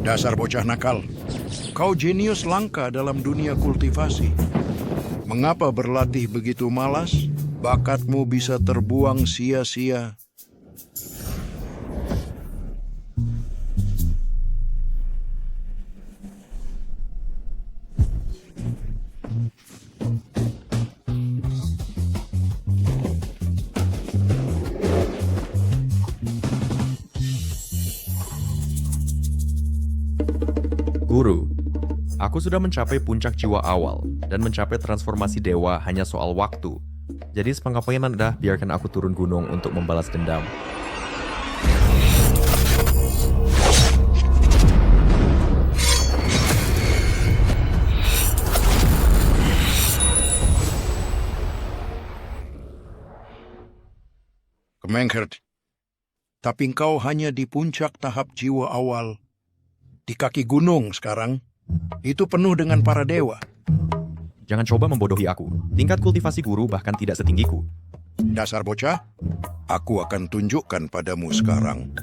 Dasar bocah nakal. Kau jenius langka dalam dunia kultivasi. Mengapa berlatih begitu malas? Bakatmu bisa terbuang sia-sia. Guru, aku sudah mencapai puncak jiwa awal dan mencapai transformasi dewa hanya soal waktu. Jadi sepengapaian dah biarkan aku turun gunung untuk membalas dendam. Kemenghert, tapi engkau hanya di puncak tahap jiwa awal. Di kaki gunung sekarang, itu penuh dengan para dewa. Jangan coba membodohi aku. Tingkat kultivasi guru bahkan tidak setinggiku. Dasar bocah, aku akan tunjukkan padamu sekarang.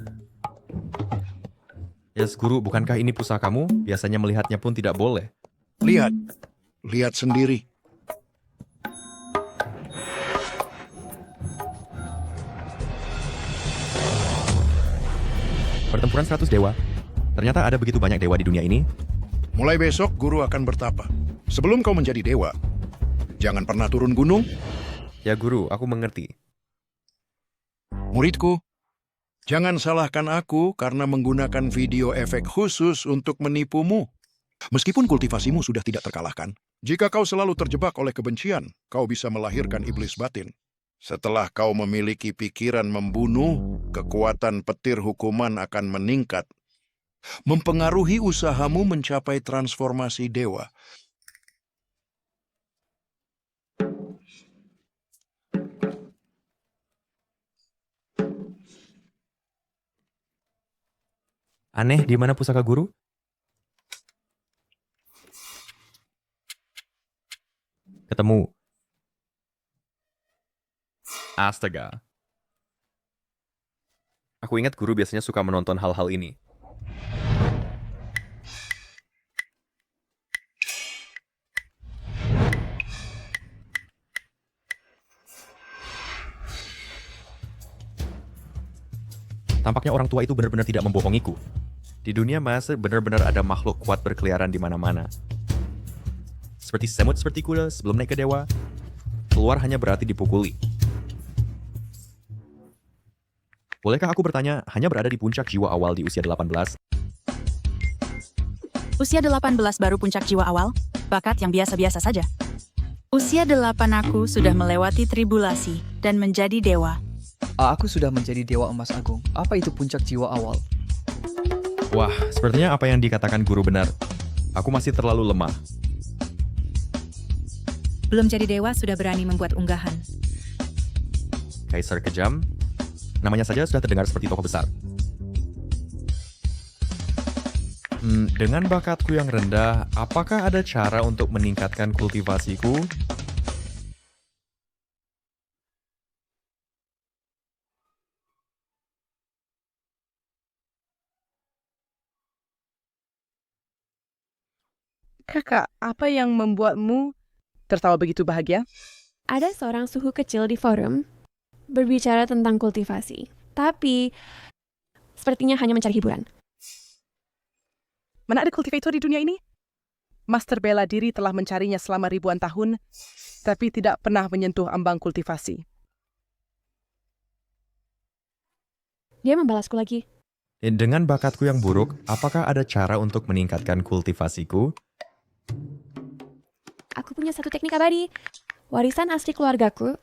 Yes, guru, bukankah ini pusakamu? Biasanya melihatnya pun tidak boleh. Lihat sendiri. Pertempuran 100 dewa. Ternyata ada begitu banyak dewa di dunia ini. Mulai besok, guru akan bertapa. Sebelum kau menjadi dewa, jangan pernah turun gunung. Ya guru, aku mengerti. Muridku, jangan salahkan aku karena menggunakan video efek khusus untuk menipumu. Meskipun kultivasimu sudah tidak terkalahkan, jika kau selalu terjebak oleh kebencian, kau bisa melahirkan iblis batin. Setelah kau memiliki pikiran membunuh, kekuatan petir hukuman akan meningkat, mempengaruhi usahamu mencapai transformasi dewa. Aneh, di mana pusaka guru? Ketemu. Astaga. Aku ingat guru biasanya suka menonton hal-hal ini. Tampaknya orang tua itu benar-benar tidak membohongiku. Di dunia masa benar-benar ada makhluk kuat berkeliaran di mana-mana. Seperti semut seperti kuda sebelum naik ke dewa, keluar hanya berarti dipukuli. Bolehkah aku bertanya, hanya berada di puncak jiwa awal di usia 18? Usia 18 baru puncak jiwa awal, bakat yang biasa-biasa saja. Usia 8 aku sudah melewati tribulasi dan menjadi dewa. Aku sudah menjadi Dewa Emas Agung. Apa itu puncak jiwa awal? Wah, sepertinya apa yang dikatakan guru benar. Aku masih terlalu lemah. Belum jadi dewa sudah berani membuat unggahan. Kaisar kejam, namanya saja sudah terdengar seperti tokoh besar. Dengan bakatku yang rendah, apakah ada cara untuk meningkatkan kultivasiku? Kakak, apa yang membuatmu tertawa begitu bahagia? Ada seorang suhu kecil di forum berbicara tentang kultivasi, tapi sepertinya hanya mencari hiburan. Mana ada kultivator di dunia ini? Master bela diri telah mencarinya selama ribuan tahun, tapi tidak pernah menyentuh ambang kultivasi. Dia membalasku lagi. Dengan bakatku yang buruk, apakah ada cara untuk meningkatkan kultivasiku? Aku punya satu teknik abadi, warisan asli keluargaku,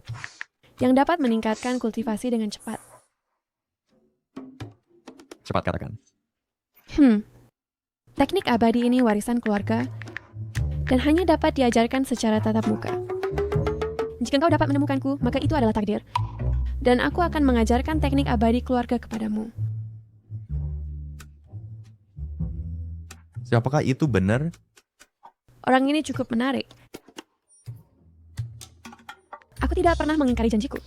yang dapat meningkatkan kultivasi dengan cepat. Cepat katakan. Teknik abadi ini warisan keluarga, dan hanya dapat diajarkan secara tatap muka. Jika kau dapat menemukanku, maka itu adalah takdir. Dan aku akan mengajarkan teknik abadi keluarga kepadamu. Siapakah itu benar? Orang ini cukup menarik. Aku tidak pernah mengingkari janjiku.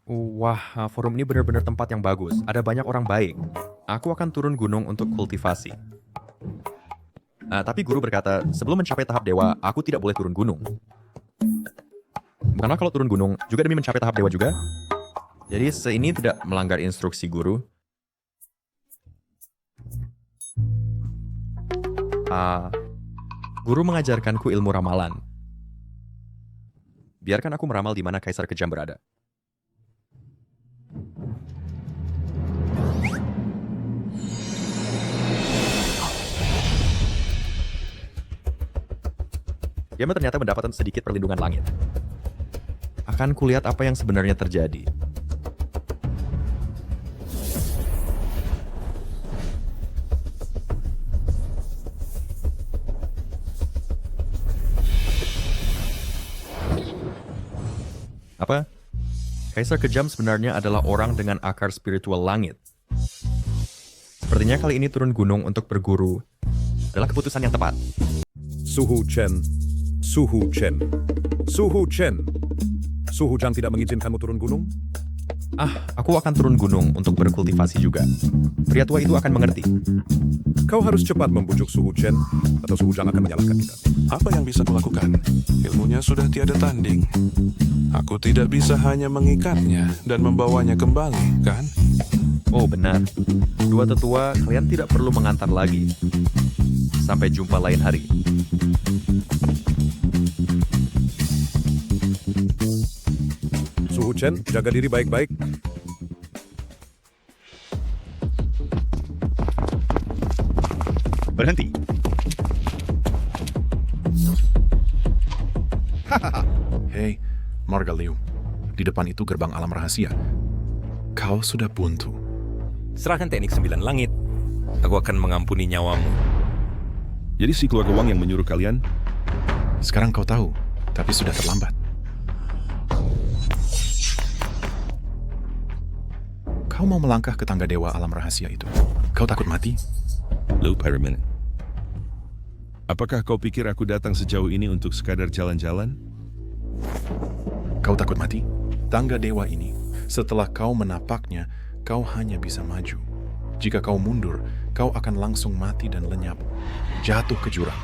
Wah, forum ini benar-benar tempat yang bagus. Ada banyak orang baik. Aku akan turun gunung untuk kultivasi. Tapi guru berkata, sebelum mencapai tahap dewa, aku tidak boleh turun gunung. Bukanlah kalau turun gunung juga demi mencapai tahap dewa juga? Jadi ini tidak melanggar instruksi guru. Guru mengajarkanku ilmu ramalan. Biarkan aku meramal di mana Kaisar Kejam berada. Dia ternyata mendapatkan sedikit perlindungan langit. Akan kulihat apa yang sebenarnya terjadi. Apa? Kaisar Kejam sebenarnya adalah orang dengan akar spiritual langit. Sepertinya kali ini turun gunung untuk berguru adalah keputusan yang tepat. Suhu Chen. Suhu Chen. Suhu Chen. Suhu Zhang tidak mengizinkanmu turun gunung? Aku akan turun gunung untuk berkultivasi juga. Pria tua itu akan mengerti. Kau harus cepat membujuk Suhu Chen, atau Suhu Zhang akan menyalahkan kita. Apa yang bisa kulakukan? Ilmunya sudah tiada tanding. Aku tidak bisa hanya mengikatnya dan membawanya kembali, kan? Oh benar. Dua tetua, kalian tidak perlu mengantar lagi. Sampai jumpa lain hari. Suhu Chen, jaga diri baik-baik. Berhenti. Hei, Marga Liu. Di depan itu gerbang alam rahasia. Kau sudah buntu. Serahkan teknik 9 langit. Aku akan mengampuni nyawamu. Jadi si keluarga Wang yang menyuruh kalian? Sekarang kau tahu, tapi sudah terlambat. Kau mau melangkah ke tangga dewa alam rahasia itu. Kau takut mati? Lu Pyramid. Apakah kau pikir aku datang sejauh ini untuk sekadar jalan-jalan? Kau takut mati? Tangga dewa ini, setelah kau menapaknya, kau hanya bisa maju. Jika kau mundur, kau akan langsung mati dan lenyap. Jatuh ke jurang.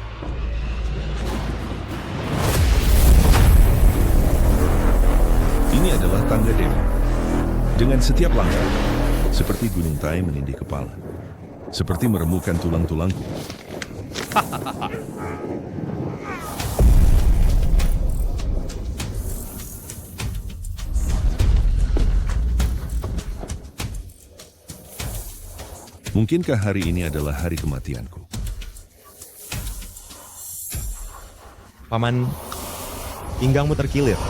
Ini adalah tangga dewa. Dengan setiap langkah, seperti gunung Tai menindih kepala. Seperti meremukan tulang-tulangku. Mungkinkah hari ini adalah hari kematianku? Paman, pinggangmu terkilir.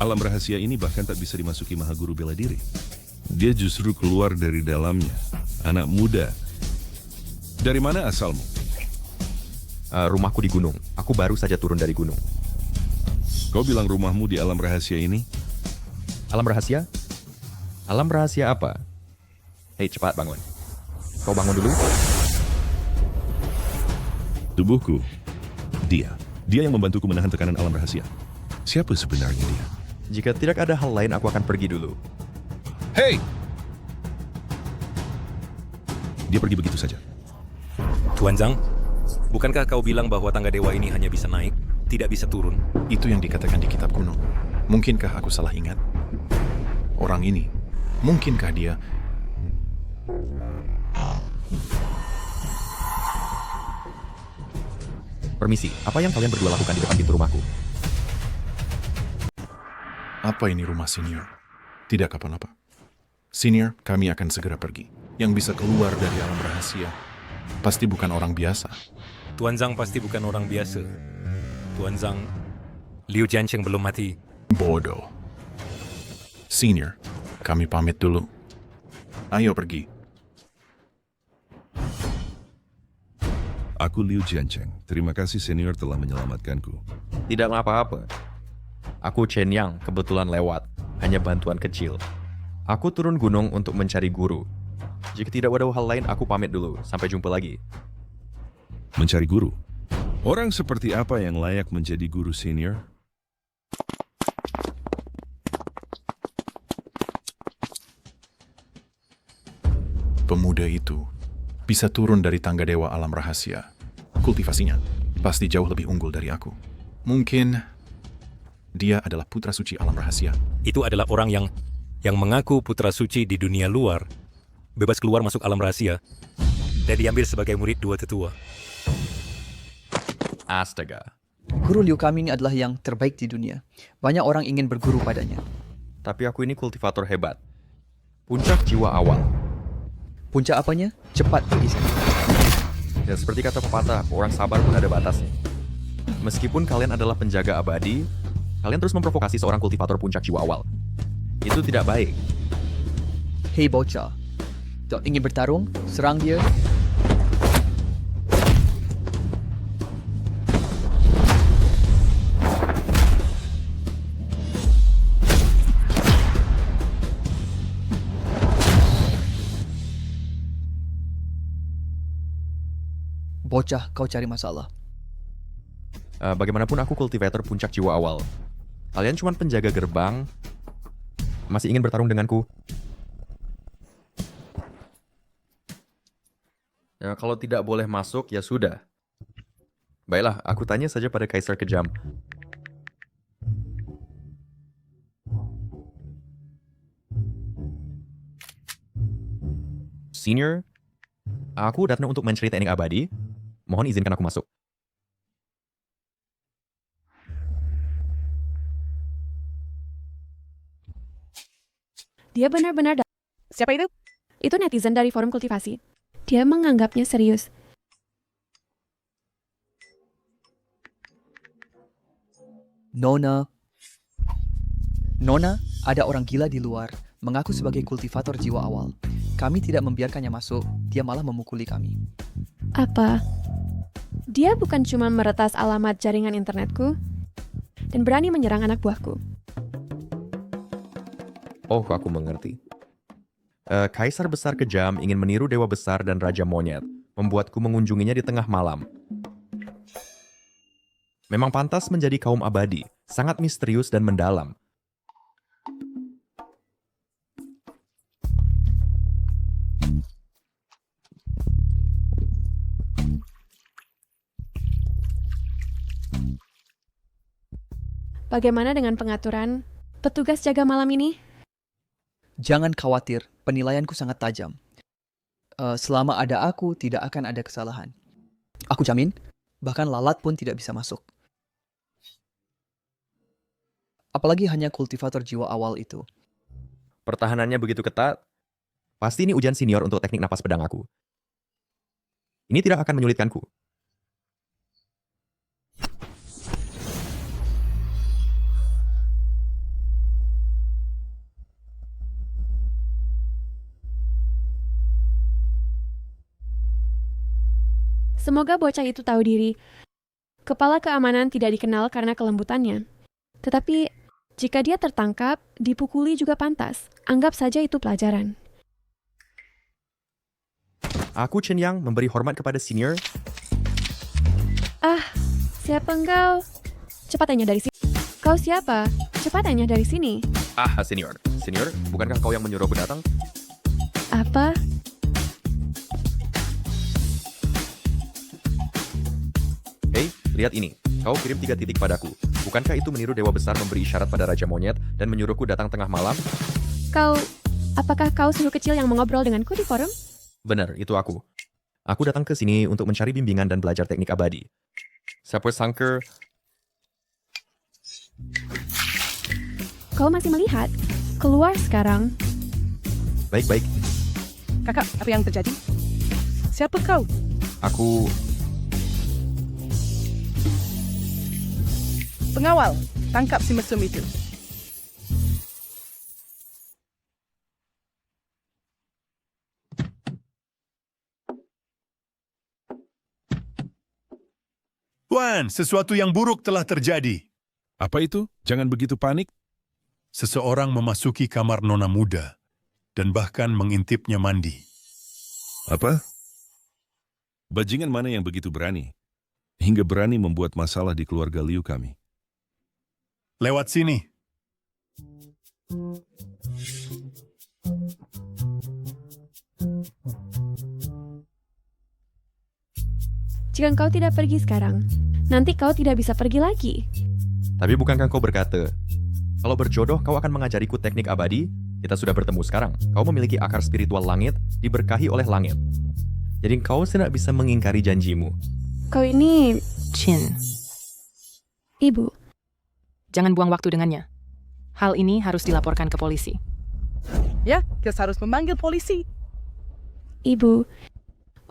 Alam rahasia ini bahkan tak bisa dimasuki Mahaguru bela diri. Dia justru keluar dari dalamnya. Anak muda. Dari mana asalmu? Rumahku di gunung. Aku baru saja turun dari gunung. Kau bilang rumahmu di alam rahasia ini? Alam rahasia? Alam rahasia apa? Hei, cepat bangun. Kau bangun dulu. Tubuhku. Dia yang membantuku menahan tekanan alam rahasia. Siapa sebenarnya dia? Jika tidak ada hal lain, aku akan pergi dulu. Hei! Dia pergi begitu saja. Tuan Zhang, bukankah kau bilang bahwa tangga dewa ini hanya bisa naik, tidak bisa turun? Itu yang dikatakan di kitab kuno. Mungkinkah aku salah ingat? Orang ini, mungkinkah dia... Permisi, apa yang kalian berdua lakukan di depan pintu rumahku? Apa ini rumah senior? Tidak apa-apa. Senior, kami akan segera pergi. Yang bisa keluar dari alam rahasia pasti bukan orang biasa. Tuan Zhang pasti bukan orang biasa. Tuan Zhang, Liu Jiancheng belum mati. Bodoh. Senior, kami pamit dulu. Ayo pergi. Aku Liu Jiancheng. Terima kasih senior telah menyelamatkanku. Tidak apa-apa. Aku Chen Yang, kebetulan lewat. Hanya bantuan kecil. Aku turun gunung untuk mencari guru. Jika tidak ada hal lain, aku pamit dulu. Sampai jumpa lagi. Mencari guru? Orang seperti apa yang layak menjadi guru senior? pemuda itu bisa turun dari tangga dewa alam rahasia, kultivasinya pasti jauh lebih unggul dari aku. Mungkin dia adalah putra suci alam rahasia. Itu adalah orang yang mengaku putra suci di dunia luar, bebas keluar masuk alam rahasia, dan diambil sebagai murid dua tetua. Astaga. Guru Liu Kami ini adalah yang terbaik di dunia. Banyak orang ingin berguru padanya. Tapi aku ini kultivator hebat. Puncak jiwa awal. Puncak apanya? Cepat pergi sana. Dan seperti kata pepatah, orang sabar pun ada batasnya. Meskipun kalian adalah penjaga abadi, kalian terus memprovokasi seorang kultivator puncak jiwa awal. Itu tidak baik. Hei bocah, tak ingin bertarung? Serang dia. Bocah, kau cari masalah. Bagaimanapun aku kultivator puncak jiwa awal. Kalian cuma penjaga gerbang, masih ingin bertarung denganku. Ya, kalau tidak boleh masuk, ya sudah. Baiklah, aku tanya saja pada Kaisar Kejam. Senior, aku datang untuk mencari teknik abadi. Mohon izinkan aku masuk. Dia benar-benar Siapa itu? itu netizen dari forum kultivasi. Dia menganggapnya serius. Nona, ada orang gila di luar, mengaku sebagai kultivator jiwa awal. Kami tidak membiarkannya masuk, dia malah memukuli kami. Apa? Dia bukan cuma meretas alamat jaringan internetku dan berani menyerang anak buahku. Oh, aku mengerti. Kaisar Besar Kejam ingin meniru Dewa Besar dan Raja Monyet, membuatku mengunjunginya di tengah malam. Memang pantas menjadi kaum abadi, sangat misterius dan mendalam. Bagaimana dengan pengaturan petugas jaga malam ini? Jangan khawatir, penilaianku sangat tajam. Selama ada aku, tidak akan ada kesalahan. Aku jamin, bahkan lalat pun tidak bisa masuk. Apalagi hanya kultivator jiwa awal itu. Pertahanannya begitu ketat, pasti ini ujian senior untuk teknik napas pedang aku. Ini tidak akan menyulitkanku. Semoga bocah itu tahu diri. Kepala keamanan tidak dikenal karena kelembutannya. Tetapi, jika dia tertangkap, dipukuli juga pantas. Anggap saja itu pelajaran. Aku Chen Yang memberi hormat kepada senior. Ah, siapa engkau? Cepat tanya dari sini. Kau siapa? Cepat tanya dari sini. Ah, senior. Senior, bukankah kau yang menyuruhku datang? Apa? Hei, lihat ini. Kau kirim 3 titik padaku. Bukankah itu meniru Dewa Besar memberi isyarat pada Raja Monyet dan menyuruhku datang tengah malam? Apakah kau suhu kecil yang mengobrol denganku di forum? Benar, itu aku. Aku datang ke sini untuk mencari bimbingan dan belajar teknik abadi. Siapa sangka... Kau masih melihat? Keluar sekarang. Baik-baik, Kakak, apa yang terjadi? Siapa kau? aku... Pengawal, tangkap si mesum itu. Tuan, sesuatu yang buruk telah terjadi. Apa itu? Jangan begitu panik. Seseorang memasuki kamar nona muda dan bahkan mengintipnya mandi. Apa? Bajingan mana yang begitu berani? Hingga berani membuat masalah di keluarga Liu kami. Lewat sini. Jika kau tidak pergi sekarang, nanti kau tidak bisa pergi lagi. Tapi bukankah kau berkata, kalau berjodoh kau akan mengajariku teknik abadi? Kita sudah bertemu sekarang. Kau memiliki akar spiritual langit, diberkahi oleh langit. Jadi kau tidak bisa mengingkari janjimu. Kau ini... Chin, Ibu, jangan buang waktu dengannya. Hal ini harus dilaporkan ke polisi. Ya, kita harus memanggil polisi. Ibu,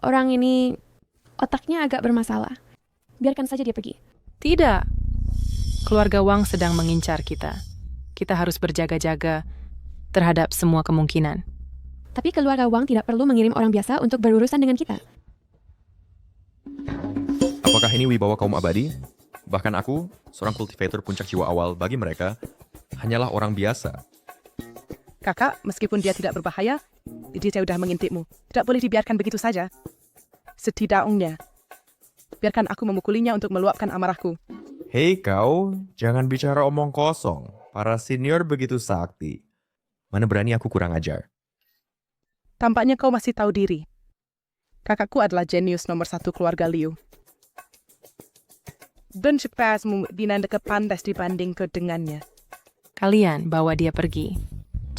orang ini otaknya agak bermasalah. Biarkan saja dia pergi. Tidak. Keluarga Wang sedang mengincar kita. Kita harus berjaga-jaga terhadap semua kemungkinan. Tapi keluarga Wang tidak perlu mengirim orang biasa untuk berurusan dengan kita. Apakah ini wibawa kaum abadi? Bahkan aku, seorang kultivator puncak jiwa awal bagi mereka, hanyalah orang biasa. Kakak, meskipun dia tidak berbahaya, dia sudah mengintipmu. Tidak boleh dibiarkan begitu saja. Setidaknya, biarkan aku memukulinya untuk meluapkan amarahku. Hei kau, jangan bicara omong kosong. Para senior begitu sakti. Mana berani aku kurang ajar. Tampaknya kau masih tahu diri. Kakakku adalah jenius nomor 1 keluarga Liu. Dan cepasmu dinanda pantas dibanding ke dengannya. Kalian bawa dia pergi.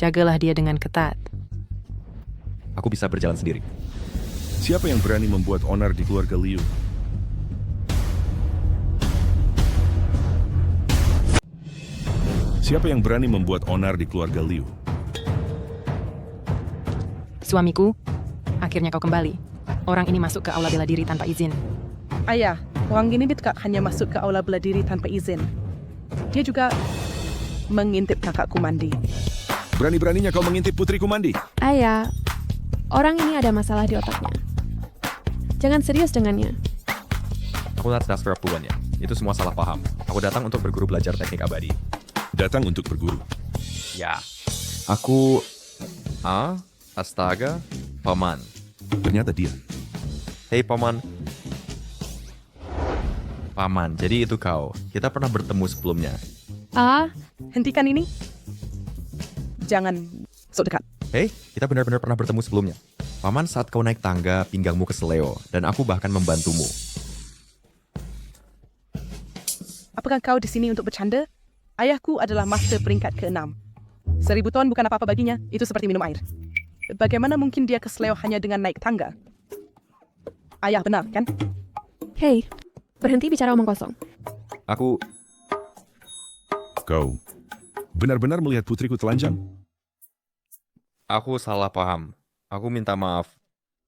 Jagalah dia dengan ketat. Aku bisa berjalan sendiri. Siapa yang berani membuat onar di keluarga Liu? Siapa yang berani membuat onar di keluarga Liu? Suamiku, akhirnya kau kembali. Orang ini masuk ke aula bela diri tanpa izin. Ayah, orang ini tidak hanya masuk ke aula bela diri tanpa izin. Dia juga mengintip kakakku mandi. Berani-beraninya kau mengintip putriku mandi? Ayah, orang ini ada masalah di otaknya. Jangan serius dengannya. Aku lihat dasar puannya. Itu semua salah paham. Aku datang untuk berguru belajar teknik abadi. Datang untuk berguru. Ya, aku... Astaga, Paman. Ternyata dia. Hei Paman. Paman, jadi itu kau. Kita pernah bertemu sebelumnya. Hentikan ini. Jangan sok dekat. Hei, kita benar-benar pernah bertemu sebelumnya. Paman, saat kau naik tangga, pinggangmu keseleo, dan aku bahkan membantumu. Apakah kau di sini untuk bercanda? Ayahku adalah master peringkat ke-6. 1000 ton bukan apa-apa baginya, itu seperti minum air. Bagaimana mungkin dia keseleo hanya dengan naik tangga? Ayah benar, kan? Hei, berhenti bicara omong kosong. Kau benar-benar melihat putriku telanjang? Aku salah paham. Aku minta maaf.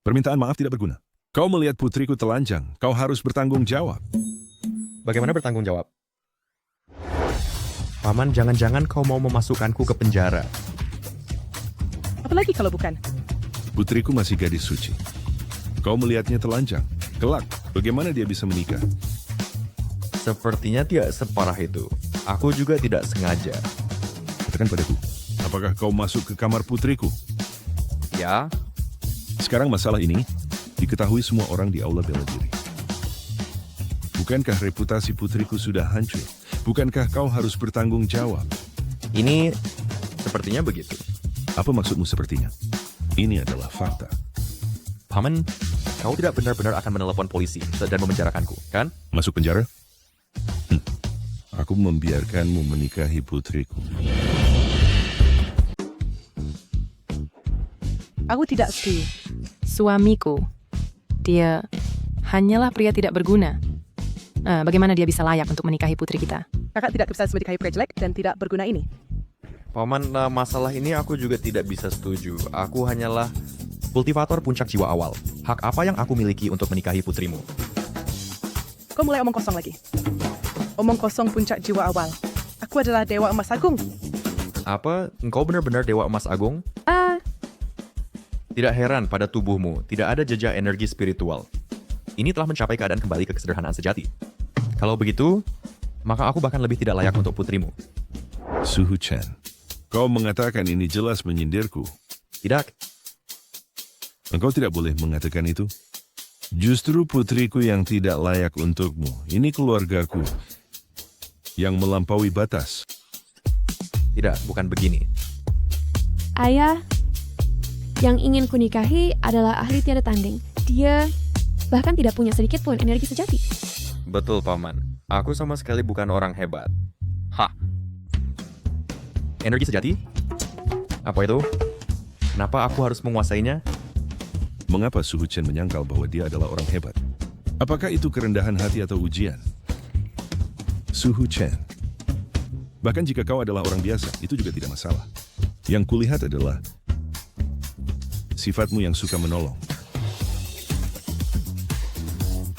Permintaan maaf tidak berguna. Kau melihat putriku telanjang, kau harus bertanggung jawab. Bagaimana bertanggung jawab? Paman, jangan-jangan kau mau memasukkanku ke penjara. Apalagi kalau bukan? Putriku masih gadis suci. Kau melihatnya telanjang. Kelak, bagaimana dia bisa menikah? Sepertinya tidak separah itu. Aku juga tidak sengaja. Katakan padaku, apakah kau masuk ke kamar putriku? Ya, Sekarang masalah ini diketahui semua orang di aula bela diri. Bukankah reputasi putriku sudah hancur? Bukankah kau harus bertanggung jawab? ini sepertinya begitu. Apa maksudmu sepertinya? Ini adalah fakta. Paman, kau tidak benar-benar akan menelepon polisi dan memenjarakanku, kan? Masuk penjara? Aku membiarkanmu menikahi putriku. Aku tidak setuju. Suamiku, dia hanyalah pria tidak berguna. Bagaimana dia bisa layak untuk menikahi putri kita? Kakak tidak bisa menikahi pria jelek dan tidak berguna ini. Paman, masalah ini aku juga tidak bisa setuju. Aku hanyalah kultivator puncak jiwa awal. Hak apa yang aku miliki untuk menikahi putrimu? Kau mulai omong kosong lagi. Omong kosong puncak jiwa awal. Aku adalah Dewa Emas Agung. Apa? Engkau benar-benar Dewa Emas Agung? Tidak heran pada tubuhmu, tidak ada jejak energi spiritual. Ini telah mencapai keadaan kembali ke kesederhanaan sejati. Kalau begitu, maka aku bahkan lebih tidak layak untuk putrimu. Suhu Chen, kau mengatakan ini jelas menyindirku. Tidak. Engkau tidak boleh mengatakan itu. Justru putriku yang tidak layak untukmu. Ini keluargaku yang melampaui batas. Tidak, bukan begini. Ayah, yang ingin kunikahi adalah ahli tiada tanding. Dia bahkan tidak punya sedikit pun energi sejati. Betul, Paman. Aku sama sekali bukan orang hebat. Hah? Energi sejati? Apa itu? Kenapa aku harus menguasainya? Mengapa Suhu Chen menyangkal bahwa dia adalah orang hebat? Apakah itu kerendahan hati atau ujian? Suhu Chen. Bahkan jika kau adalah orang biasa, itu juga tidak masalah. Yang kulihat adalah sifatmu yang suka menolong.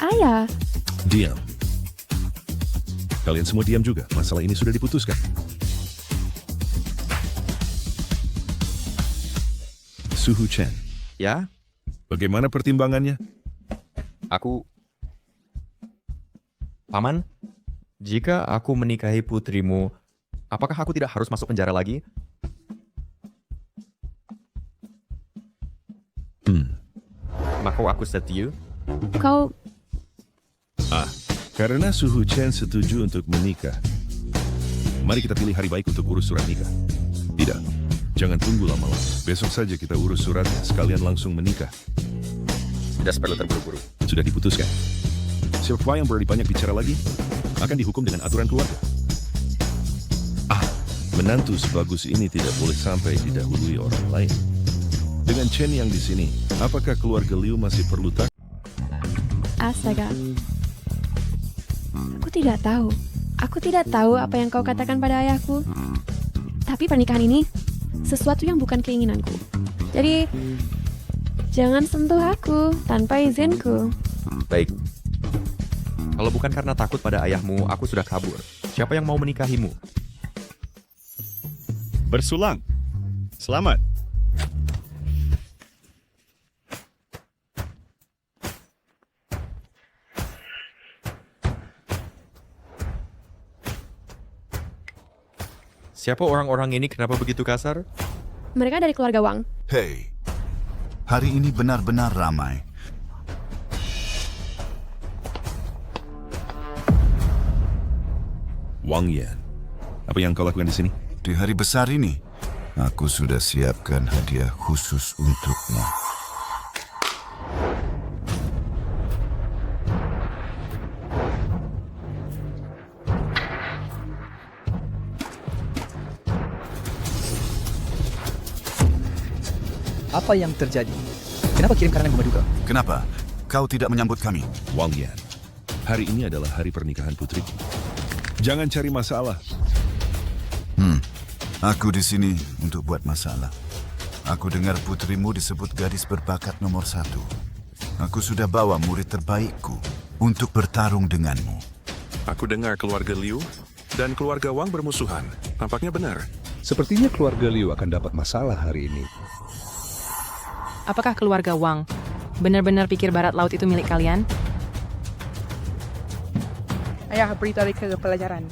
Ayah, Diam. Kalian semua diam juga. Masalah ini sudah diputuskan. Suhu Chen, Ya, bagaimana pertimbangannya? Paman, jika aku menikahi putrimu, apakah aku tidak harus masuk penjara lagi? Maka aku setuju. kau... Karena Suhu Chen setuju untuk menikah. Mari kita pilih hari baik untuk urus surat nikah. Tidak, jangan tunggu lama-lama. Besok saja kita urus suratnya, sekalian langsung menikah. Tidak perlu terburu-buru. Sudah diputuskan. Siapa yang berani banyak bicara lagi, akan dihukum dengan aturan keluarga. Menantu sebagus ini tidak boleh sampai didahului orang lain. Dengan Chen yang di sini, apakah keluarga Liu masih perlu takut? Astaga. Aku tidak tahu apa yang kau katakan pada ayahku. Tapi pernikahan ini sesuatu yang bukan keinginanku. Jadi, jangan sentuh aku tanpa izinku. Baik. Kalau bukan karena takut pada ayahmu, aku sudah kabur. Siapa yang mau menikahimu? Bersulang. Selamat. Siapa orang-orang ini? Kenapa begitu kasar? Mereka dari keluarga Wang. Hei, hari ini benar-benar ramai. Wang Yan, apa yang kau lakukan di sini? Di hari besar ini, aku sudah siapkan hadiah khusus untukmu. Apa yang terjadi? Kenapa kirim karangan bunga duka? Kenapa? Kau tidak menyambut kami? Wang Yan, hari ini adalah hari pernikahan putriku. Jangan cari masalah. Aku di sini untuk buat masalah. Aku dengar putrimu disebut gadis berbakat nomor 1. Aku sudah bawa murid terbaikku untuk bertarung denganmu. Aku dengar keluarga Liu dan keluarga Wang bermusuhan. Tampaknya benar. Sepertinya keluarga Liu akan dapat masalah hari ini. Apakah keluarga Wang benar-benar pikir barat laut itu milik kalian? Ayah beritahu mereka ke pelajaran.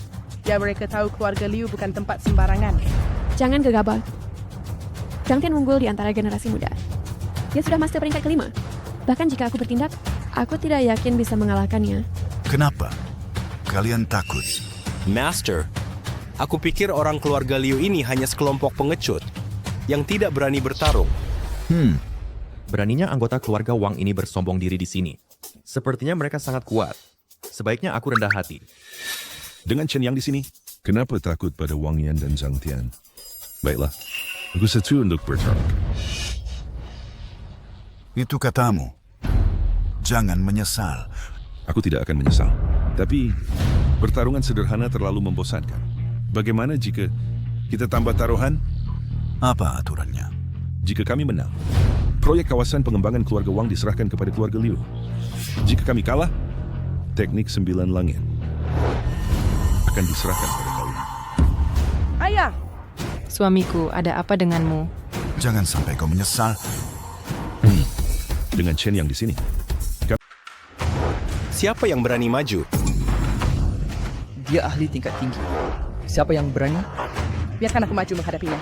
Ya, mereka tahu keluarga Liu bukan tempat sembarangan. Jangan gegabah. Zhang Tian unggul di antara generasi muda. Dia sudah master peringkat kelima. Bahkan jika aku bertindak, aku tidak yakin bisa mengalahkannya. Kenapa? Kalian takut? Master, aku pikir orang keluarga Liu ini hanya sekelompok pengecut yang tidak berani bertarung. Beraninya anggota keluarga Wang ini bersombong diri di sini. Sepertinya mereka sangat kuat. Sebaiknya aku rendah hati. Dengan Chen yang di sini, kenapa takut pada Wang Yan dan Zhang Tian? Baiklah, aku setuju untuk bertarung. Itu katamu. Jangan menyesal. Aku tidak akan menyesal. Tapi, pertarungan sederhana terlalu membosankan. Bagaimana jika kita tambah taruhan? Apa aturannya? Jika kami menang, proyek kawasan pengembangan keluarga Wang diserahkan kepada keluarga Liu. Jika kami kalah, teknik 9 langit akan diserahkan pada kalian. Ayah! Suamiku, ada apa denganmu? Jangan sampai kau menyesal. Dengan Chen yang di sini. Siapa yang berani maju? Dia ahli tingkat tinggi. Siapa yang berani? Biarkan aku maju menghadapinya.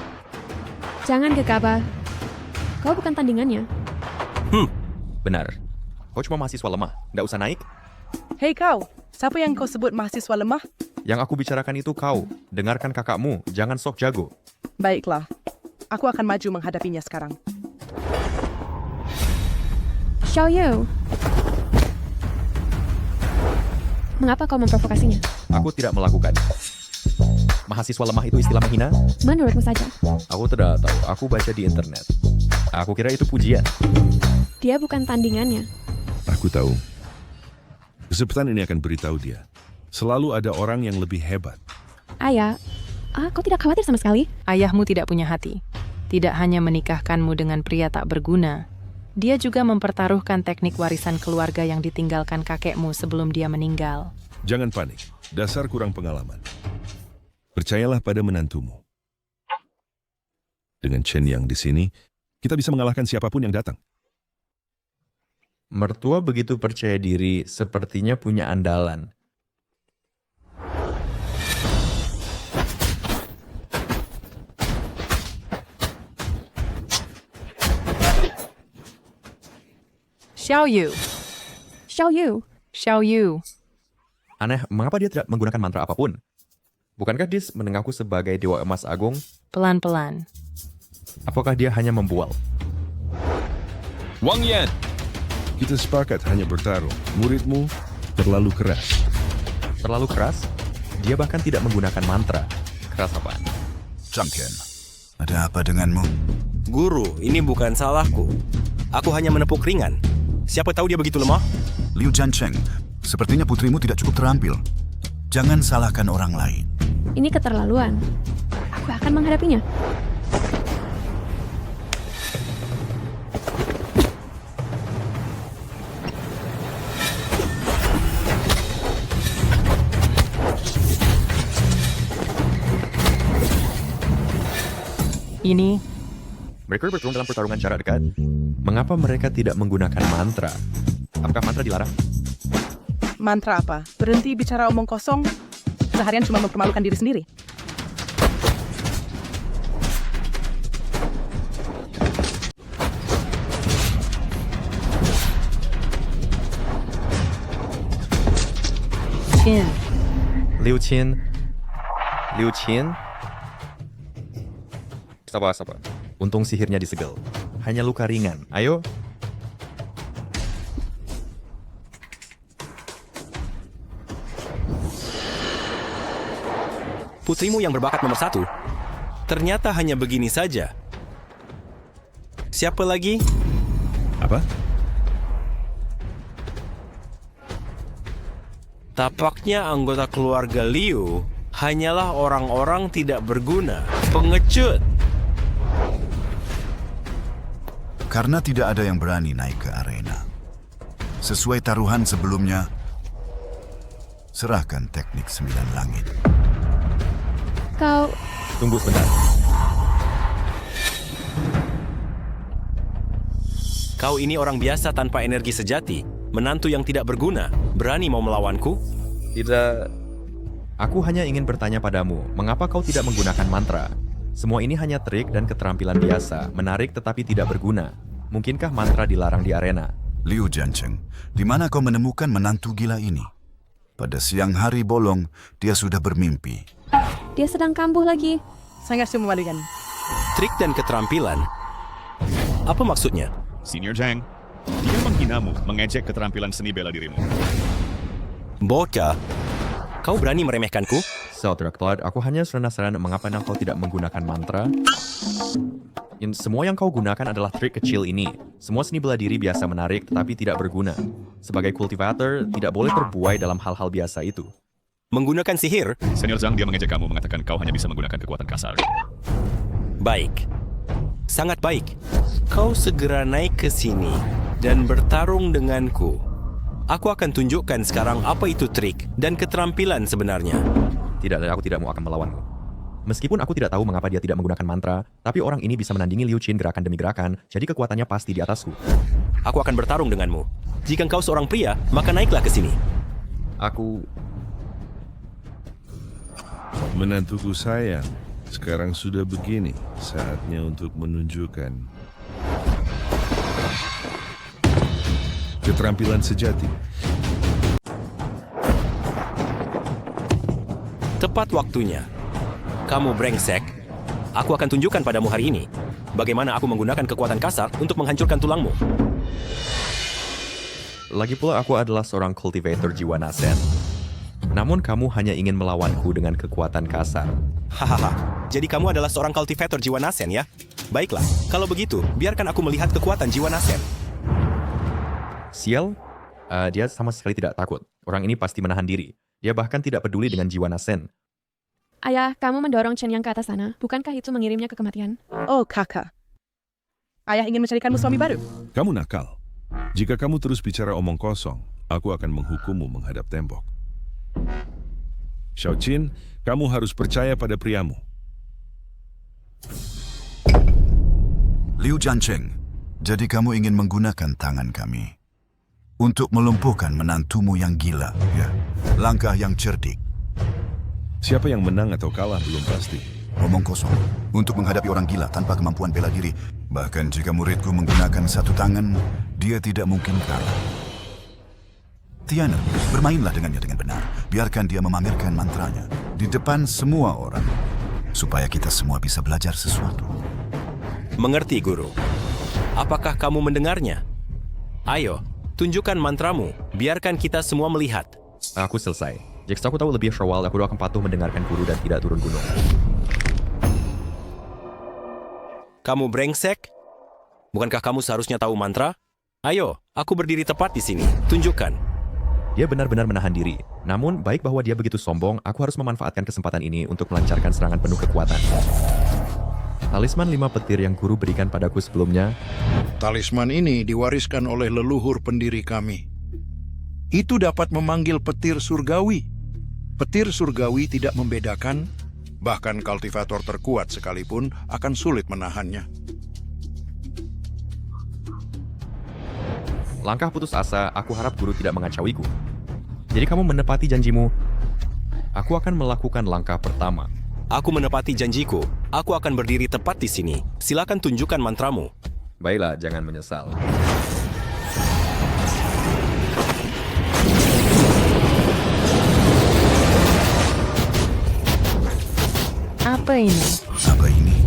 Jangan gegabah. Kau bukan tandingannya. Benar. Kau cuma mahasiswa lemah. Nggak usah naik. Hei kau, siapa yang kau sebut mahasiswa lemah? Yang aku bicarakan itu kau. Dengarkan kakakmu. Jangan sok jago. Baiklah, aku akan maju menghadapinya sekarang. Xiao Yu, Mengapa kau memprovokasinya? Aku tidak melakukan. Mahasiswa lemah itu istilah menghina? Menurutmu saja. Aku tidak tahu, aku baca di internet. Aku kira itu pujian. Dia bukan tandingannya. Aku tahu. Kesempatan ini akan beritahu dia. Selalu ada orang yang lebih hebat. Ayah, kau tidak khawatir sama sekali? Ayahmu tidak punya hati. Tidak hanya menikahkanmu dengan pria tak berguna, dia juga mempertaruhkan teknik warisan keluarga yang ditinggalkan kakekmu sebelum dia meninggal. Jangan panik, dasar kurang pengalaman. Percayalah pada menantumu. Dengan Chen yang di sini, kita bisa mengalahkan siapapun yang datang. Mertua begitu percaya diri, sepertinya punya andalan. Xiao Yu. Xiao Yu. Xiao Yu. Aneh, mengapa dia tidak menggunakan mantra apapun? Bukankah dia mendengarku sebagai Dewa Emas Agung? Pelan-pelan. Apakah dia hanya membual? Wang Yan! Kita sepakat hanya bertarung. Muridmu terlalu keras. Terlalu keras? Dia bahkan tidak menggunakan mantra. Keras apa? Champion, ada apa denganmu? Guru, ini bukan salahku. Aku hanya menepuk ringan. Siapa tahu dia begitu lemah? Liu Jiancheng, sepertinya putrimu tidak cukup terampil. Jangan salahkan orang lain. Ini keterlaluan. Aku akan menghadapinya. Ini Mereka bertarung dalam pertarungan jarak dekat. Mengapa mereka tidak menggunakan mantra? Apakah mantra dilarang? Mantra apa? Berhenti bicara omong kosong. Seharian cuma mempermalukan diri sendiri. Qin. Liu Qin. Liu Qin. Sabar. Untung sihirnya disegel. Hanya luka ringan. Ayo. Putrimu yang berbakat nomor 1 ternyata hanya begini saja. Siapa lagi? Apa? Tapaknya anggota keluarga Liu hanyalah orang-orang tidak berguna, pengecut. Karena tidak ada yang berani naik ke arena. Sesuai taruhan sebelumnya, serahkan teknik 9 langit. Kau... Tunggu sebentar. Kau ini orang biasa tanpa energi sejati, menantu yang tidak berguna, berani mau melawanku? Tidak. Aku hanya ingin bertanya padamu, mengapa kau tidak menggunakan mantra? Semua ini hanya trik dan keterampilan biasa, menarik tetapi tidak berguna. Mungkinkah mantra dilarang di arena? Liu Jiancheng, di mana kau menemukan menantu gila ini? Pada siang hari bolong, dia sudah bermimpi. Dia sedang kambuh lagi. Sangat memalukan. Trik dan keterampilan? Apa maksudnya? Senior Zhang, dia menghinamu, mengejek keterampilan seni bela dirimu. Bocah, kau berani meremehkanku? Saudara Claude, aku hanya penasaran mengapa kau tidak menggunakan mantra. Semua yang kau gunakan adalah trik kecil ini. Semua seni bela diri biasa menarik tetapi tidak berguna. Sebagai kultivator, tidak boleh terbuai dalam hal-hal biasa itu. Menggunakan sihir? Senior Zhang, dia mengejek kamu, mengatakan kau hanya bisa menggunakan kekuatan kasar. Baik. Sangat baik. Kau segera naik ke sini dan bertarung denganku. Aku akan tunjukkan sekarang apa itu trik dan keterampilan sebenarnya. Tidak, aku tidak mau akan melawanmu. Meskipun aku tidak tahu mengapa dia tidak menggunakan mantra, tapi orang ini bisa menandingi Liu Qin gerakan demi gerakan, jadi kekuatannya pasti di atasku. Aku akan bertarung denganmu. Jika kau seorang pria, maka naiklah ke sini. Aku... Menantuku sayang, sekarang sudah begini, saatnya untuk menunjukkan keterampilan sejati. Tepat waktunya. Kamu brengsek. Aku akan tunjukkan padamu hari ini bagaimana aku menggunakan kekuatan kasar untuk menghancurkan tulangmu. Lagi pula aku adalah seorang cultivator jiwa Nasen. Namun kamu hanya ingin melawanku dengan kekuatan kasar. Hahaha, jadi kamu adalah seorang kultivator jiwa Nasen ya? Baiklah, kalau begitu, biarkan aku melihat kekuatan jiwa Nasen. Sial, dia sama sekali tidak takut. Orang ini pasti menahan diri. Dia bahkan tidak peduli dengan jiwa Nasen. Ayah, kamu mendorong Chen Yang ke atas sana. Bukankah itu mengirimnya ke kematian? Oh, kakak. Ayah ingin mencarikanmu suami baru. Kamu nakal. Jika kamu terus bicara omong kosong, aku akan menghukummu menghadap tembok. Xiaoqin, kamu harus percaya pada priamu. Liu Jiancheng, jadi kamu ingin menggunakan tangan kami untuk melumpuhkan menantumu yang gila, ya? Langkah yang cerdik. Siapa yang menang atau kalah belum pasti. Omong kosong. Untuk menghadapi orang gila tanpa kemampuan bela diri, bahkan jika muridku menggunakan satu tangan, dia tidak mungkin kalah. Tiana, bermainlah dengannya dengan benar. Biarkan dia memamerkan mantranya di depan semua orang, supaya kita semua bisa belajar sesuatu. Mengerti, Guru. Apakah kamu mendengarnya? Ayo, tunjukkan mantramu. Biarkan kita semua melihat. Aku selesai. Jika aku tahu lebih awal, aku akan patuh mendengarkan guru dan tidak turun gunung. Kamu brengsek? Bukankah kamu seharusnya tahu mantra? Ayo, aku berdiri tepat di sini. Tunjukkan. Dia benar-benar menahan diri. Namun, baik bahwa dia begitu sombong, aku harus memanfaatkan kesempatan ini untuk melancarkan serangan penuh kekuatan. Talisman 5 petir yang guru berikan padaku sebelumnya. Talisman ini diwariskan oleh leluhur pendiri kami. Itu dapat memanggil petir surgawi. Petir surgawi tidak membedakan, bahkan kultivator terkuat sekalipun akan sulit menahannya. Langkah putus asa, aku harap guru tidak mengacauiku. Jadi kamu menepati janjimu. Aku akan melakukan langkah pertama. Aku menepati janjiku. Aku akan berdiri tepat di sini. Silakan tunjukkan mantramu. Baiklah, jangan menyesal. Apa ini? Apa ini?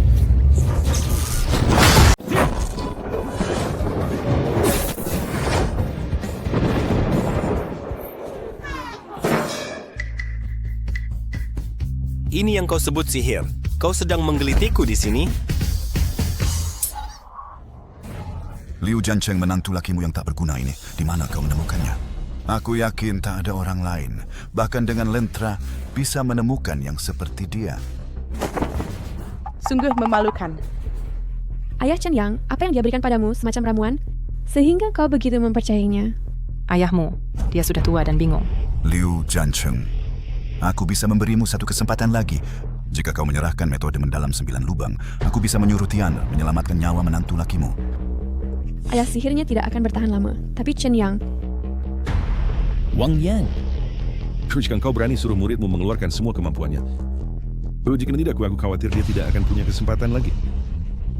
Ini yang kau sebut sihir. Kau sedang menggelitiku di sini? Liu Jiancheng, menantu lakimu yang tak berguna ini. Di mana kau menemukannya? Aku yakin tak ada orang lain, bahkan dengan lentera, bisa menemukan yang seperti dia. Sungguh memalukan. Ayah Chen Yang, apa yang dia berikan padamu semacam ramuan? Sehingga kau begitu mempercayainya. Ayahmu, dia sudah tua dan bingung. Liu Jiancheng, aku bisa memberimu satu kesempatan lagi. Jika kau menyerahkan metode mendalam 9 lubang, aku bisa menyuruh Tiana menyelamatkan nyawa menantu lakimu. Ayah sihirnya tidak akan bertahan lama. Tapi Chen Yang... Wang Yan. Jika kau berani suruh muridmu mengeluarkan semua kemampuannya, jika tidak, aku khawatir dia tidak akan punya kesempatan lagi.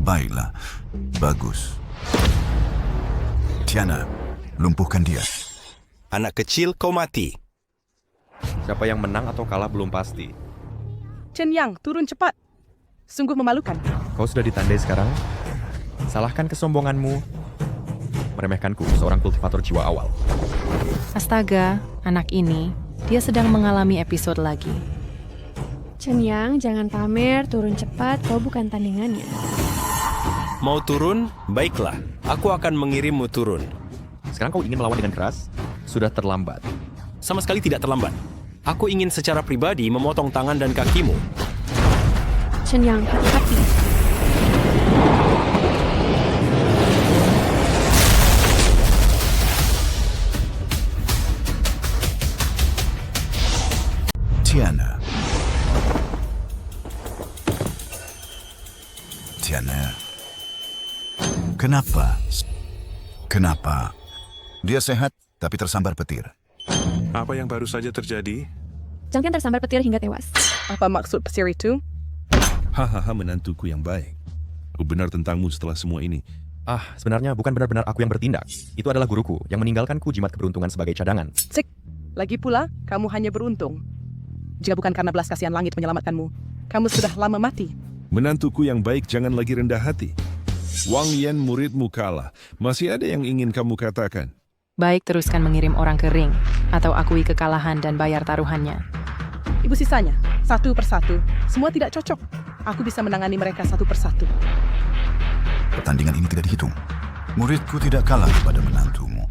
Baiklah, bagus. Tiana, lumpuhkan dia. Anak kecil, kau mati. Siapa yang menang atau kalah belum pasti. Chen Yang, turun cepat. Sungguh memalukan. Kau sudah ditandai sekarang? Salahkan kesombonganmu. Meremehkanku, seorang kultivator jiwa awal. Astaga, anak ini, dia sedang mengalami episode lagi. Chen Yang, jangan pamer, turun cepat, kau bukan tandingannya. Mau turun? Baiklah, aku akan mengirimmu turun. Sekarang kau ingin melawan dengan keras? Sudah terlambat. Sama sekali tidak terlambat. Aku ingin secara pribadi memotong tangan dan kakimu. Chen Yang, hati-hati. Tiana. Tiana. Kenapa? Kenapa? Dia sehat, tapi tersambar petir. Apa yang baru saja terjadi? Jangan tersambar petir hingga tewas. Apa maksud petir itu? Hahaha, menantuku yang baik. Aku benar tentangmu setelah semua ini. Sebenarnya bukan benar-benar aku yang bertindak. Itu adalah guruku yang meninggalkanku jimat keberuntungan sebagai cadangan. Cik, lagi pula kamu hanya beruntung. Jika bukan karena belas kasihan langit menyelamatkanmu, kamu sudah lama mati. Menantuku yang baik, jangan lagi rendah hati. Wang Yan muridmu kalah. Masih ada yang ingin kamu katakan? Baik, teruskan mengirim orang ke ring, atau akui kekalahan dan bayar taruhannya. Ibu sisanya, satu persatu. Semua tidak cocok. Aku bisa menangani mereka satu persatu. Pertandingan ini tidak dihitung. Muridku tidak kalah kepada menantumu.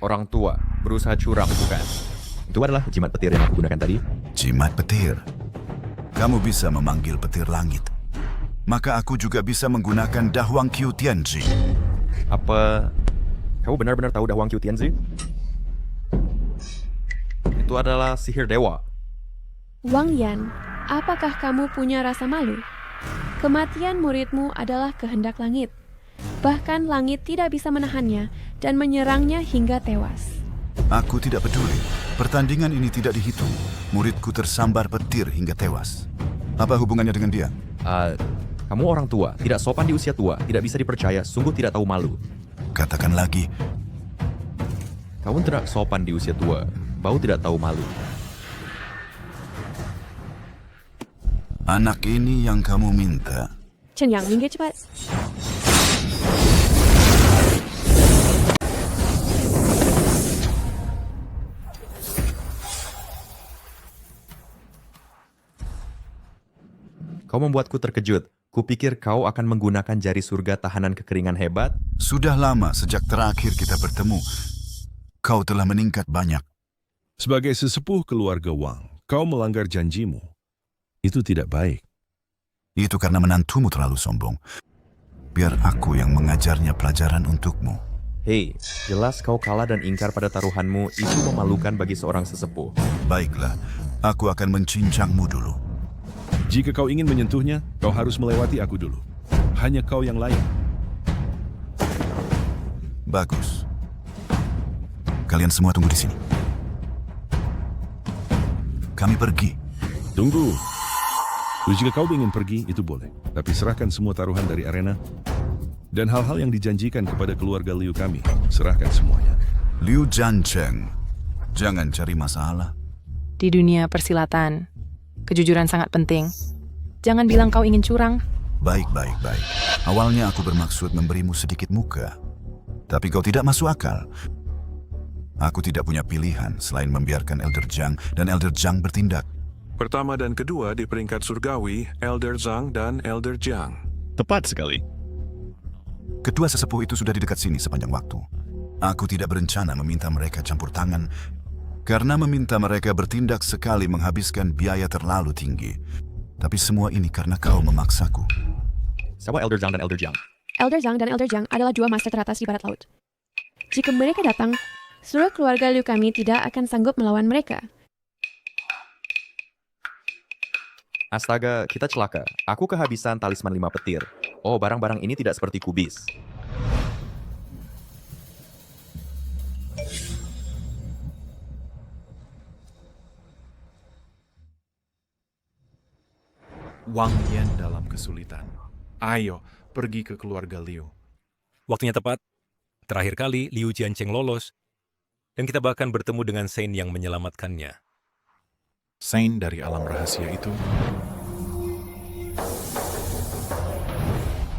Orang tua berusaha curang, bukan? Itu adalah jimat petir yang aku gunakan tadi. Jimat petir. Kamu bisa memanggil petir langit. Maka aku juga bisa menggunakan Dahuang Qiu Tianzi. Apa kamu benar-benar tahu Dahuang Qiu Tianzi? Itu adalah sihir dewa. Wang Yan, apakah kamu punya rasa malu? Kematian muridmu adalah kehendak langit. Bahkan langit tidak bisa menahannya dan menyerangnya hingga tewas. Aku tidak peduli. Pertandingan ini tidak dihitung. Muridku tersambar petir hingga tewas. Apa hubungannya dengan dia? Kamu orang tua, tidak sopan di usia tua, tidak bisa dipercaya, sungguh tidak tahu malu. Katakan lagi. Kamu tidak sopan di usia tua, bau tidak tahu malu. Anak ini yang kamu minta. Chen Yang, minggir cepat. Kau membuatku terkejut. Kupikir kau akan menggunakan jari surga tahanan kekeringan hebat. Sudah lama sejak terakhir kita bertemu. Kau telah meningkat banyak. Sebagai sesepuh keluarga Wang, kau melanggar janjimu. Itu tidak baik. Itu karena menantumu terlalu sombong. Biar aku yang mengajarnya pelajaran untukmu. Hei, jelas kau kalah dan ingkar pada taruhanmu. Itu memalukan bagi seorang sesepuh. Baiklah, aku akan mencincangmu dulu. Jika kau ingin menyentuhnya, kau harus melewati aku dulu. Hanya kau yang layak. Bagus. Kalian semua tunggu di sini. Kami pergi. Tunggu. Jika kau ingin pergi, itu boleh. Tapi serahkan semua taruhan dari arena. Dan hal-hal yang dijanjikan kepada keluarga Liu kami, serahkan semuanya. Liu Jiancheng, jangan cari masalah. Di dunia persilatan, kejujuran sangat penting. Jangan bilang kau ingin curang. Baik. Awalnya aku bermaksud memberimu sedikit muka. Tapi kau tidak masuk akal. Aku tidak punya pilihan selain membiarkan Elder Zhang dan Elder Zhang bertindak. Pertama dan kedua di peringkat surgawi, Elder Zhang dan Elder Jiang. Tepat sekali. Kedua sesepuh itu sudah di dekat sini sepanjang waktu. Aku tidak berencana meminta mereka campur tangan, karena meminta mereka bertindak sekali menghabiskan biaya terlalu tinggi. Tapi semua ini karena kau memaksaku. Siapa Elder Zhang dan Elder Jiang? Elder Zhang dan Elder Jiang adalah dua master teratas di barat laut. Jika mereka datang, seluruh keluarga Liu kami tidak akan sanggup melawan mereka. Astaga, kita celaka. Aku kehabisan talisman 5 petir. Oh, barang-barang ini tidak seperti kubis. Wang Yan dalam kesulitan. Ayo, pergi ke keluarga Liu. Waktunya tepat. Terakhir kali Liu Jiancheng lolos, dan kita bahkan bertemu dengan Saint yang menyelamatkannya. Saint dari alam rahasia itu.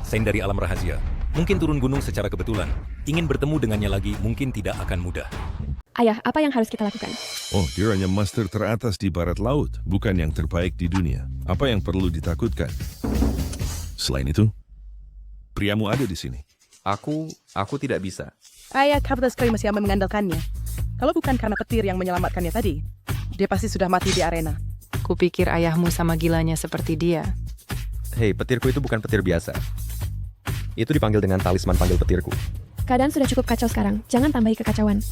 Saint dari alam rahasia. Mungkin turun gunung secara kebetulan. Ingin bertemu dengannya lagi mungkin tidak akan mudah. Ayah, apa yang harus kita lakukan? Oh, dia hanya master teratas di barat laut, bukan yang terbaik di dunia. Apa yang perlu ditakutkan? Selain itu, priamu ada di sini. Aku tidak bisa. Ayah Capital sekali masih aman mengandalkannya. Kalau bukan karena petir yang menyelamatkannya tadi, dia pasti sudah mati di arena. Kupikir ayahmu sama gilanya seperti dia. Hei, petirku itu bukan petir biasa. Itu dipanggil dengan talisman panggil petirku. Keadaan sudah cukup kacau sekarang. Jangan tambahi kekacauan.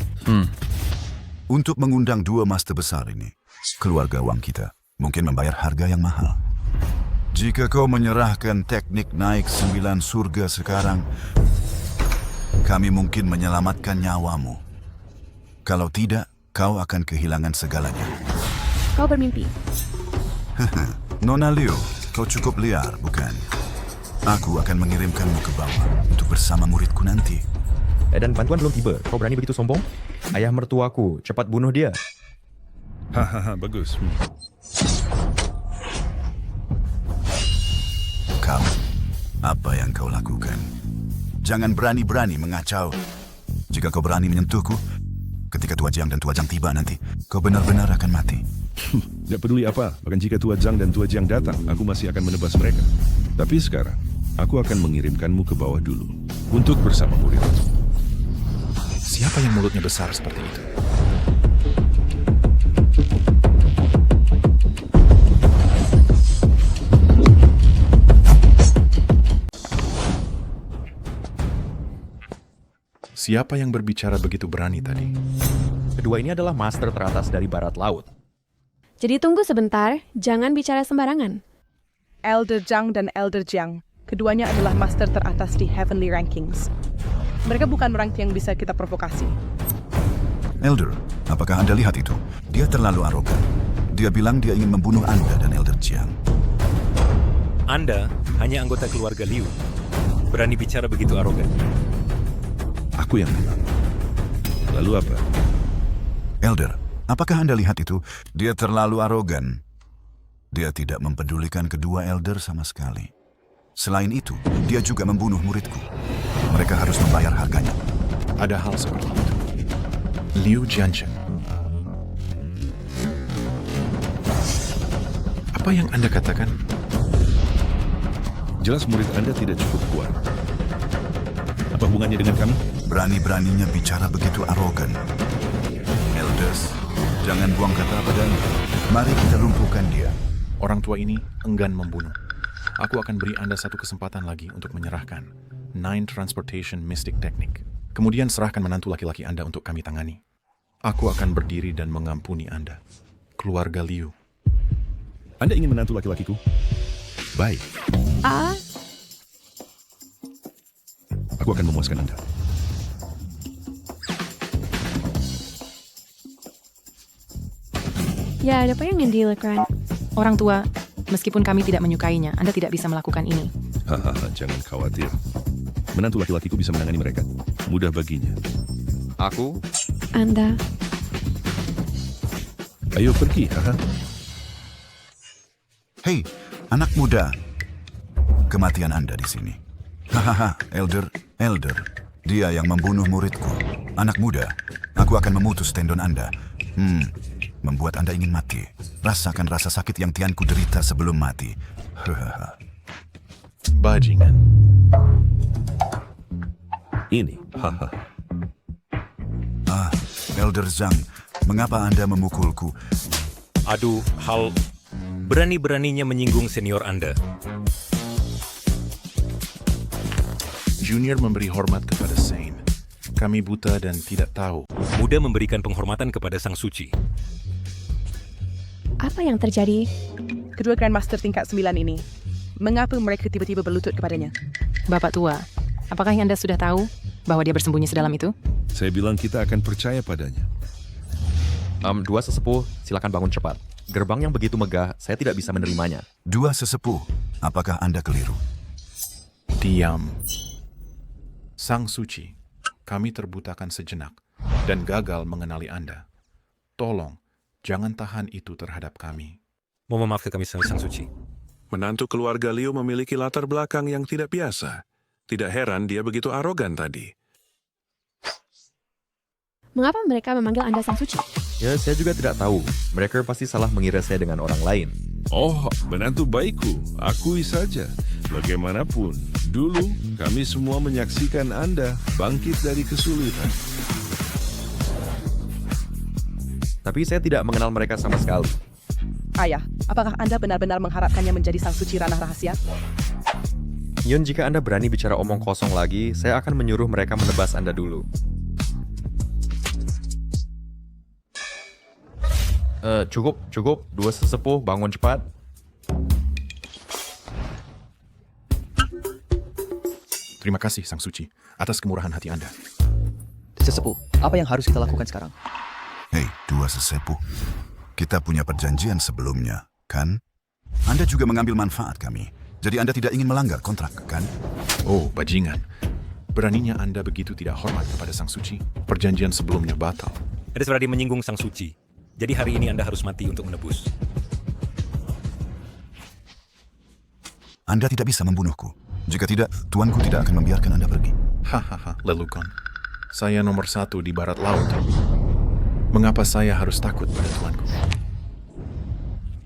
Untuk mengundang dua master besar ini, keluarga Wang kita mungkin membayar harga yang mahal. Jika kau menyerahkan teknik naik 9 surga sekarang, kami mungkin menyelamatkan nyawamu. Kalau tidak, kau akan kehilangan segalanya. Kau bermimpi. Nona Liu, kau cukup liar, bukan? Aku akan mengirimkanmu ke bawah untuk bersama muridku nanti. Dan bantuan belum tiba. Kau berani begitu sombong? Ayah mertuaku, cepat bunuh dia. Hahaha, bagus. Kau, apa yang kau lakukan? Jangan berani-berani mengacau. Jika kau berani menyentuhku, ketika Tua Jiang dan Tua Zhang tiba nanti, kau benar-benar akan mati. Tidak peduli apa, bahkan jika Tua Zhang dan Tua Jiang datang, aku masih akan menebas mereka. Tapi sekarang, aku akan mengirimkanmu ke bawah dulu, untuk bersama murid. Siapa yang mulutnya besar seperti itu? Siapa yang berbicara begitu berani tadi? Kedua ini adalah master teratas dari barat laut. Jadi tunggu sebentar, jangan bicara sembarangan. Elder Zhang dan Elder Jiang, keduanya adalah master teratas di Heavenly Rankings. Mereka bukan orang yang bisa kita provokasi. Elder, apakah Anda lihat itu? Dia terlalu arogan. Dia bilang dia ingin membunuh Anda dan Elder Jiang. Anda hanya anggota keluarga Liu. Berani bicara begitu arogan. Aku yang bilang. Lalu apa? Elder, apakah Anda lihat itu? Dia terlalu arogan. Dia tidak mempedulikan kedua Elder sama sekali. Selain itu, dia juga membunuh muridku. Mereka harus membayar harganya. Ada hal seperti itu. Liu Jiancheng. Apa yang Anda katakan? Jelas murid Anda tidak cukup kuat. Apa hubungannya dengan kami? Berani-beraninya bicara begitu arogan. Elders, jangan buang kata padanya. Mari kita lumpuhkan dia. Orang tua ini enggan membunuh. Aku akan beri Anda satu kesempatan lagi untuk menyerahkan 9 Transportation Mystic Technique. Kemudian serahkan menantu laki-laki Anda untuk kami tangani. Aku akan berdiri dan mengampuni Anda. Keluarga Liu. Anda ingin menantu laki-lakiku? Baik. Aku akan memuaskan Anda. Ya, ada apa yang Andy lakukan? Orang tua, meskipun kami tidak menyukainya, Anda tidak bisa melakukan ini. Hahaha, jangan khawatir. Menantu laki-lakiku bisa menangani mereka. Mudah baginya. Aku? Anda. Ayo pergi, haha. Hei, anak muda. Kematian Anda di sini. Hahaha, Elder. Dia yang membunuh muridku. Anak muda, aku akan memutus tendon Anda. Membuat Anda ingin mati. Rasakan rasa sakit yang Tianku derita sebelum mati. Bajingan. Ini, haha. Elder Zhang, mengapa Anda memukulku? Aduh, hal berani-beraninya menyinggung senior Anda. Junior memberi hormat kepada Saint. Kami buta dan tidak tahu. Muda memberikan penghormatan kepada Sang Suci. Apa yang terjadi? Kedua Grandmaster tingkat 9 ini, mengapa mereka tiba-tiba berlutut kepadanya? Bapak tua, apakah Anda sudah tahu bahwa dia bersembunyi sedalam itu? Saya bilang kita akan percaya padanya. Dua sesepuh, silakan bangun cepat. Gerbang yang begitu megah, saya tidak bisa menerimanya. Dua sesepuh, apakah Anda keliru? Diam. Sang Suci, kami terbutakan sejenak dan gagal mengenali Anda. Tolong, jangan tahan itu terhadap kami. Mau memaafkan kami, Sang Suci. Menantu keluarga Liu memiliki latar belakang yang tidak biasa. Tidak heran dia begitu arogan tadi. Mengapa mereka memanggil Anda Sang Suci? Ya, saya juga tidak tahu. Mereka pasti salah mengira saya dengan orang lain. Oh, menantu baikku, akui saja. Bagaimanapun, dulu kami semua menyaksikan Anda bangkit dari kesulitan. Tapi saya tidak mengenal mereka sama sekali. Ayah, apakah Anda benar-benar mengharapkannya menjadi Sang Suci ranah rahasia? Yun, jika Anda berani bicara omong kosong lagi, saya akan menyuruh mereka menebas Anda dulu. Cukup. Dua sesepuh, bangun cepat. Terima kasih, Sang Suci, atas kemurahan hati Anda. Sesepuh, apa yang harus kita lakukan sekarang? Hei, dua sesepuh. Kita punya perjanjian sebelumnya, kan? Anda juga mengambil manfaat kami. Jadi Anda tidak ingin melanggar kontrak, kan? Oh, bajingan. Beraninya Anda begitu tidak hormat kepada Sang Suci. Perjanjian sebelumnya batal. Anda berani menyinggung Sang Suci. Jadi hari ini Anda harus mati untuk menebus. Anda tidak bisa membunuhku. Jika tidak, tuanku tidak akan membiarkan Anda pergi. Hahaha, lelucon. Saya nomor 1 di barat laut. Mengapa saya harus takut pada tuanku?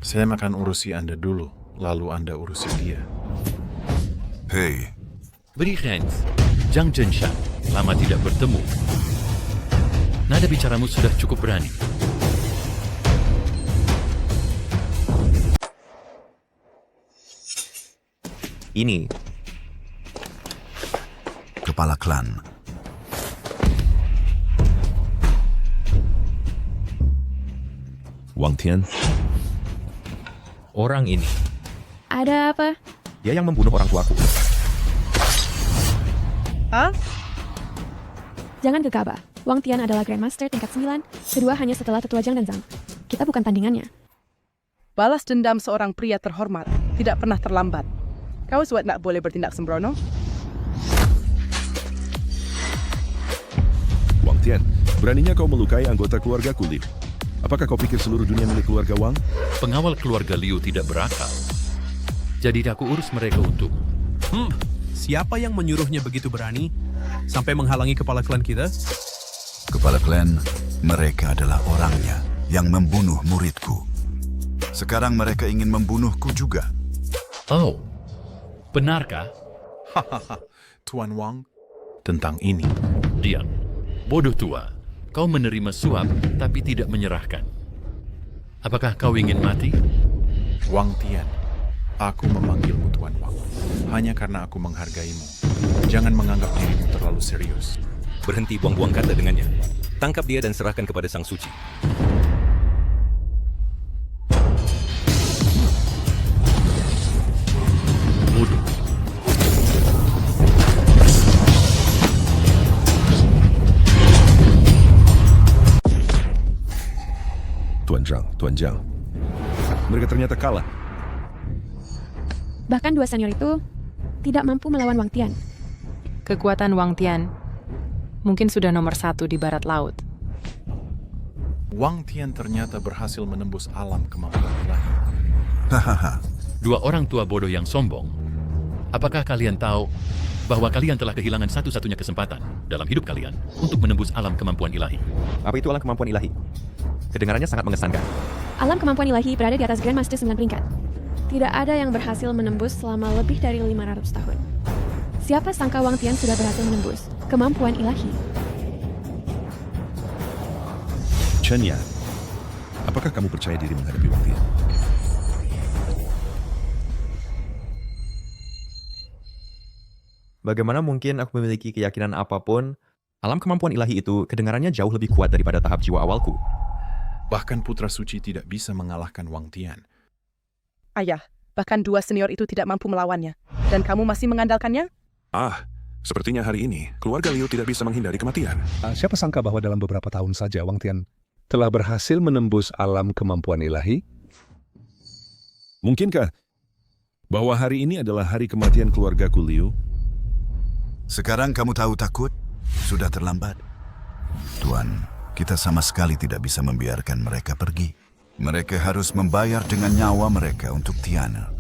Saya akan urusi Anda dulu, lalu Anda urusi dia. Hei, Beri Gens, Zhang Zhenshan, lama tidak bertemu. Nada bicaramu sudah cukup berani. Ini kepala klan. Wang Tian, orang ini. Ada apa? Dia yang membunuh orang tuaku. Hah? Jangan gegabah. Wang Tian adalah Grandmaster tingkat 9, kedua hanya setelah Tetua Zhang dan Zhang. Kita bukan tandingannya. Balas dendam seorang pria terhormat tidak pernah terlambat. Kau suat nak boleh bertindak sembrono? Wang Tian, beraninya kau melukai anggota keluarga Liu. Apakah kau pikir seluruh dunia milik keluarga Wang? Pengawal keluarga Liu tidak berakal. Jadi aku urus mereka untuk. Siapa yang menyuruhnya begitu berani sampai menghalangi kepala klan kita? Kepala klan, mereka adalah orangnya yang membunuh muridku. Sekarang mereka ingin membunuhku juga. Oh, benarkah? Hahaha, Tuan Wang, tentang ini. Diam. Bodoh tua. Kau menerima suap tapi tidak menyerahkan. Apakah kau ingin mati? Wang Tian, aku memanggilmu Tuan Wang hanya karena aku menghargaimu. Jangan menganggap dirimu terlalu serius. Berhenti buang-buang kata dengannya. Tangkap dia dan serahkan kepada Sang Suci. Bodoh. Tuan Zhang. Mereka ternyata kalah. Bahkan dua senior itu tidak mampu melawan Wang Tian. Kekuatan Wang Tian mungkin sudah nomor 1 di barat laut. Wang Tian ternyata berhasil menembus alam kemampuan ilahi. Hahaha. Dua orang tua bodoh yang sombong. Apakah kalian tahu bahwa kalian telah kehilangan satu-satunya kesempatan dalam hidup kalian untuk menembus alam kemampuan ilahi? Apa itu alam kemampuan ilahi? Kedengarannya sangat mengesankan. Alam kemampuan ilahi berada di atas Grandmaster 9 peringkat. Tidak ada yang berhasil menembus selama lebih dari 500 tahun. Siapa sangka Wang Tian sudah berhasil menembus kemampuan ilahi? Chen Yan, apakah kamu percaya diri menghadapi Wang Tian? Bagaimana mungkin aku memiliki keyakinan apapun, alam kemampuan ilahi itu kedengarannya jauh lebih kuat daripada tahap jiwa awalku. Bahkan Putra Suci tidak bisa mengalahkan Wang Tian. Ayah, bahkan dua senior itu tidak mampu melawannya. Dan kamu masih mengandalkannya? Sepertinya hari ini keluarga Liu tidak bisa menghindari kematian. Siapa sangka bahwa dalam beberapa tahun saja Wang Tian telah berhasil menembus alam kemampuan ilahi? Mungkinkah bahwa hari ini adalah hari kematian keluarga Liu? Sekarang kamu tahu takut? Sudah terlambat. Tuan, kita sama sekali tidak bisa membiarkan mereka pergi. Mereka harus membayar dengan nyawa mereka untuk Tiana.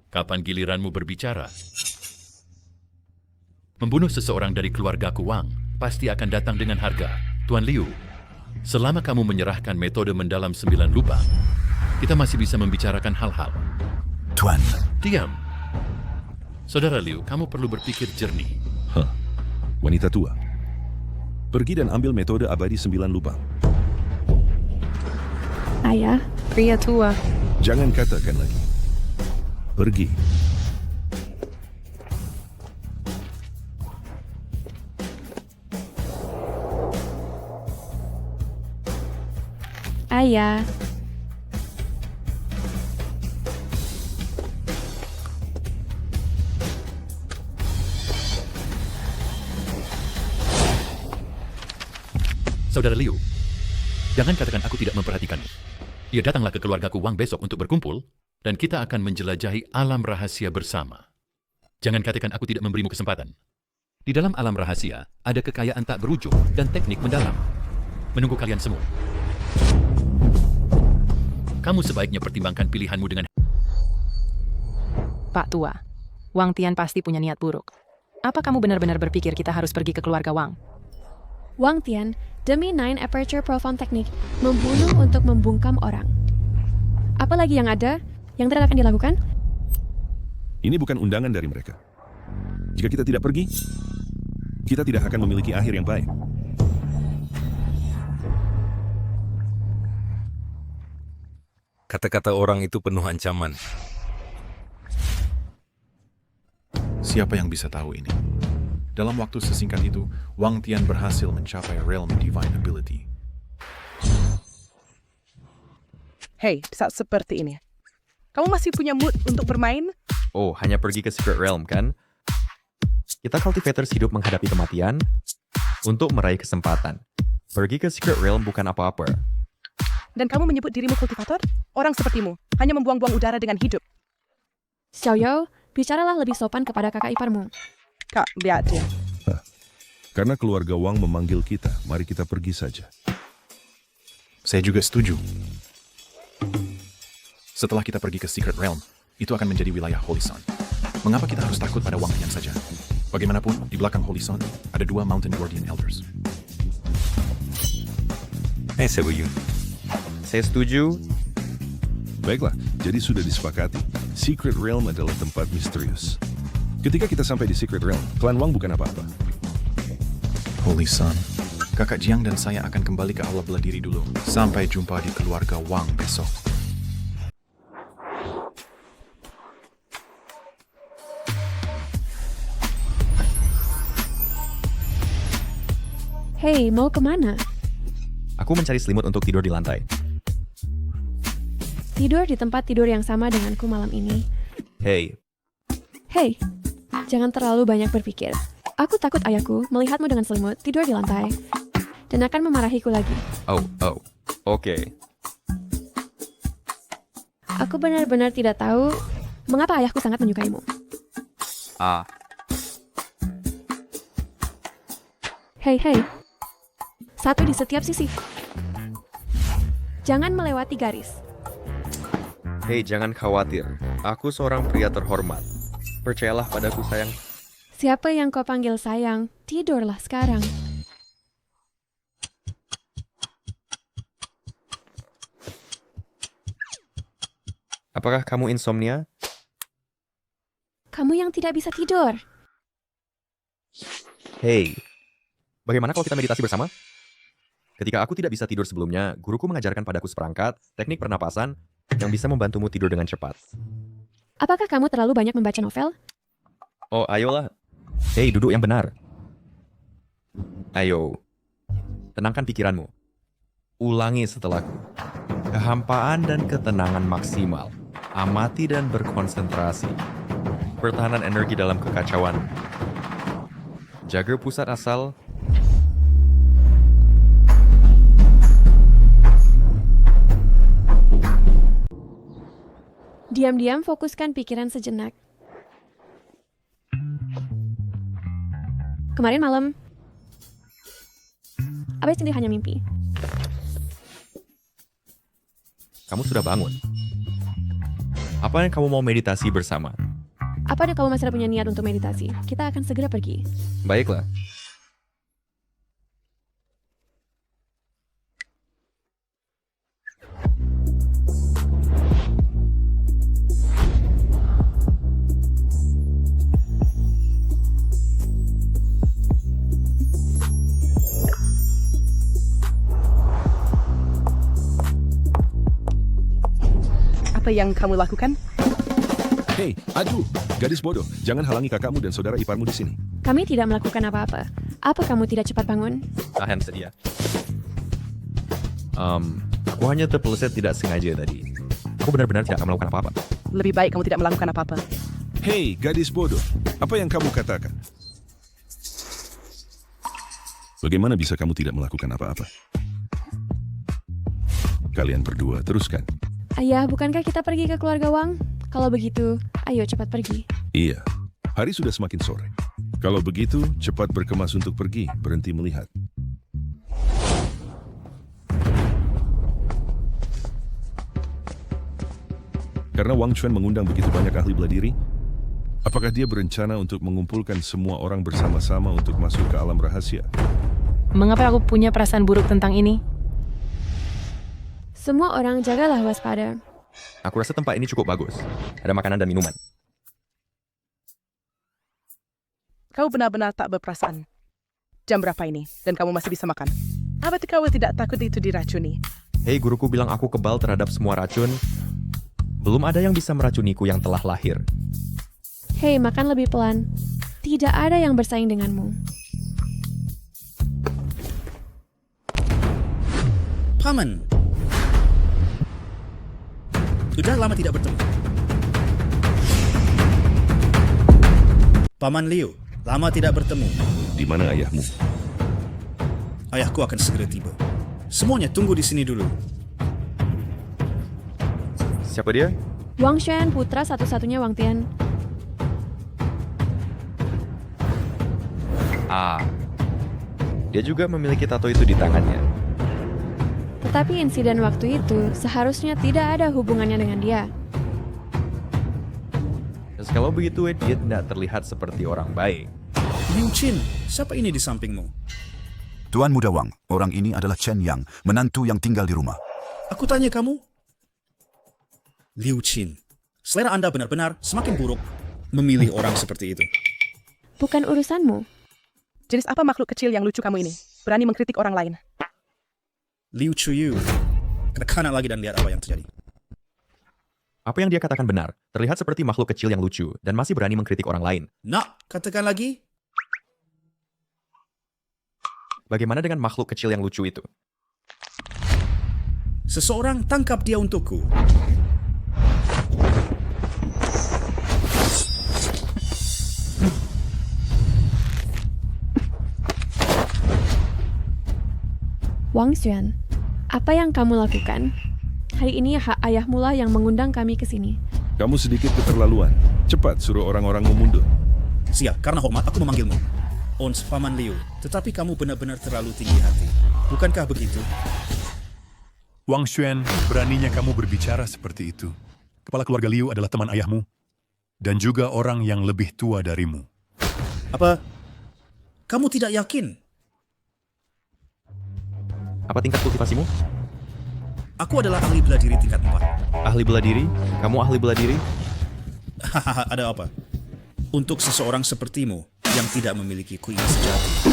Kapan giliranmu berbicara? Membunuh seseorang dari keluargaku Wang pasti akan datang dengan harga. Tuan Liu, selama kamu menyerahkan metode mendalam 9 lubang, kita masih bisa membicarakan hal-hal. Tuan. Diam. Saudara Liu, kamu perlu berpikir jernih. Wanita tua. Pergi dan ambil metode abadi 9 lubang. Ayah. Pria tua. Jangan katakan lagi. Pergi. Ayah. Saudara Liu, jangan katakan aku tidak memperhatikanmu. Ya, datanglah ke keluargaku Wang besok untuk berkumpul, dan kita akan menjelajahi alam rahasia bersama. Jangan katakan aku tidak memberimu kesempatan. Di dalam alam rahasia, ada kekayaan tak berujung dan teknik mendalam. Menunggu kalian semua. Kamu sebaiknya pertimbangkan pilihanmu dengan... Pak Tua, Wang Tian pasti punya niat buruk. Apa kamu benar-benar berpikir kita harus pergi ke keluarga Wang? Wang Tian, demi 9 Aperture Profound Technique, membunuh untuk membungkam orang. Apa lagi yang ada yang tidak akan dilakukan? Ini bukan undangan dari mereka. Jika kita tidak pergi, kita tidak akan memiliki akhir yang baik. Kata-kata orang itu penuh ancaman. Siapa yang bisa tahu ini? Dalam waktu sesingkat itu, Wang Tian berhasil mencapai realm divine ability. Hei, saat seperti ini. Kamu masih punya mood untuk bermain? Oh, hanya pergi ke Secret Realm, kan? Kita cultivators hidup menghadapi kematian untuk meraih kesempatan. Pergi ke Secret Realm bukan apa-apa. Dan kamu menyebut dirimu kultivator? Orang sepertimu hanya membuang-buang udara dengan hidup. Xiaoyao, bicaralah lebih sopan kepada kakak iparmu. Kak, lihat dia. Karena keluarga Wang memanggil kita, mari kita pergi saja. Saya juga setuju. Setelah kita pergi ke Secret Realm, itu akan menjadi wilayah Holy Sun. Mengapa kita harus takut pada Wang Tian saja? Bagaimanapun, di belakang Holy Sun, ada 2 Mountain Guardian Elders. Sebuyu. Saya setuju. Baiklah, jadi sudah disepakati. Secret Realm adalah tempat misterius. Ketika kita sampai di Secret Realm, klan Wang bukan apa-apa. Holy Sun. Kakak Jiang dan saya akan kembali ke aula bela diri dulu. Sampai jumpa di keluarga Wang besok. Hei, mau kemana? Aku mencari selimut untuk tidur di lantai. Tidur di tempat tidur yang sama denganku malam ini. Hei, Hei, jangan terlalu banyak berpikir. Aku takut ayahku melihatmu dengan selimut tidur di lantai dan akan memarahiku lagi. Oke. Aku benar-benar tidak tahu mengapa ayahku sangat menyukaimu. Hei, satu di setiap sisi. Jangan melewati garis. Hei, jangan khawatir. Aku seorang pria terhormat. Percayalah padaku, sayang. Siapa yang kau panggil sayang, tidurlah sekarang. Apakah kamu insomnia? Kamu yang tidak bisa tidur. Hei, bagaimana kalau kita meditasi bersama? Ketika aku tidak bisa tidur sebelumnya, guruku mengajarkan padaku seperangkat teknik pernapasan yang bisa membantumu tidur dengan cepat. Apakah kamu terlalu banyak membaca novel? Oh, ayolah. Hei, duduk yang benar. Ayo, tenangkan pikiranmu. Ulangi setelahku. Kehampaan dan ketenangan maksimal. Amati dan berkonsentrasi. Pertahanan energi dalam kekacauan. Jaga pusat asal. Diam-diam fokuskan pikiran sejenak. Kemarin malam, abis ini hanya mimpi. Kamu sudah bangun. Apa yang kamu mau meditasi bersama? Apa kamu masih punya niat untuk meditasi? Kita akan segera pergi. Baiklah. Apa yang kamu lakukan? Hei, aduh, gadis bodoh, jangan halangi kakakmu dan saudara iparmu di sini. Kami tidak melakukan apa-apa. Apa kamu tidak cepat bangun? Tahan sedia. Aku hanya terpeleset tidak sengaja tadi. Aku benar-benar tidak akan melakukan apa-apa. Lebih baik kamu tidak melakukan apa-apa. Hei, gadis bodoh, apa yang kamu katakan? Bagaimana bisa kamu tidak melakukan apa-apa? Kalian berdua, teruskan. Ayah, bukankah kita pergi ke keluarga Wang? Kalau begitu, ayo cepat pergi. Iya, hari sudah semakin sore. Kalau begitu, cepat berkemas untuk pergi, berhenti melihat. Karena Wang Chuan mengundang begitu banyak ahli bela diri, Apakah dia berencana untuk mengumpulkan semua orang bersama-sama untuk masuk ke alam rahasia? Mengapa aku punya perasaan buruk tentang ini? Semua orang jagalah waspada. Aku rasa tempat ini cukup bagus. Ada makanan dan minuman. Kau benar-benar tak berperasaan. Jam berapa ini? Dan kamu masih bisa makan? Apa kau tidak takut itu diracuni? Hei, guruku bilang aku kebal terhadap semua racun. Belum ada yang bisa meracuniku yang telah lahir. Hei, makan lebih pelan. Tidak ada yang bersaing denganmu. Paman. Sudah lama tidak bertemu. Paman Liu, lama tidak bertemu. Di mana ayahmu? Ayahku akan segera tiba. Semuanya tunggu di sini dulu. Siapa dia? Wang Xuan, putra satu-satunya Wang Tian. Dia juga memiliki tato itu di tangannya. Tetapi insiden waktu itu seharusnya tidak ada hubungannya dengan dia. Kalau begitu, dia tidak terlihat seperti orang baik. Liu Qin, siapa ini di sampingmu? Tuan Muda Wang, orang ini adalah Chen Yang, menantu yang tinggal di rumah. Aku tanya kamu. Liu Qin, selera Anda benar-benar semakin buruk memilih orang seperti itu. Bukan urusanmu. Jenis apa makhluk kecil yang lucu kamu ini? Berani mengkritik orang lain. Liu Chuyu, kena kanan lagi dan lihat apa yang terjadi. Apa yang dia katakan benar. Terlihat seperti makhluk kecil yang lucu dan masih berani mengkritik orang lain. Nak, katakan lagi. Bagaimana dengan makhluk kecil yang lucu itu? Seseorang tangkap dia untukku. Wang Xuan, apa yang kamu lakukan? Hari ini ayahmu lah yang mengundang kami ke sini. Kamu sedikit keterlaluan. Cepat suruh orang-orangmu mundur. Siap, karena hormat aku memanggilmu. Ons Paman Liu, tetapi kamu benar-benar terlalu tinggi hati. Bukankah begitu? Wang Xuan, beraninya kamu berbicara seperti itu. Kepala keluarga Liu adalah teman ayahmu, dan juga orang yang lebih tua darimu. Apa? Kamu tidak yakin? Apa tingkat kultivasimu? Aku adalah ahli bela diri tingkat 4. Ahli bela diri? Kamu ahli bela diri? Hahaha, ada apa? Untuk seseorang sepertimu yang tidak memiliki kui sejati.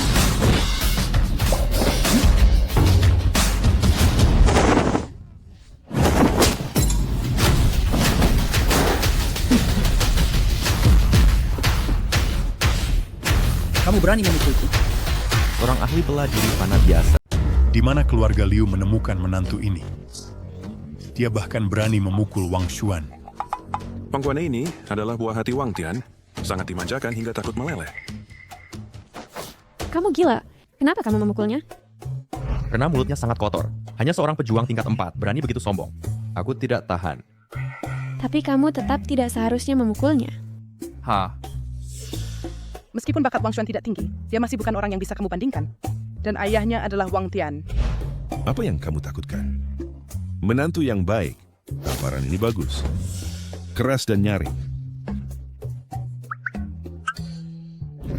Kamu berani memukulku? Orang ahli bela diri panah biasa. Di mana keluarga Liu menemukan menantu ini? Dia bahkan berani memukul Wang Xuan. Pangkuan ini adalah buah hati Wang Tian, sangat dimanjakan hingga takut meleleh. Kamu gila. Kenapa kamu memukulnya? Karena mulutnya sangat kotor. Hanya seorang pejuang tingkat 4 berani begitu sombong. Aku tidak tahan. Tapi kamu tetap tidak seharusnya memukulnya. Meskipun bakat Wang Xuan tidak tinggi, dia masih bukan orang yang bisa kamu bandingkan. Dan ayahnya adalah Wang Tian. Apa yang kamu takutkan? Menantu yang baik. Tamparan ini bagus. Keras dan nyaring.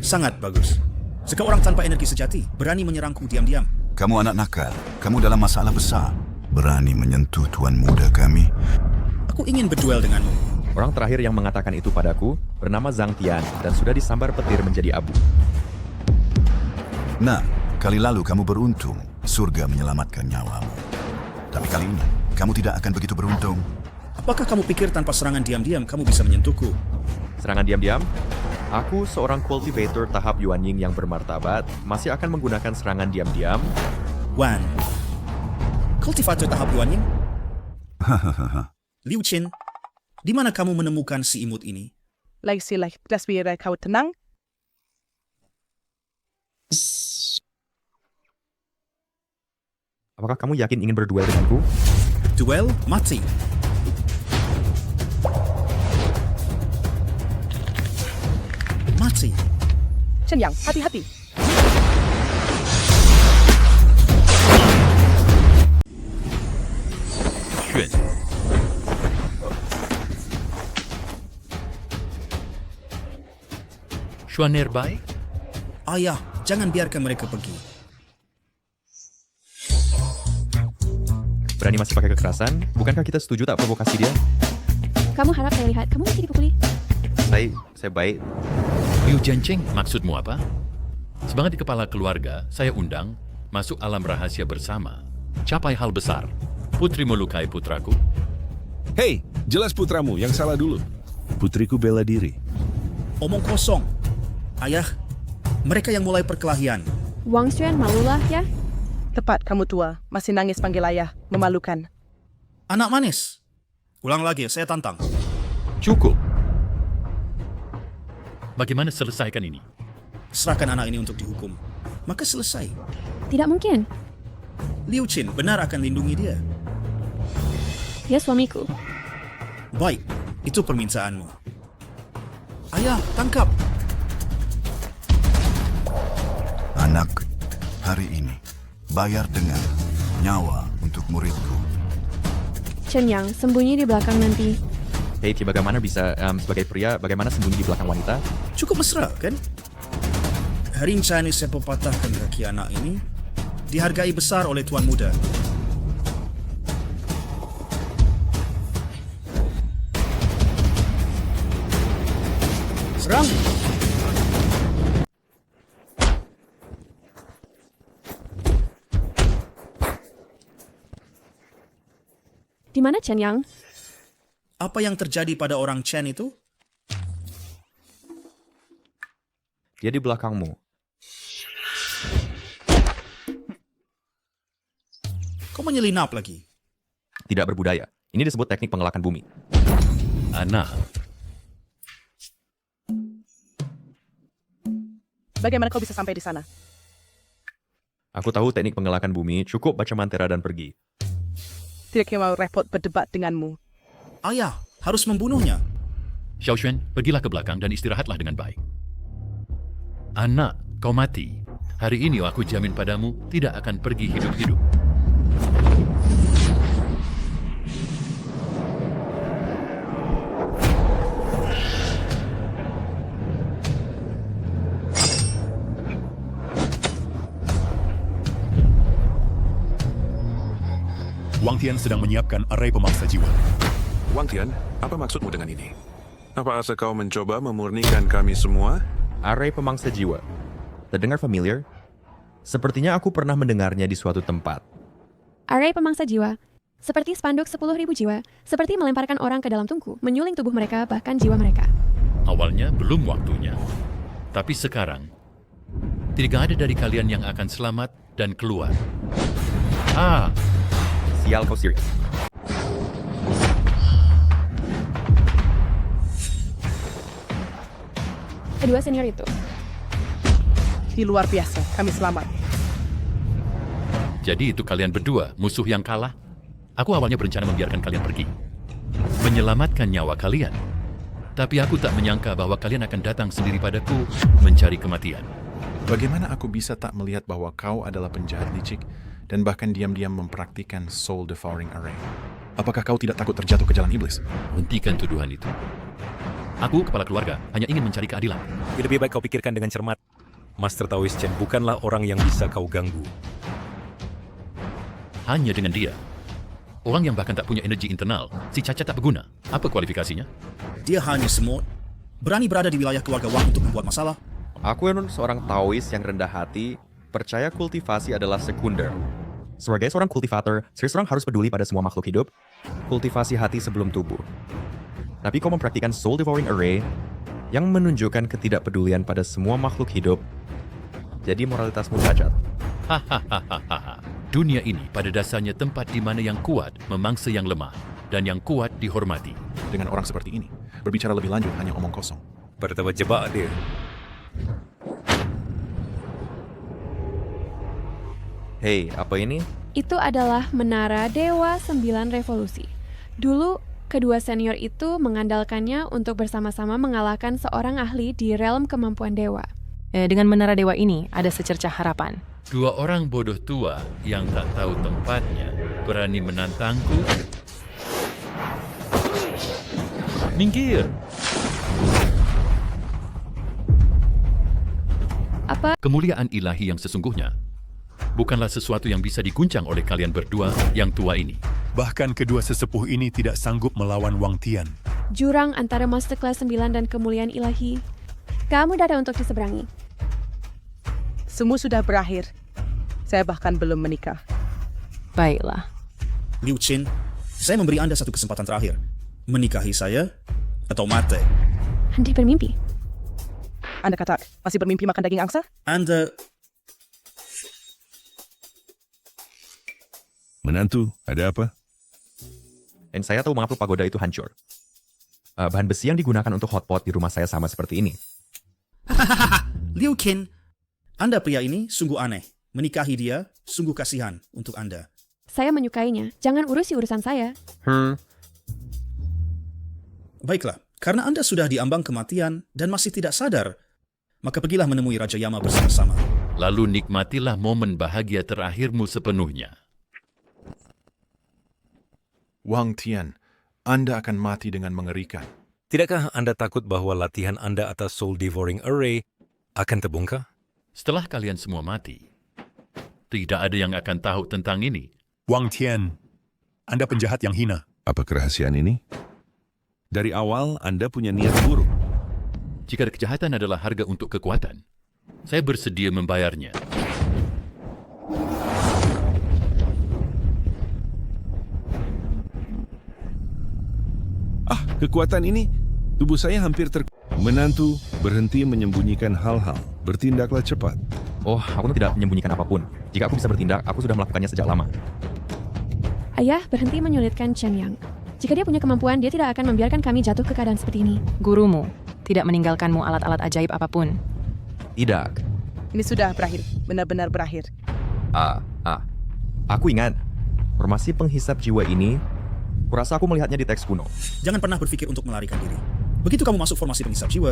Sangat bagus. Seorang tanpa energi sejati berani menyerangku diam-diam. Kamu anak nakal. Kamu dalam masalah besar. Berani menyentuh tuan muda kami. Aku ingin berduel denganmu. Orang terakhir yang mengatakan itu padaku bernama Zhang Tian dan sudah disambar petir menjadi abu. Nah, kali lalu kamu beruntung. Surga menyelamatkan nyawamu. Tapi kali ini, kamu tidak akan begitu beruntung. Apakah kamu pikir tanpa serangan diam-diam kamu bisa menyentuhku? Serangan diam-diam? Aku, seorang cultivator tahap Yuan Ying yang bermartabat, masih akan menggunakan serangan diam-diam. Wan, kultivator tahap Yuan Ying? Liu Qin, di mana kamu menemukan si imut ini? Lagi biar kau tenang. Apakah kamu yakin ingin berduel denganku? Duel mati. Mati. Chen Yang, hati-hati. Schwaner baik? Ayah, jangan biarkan mereka pergi. Berani masih pakai kekerasan? Bukankah kita setuju tak provokasi dia? Kamu harap saya lihat, kamu masih dipukuli. Saya baik. Liu Jianqing, maksudmu apa? Sebagai kepala keluarga, saya undang masuk alam rahasia bersama. Capai hal besar. Putri melukai putraku. Hei, jelas putramu yang salah dulu. Putriku bela diri. Omong kosong. Ayah, mereka yang mulai perkelahian. Wang Xuan malulah ya. Tepat kamu tua, masih nangis panggil ayah. Memalukan. Anak manis. Ulang lagi, saya tantang. Cukup. Bagaimana selesaikan ini? Serahkan anak ini untuk dihukum. Maka selesai. Tidak mungkin. Liu Qin benar akan lindungi dia. Dia suamiku. Baik, itu permintaanmu. Ayah, tangkap. Anak, hari ini bayar dengan nyawa untuk muridku. Chen Yang, sembunyi di belakang nanti. Hei, bagaimana bisa, sebagai pria, bagaimana sembunyi di belakang wanita? Cukup mesra, kan? Hari ini saya patahkan kaki anak ini dihargai besar oleh tuan muda. Serang! Di mana Chen Yang? Apa yang terjadi pada orang Chen itu? Dia di belakangmu. Kau menyelinap lagi. Tidak berbudaya. Ini disebut teknik pengelalakan bumi. Ana. Bagaimana kau bisa sampai di sana? Aku tahu teknik pengelalakan bumi, cukup baca mantra dan pergi. Tidak mau repot berdebat denganmu. Ayah, harus membunuhnya. Xiao Xuan, pergilah ke belakang dan istirahatlah dengan baik. Anak, kau mati. Hari ini aku jamin padamu tidak akan pergi hidup-hidup. Wang Tian sedang menyiapkan arai pemaksa jiwa. Wang Tian, apa maksudmu dengan ini? Apa asa kau mencoba memurnikan kami semua? Arai pemangsa jiwa. Terdengar familiar? Sepertinya aku pernah mendengarnya di suatu tempat. Arai pemangsa jiwa. Seperti spanduk 10.000 jiwa. Seperti melemparkan orang ke dalam tungku, menyuling tubuh mereka, bahkan jiwa mereka. Awalnya belum waktunya. Tapi sekarang, tidak ada dari kalian yang akan selamat dan keluar. Sial, kau serius. Kedua senior itu. Di luar biasa, kami selamat. Jadi itu kalian berdua, musuh yang kalah? Aku awalnya berencana membiarkan kalian pergi. Menyelamatkan nyawa kalian. Tapi aku tak menyangka bahwa kalian akan datang sendiri padaku mencari kematian. Bagaimana aku bisa tak melihat bahwa kau adalah penjahat licik dan bahkan diam-diam mempraktikkan soul devouring array? Apakah kau tidak takut terjatuh ke jalan iblis? Hentikan tuduhan itu. Aku, kepala keluarga, hanya ingin mencari keadilan. Lebih baik kau pikirkan dengan cermat. Master Taoist Chen bukanlah orang yang bisa kau ganggu. Hanya dengan dia. Orang yang bahkan tak punya energi internal, si cacat tak berguna. Apa kualifikasinya? Dia hanya semut. Berani berada di wilayah keluarga Wang untuk membuat masalah. Aku seorang Taoist yang rendah hati, percaya kultivasi adalah sekunder. Sebagai seorang kultivator, seseorang harus peduli pada semua makhluk hidup. Kultivasi hati sebelum tubuh. Tapi kau mempraktikkan soul devouring array yang menunjukkan ketidakpedulian pada semua makhluk hidup. Jadi moralitasmu cacat. Hahaha. Dunia ini pada dasarnya tempat di mana yang kuat memangsa yang lemah dan yang kuat dihormati. Dengan orang seperti ini, berbicara lebih lanjut hanya omong kosong. Pertama jebak dia. Hei, apa ini? Itu adalah Menara Dewa 9 Revolusi. Dulu, kedua senior itu mengandalkannya untuk bersama-sama mengalahkan seorang ahli di realm kemampuan dewa. Dengan Menara Dewa ini, ada secercah harapan. Dua orang bodoh tua yang tak tahu tempatnya berani menantangku. Minggir! Apa? Kemuliaan ilahi yang sesungguhnya bukanlah sesuatu yang bisa diguncang oleh kalian berdua yang tua ini. Bahkan kedua sesepuh ini tidak sanggup melawan Wang Tian. Jurang antara Master Kelas 9 dan kemuliaan ilahi. Kamu tidak ada untuk diseberangi. Semua sudah berakhir. Saya bahkan belum menikah. Baiklah. Liu Qin, saya memberi Anda satu kesempatan terakhir. Menikahi saya atau mati. Anda bermimpi. Anda kata masih bermimpi makan daging angsa? Anda... Menantu, ada apa? Dan saya tahu mengapa pagoda itu hancur. Bahan besi yang digunakan untuk hotpot di rumah saya sama seperti ini. Liu Qin, Anda pria ini sungguh aneh. Menikahi dia sungguh kasihan untuk Anda. Saya menyukainya. Jangan urusi urusan saya. Baiklah, karena Anda sudah diambang kematian dan masih tidak sadar, maka pergilah menemui Raja Yama bersama-sama. Lalu nikmatilah momen bahagia terakhirmu sepenuhnya. Wang Tian, Anda akan mati dengan mengerikan. Tidakkah Anda takut bahwa latihan Anda atas Soul Devouring Array akan terbongkar? Setelah kalian semua mati, tidak ada yang akan tahu tentang ini. Wang Tian, Anda penjahat yang hina. Apa kerahasiaan ini? Dari awal Anda punya niat buruk. Jika kejahatan adalah harga untuk kekuatan, saya bersedia membayarnya. Kekuatan ini, tubuh saya hampir Menantu, berhenti menyembunyikan hal-hal. Bertindaklah cepat. Oh, aku tidak menyembunyikan apapun. Jika aku bisa bertindak, aku sudah melakukannya sejak lama. Ayah, berhenti menyulitkan Chen Yang. Jika dia punya kemampuan, dia tidak akan membiarkan kami jatuh ke keadaan seperti ini. Gurumu tidak meninggalkanmu alat-alat ajaib apapun. Tidak. Ini sudah berakhir. Benar-benar berakhir. Aku ingat. Formasi penghisap jiwa ini, kurasa aku melihatnya di teks kuno. Jangan pernah berpikir untuk melarikan diri. Begitu kamu masuk formasi penghisap jiwa,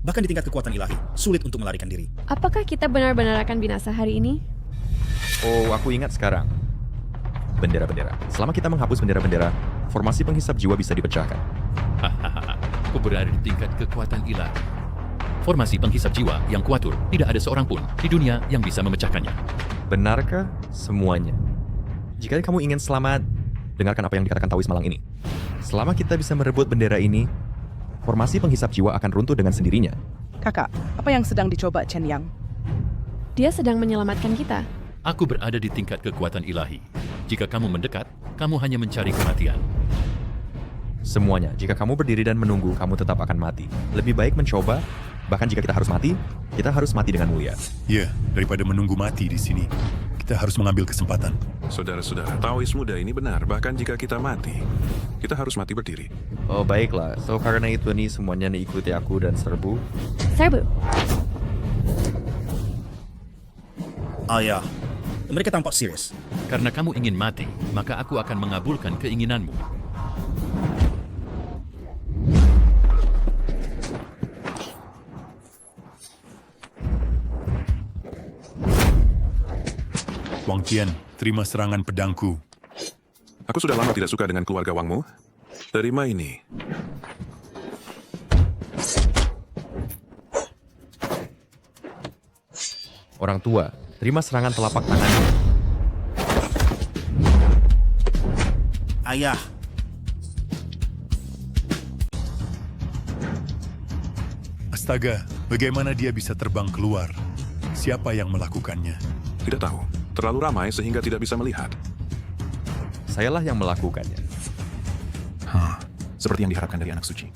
bahkan di tingkat kekuatan ilahi, sulit untuk melarikan diri. Apakah kita benar-benar akan binasa hari ini? Oh, aku ingat sekarang. Bendera-bendera. Selama kita menghapus bendera-bendera, formasi penghisap jiwa bisa dipecahkan. Aku berada di tingkat kekuatan ilahi. Formasi penghisap jiwa yang kuatur, tidak ada seorang pun di dunia yang bisa memecahkannya. Benarkah semuanya? Jika kamu ingin selamat, dengarkan apa yang dikatakan Taois Malang ini. Selama kita bisa merebut bendera ini, formasi penghisap jiwa akan runtuh dengan sendirinya. Kakak, apa yang sedang dicoba Chen Yang? Dia sedang menyelamatkan kita. Aku berada di tingkat kekuatan ilahi. Jika kamu mendekat, kamu hanya mencari kematian. Semuanya, jika kamu berdiri dan menunggu, kamu tetap akan mati. Lebih baik mencoba, bahkan jika kita harus mati, kita harus mati dengan mulia. Ya, daripada menunggu mati di sini, kita harus mengambil kesempatan. Saudara-saudara, Taois muda ini benar. Bahkan jika kita mati, kita harus mati berdiri. Oh, baiklah. So, karena itu nih, semuanya nih ikuti aku dan serbu. Serbu. Ayah, mereka tampak serius. Karena kamu ingin mati, maka aku akan mengabulkan keinginanmu. Wang Tian, terima serangan pedangku. Aku sudah lama tidak suka dengan keluarga Wangmu. Terima ini. Orang tua, terima serangan telapak tangan. Ayah. Astaga, bagaimana dia bisa terbang keluar? Siapa yang melakukannya? Tidak tahu. Terlalu ramai sehingga tidak bisa melihat. Sayalah yang melakukannya. Seperti yang diharapkan dari anak suci.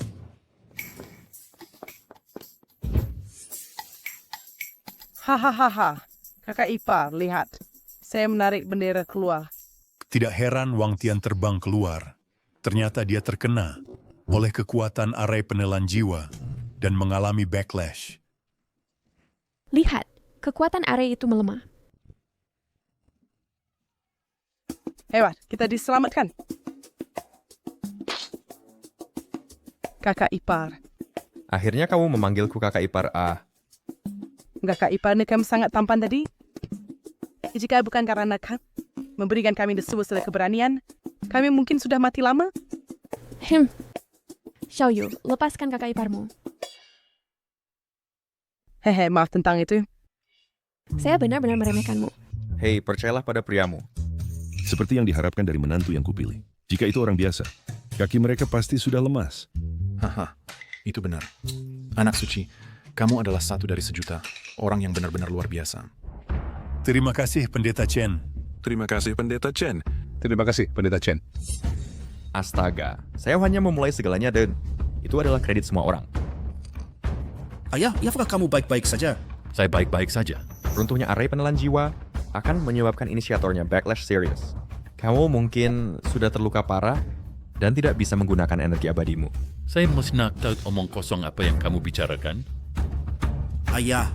Hahaha. Kakak ipar, lihat. Saya menarik bendera keluar. Tidak heran Wang Tian terbang keluar. Ternyata dia terkena oleh kekuatan arai penelan jiwa dan mengalami backlash. Lihat, kekuatan arai itu melemah. Hebat, kita diselamatkan. Kakak ipar. Akhirnya kamu memanggilku kakak ipar A. Kakak ipar ini kamu sangat tampan tadi. Jika bukan karena kamu memberikan kami sebuah keberanian, kami mungkin sudah mati lama. Xiaoyu, lepaskan kakak iparmu. Hehe, maaf tentang itu. Saya benar-benar meremehkanmu. Hei, percayalah pada priamu. Seperti yang diharapkan dari menantu yang kupilih. Jika itu orang biasa, kaki mereka pasti sudah lemas. Haha, itu benar. Anak suci, kamu adalah satu dari sejuta orang yang benar-benar luar biasa. Terima kasih, Pendeta Chen. Terima kasih, Pendeta Chen. Terima kasih, Pendeta Chen. Astaga, saya hanya memulai segalanya dan itu adalah kredit semua orang. Ayah, apakah kamu baik-baik saja? Saya baik-baik saja. Runtuhnya array penelan jiwa akan menyebabkan inisiatornya backlash serius. Kamu mungkin sudah terluka parah dan tidak bisa menggunakan energi abadimu. Saya mesti nak tahu omong kosong apa yang kamu bicarakan. Ayah.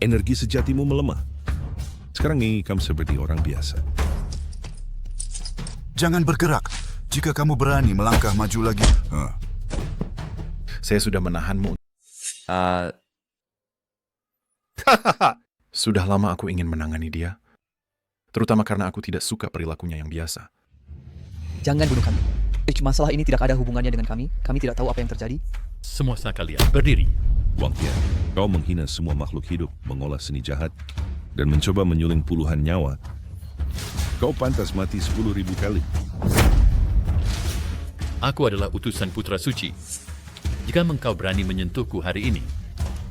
Energi sejatimu melemah. Sekarang ini kamu seperti orang biasa. Jangan bergerak. Jika kamu berani melangkah maju lagi. Saya sudah menahanmu. Sudah lama aku ingin menangani dia. Terutama karena aku tidak suka perilakunya yang biasa. Jangan bunuh kami. Masalah ini tidak ada hubungannya dengan kami. Kami tidak tahu apa yang terjadi. Semua sekalian, berdiri. Wang Tian, kau menghina semua makhluk hidup, mengolah seni jahat, dan mencoba menyuling puluhan nyawa. Kau pantas mati 10.000 kali. Aku adalah utusan Putra Suci. Jika engkau berani menyentuhku hari ini,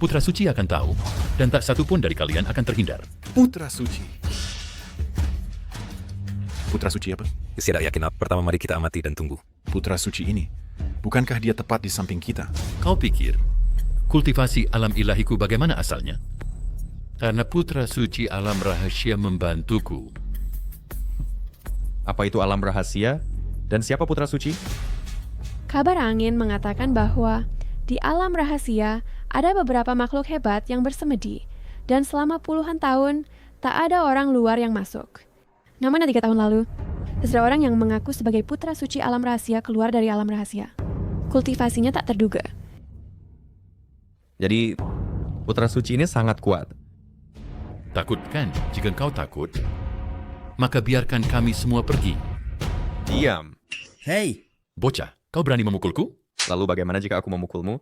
Putra Suci akan tahu, dan tak satu pun dari kalian akan terhindar. Putra Suci. Putra Suci apa? Tidak yakin. Pertama mari kita amati dan tunggu. Putra Suci ini, bukankah dia tepat di samping kita? Kau pikir, kultivasi alam ilahiku bagaimana asalnya? Karena Putra Suci alam rahasia membantuku. Apa itu alam rahasia? Dan siapa Putra Suci? Kabar angin mengatakan bahwa di alam rahasia ada beberapa makhluk hebat yang bersemedi, dan selama puluhan tahun tak ada orang luar yang masuk. Namun 3 tahun lalu, seseorang yang mengaku sebagai Putra Suci alam rahasia keluar dari alam rahasia. Kultivasinya tak terduga. Jadi, Putra Suci ini sangat kuat. Takut kan? Jika kau takut, maka biarkan kami semua pergi. Diam. Hei. Bocah, kau berani memukulku? Lalu bagaimana jika aku memukulmu?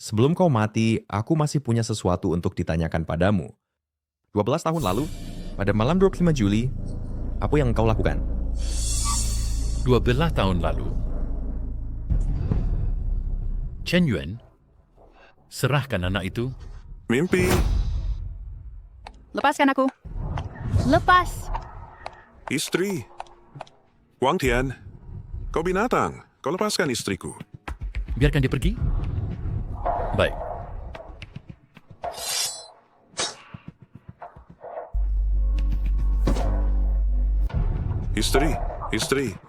Sebelum kau mati, aku masih punya sesuatu untuk ditanyakan padamu. 12 tahun lalu, pada malam 25 Juli, apa yang kau lakukan? 12 tahun lalu, Chen Yuan, serahkan anak itu. Mimpi. Lepaskan aku. Lepas. Istri. Wang Tian, kau binatang. Kau lepaskan istriku. Biarkan dia pergi. Baik.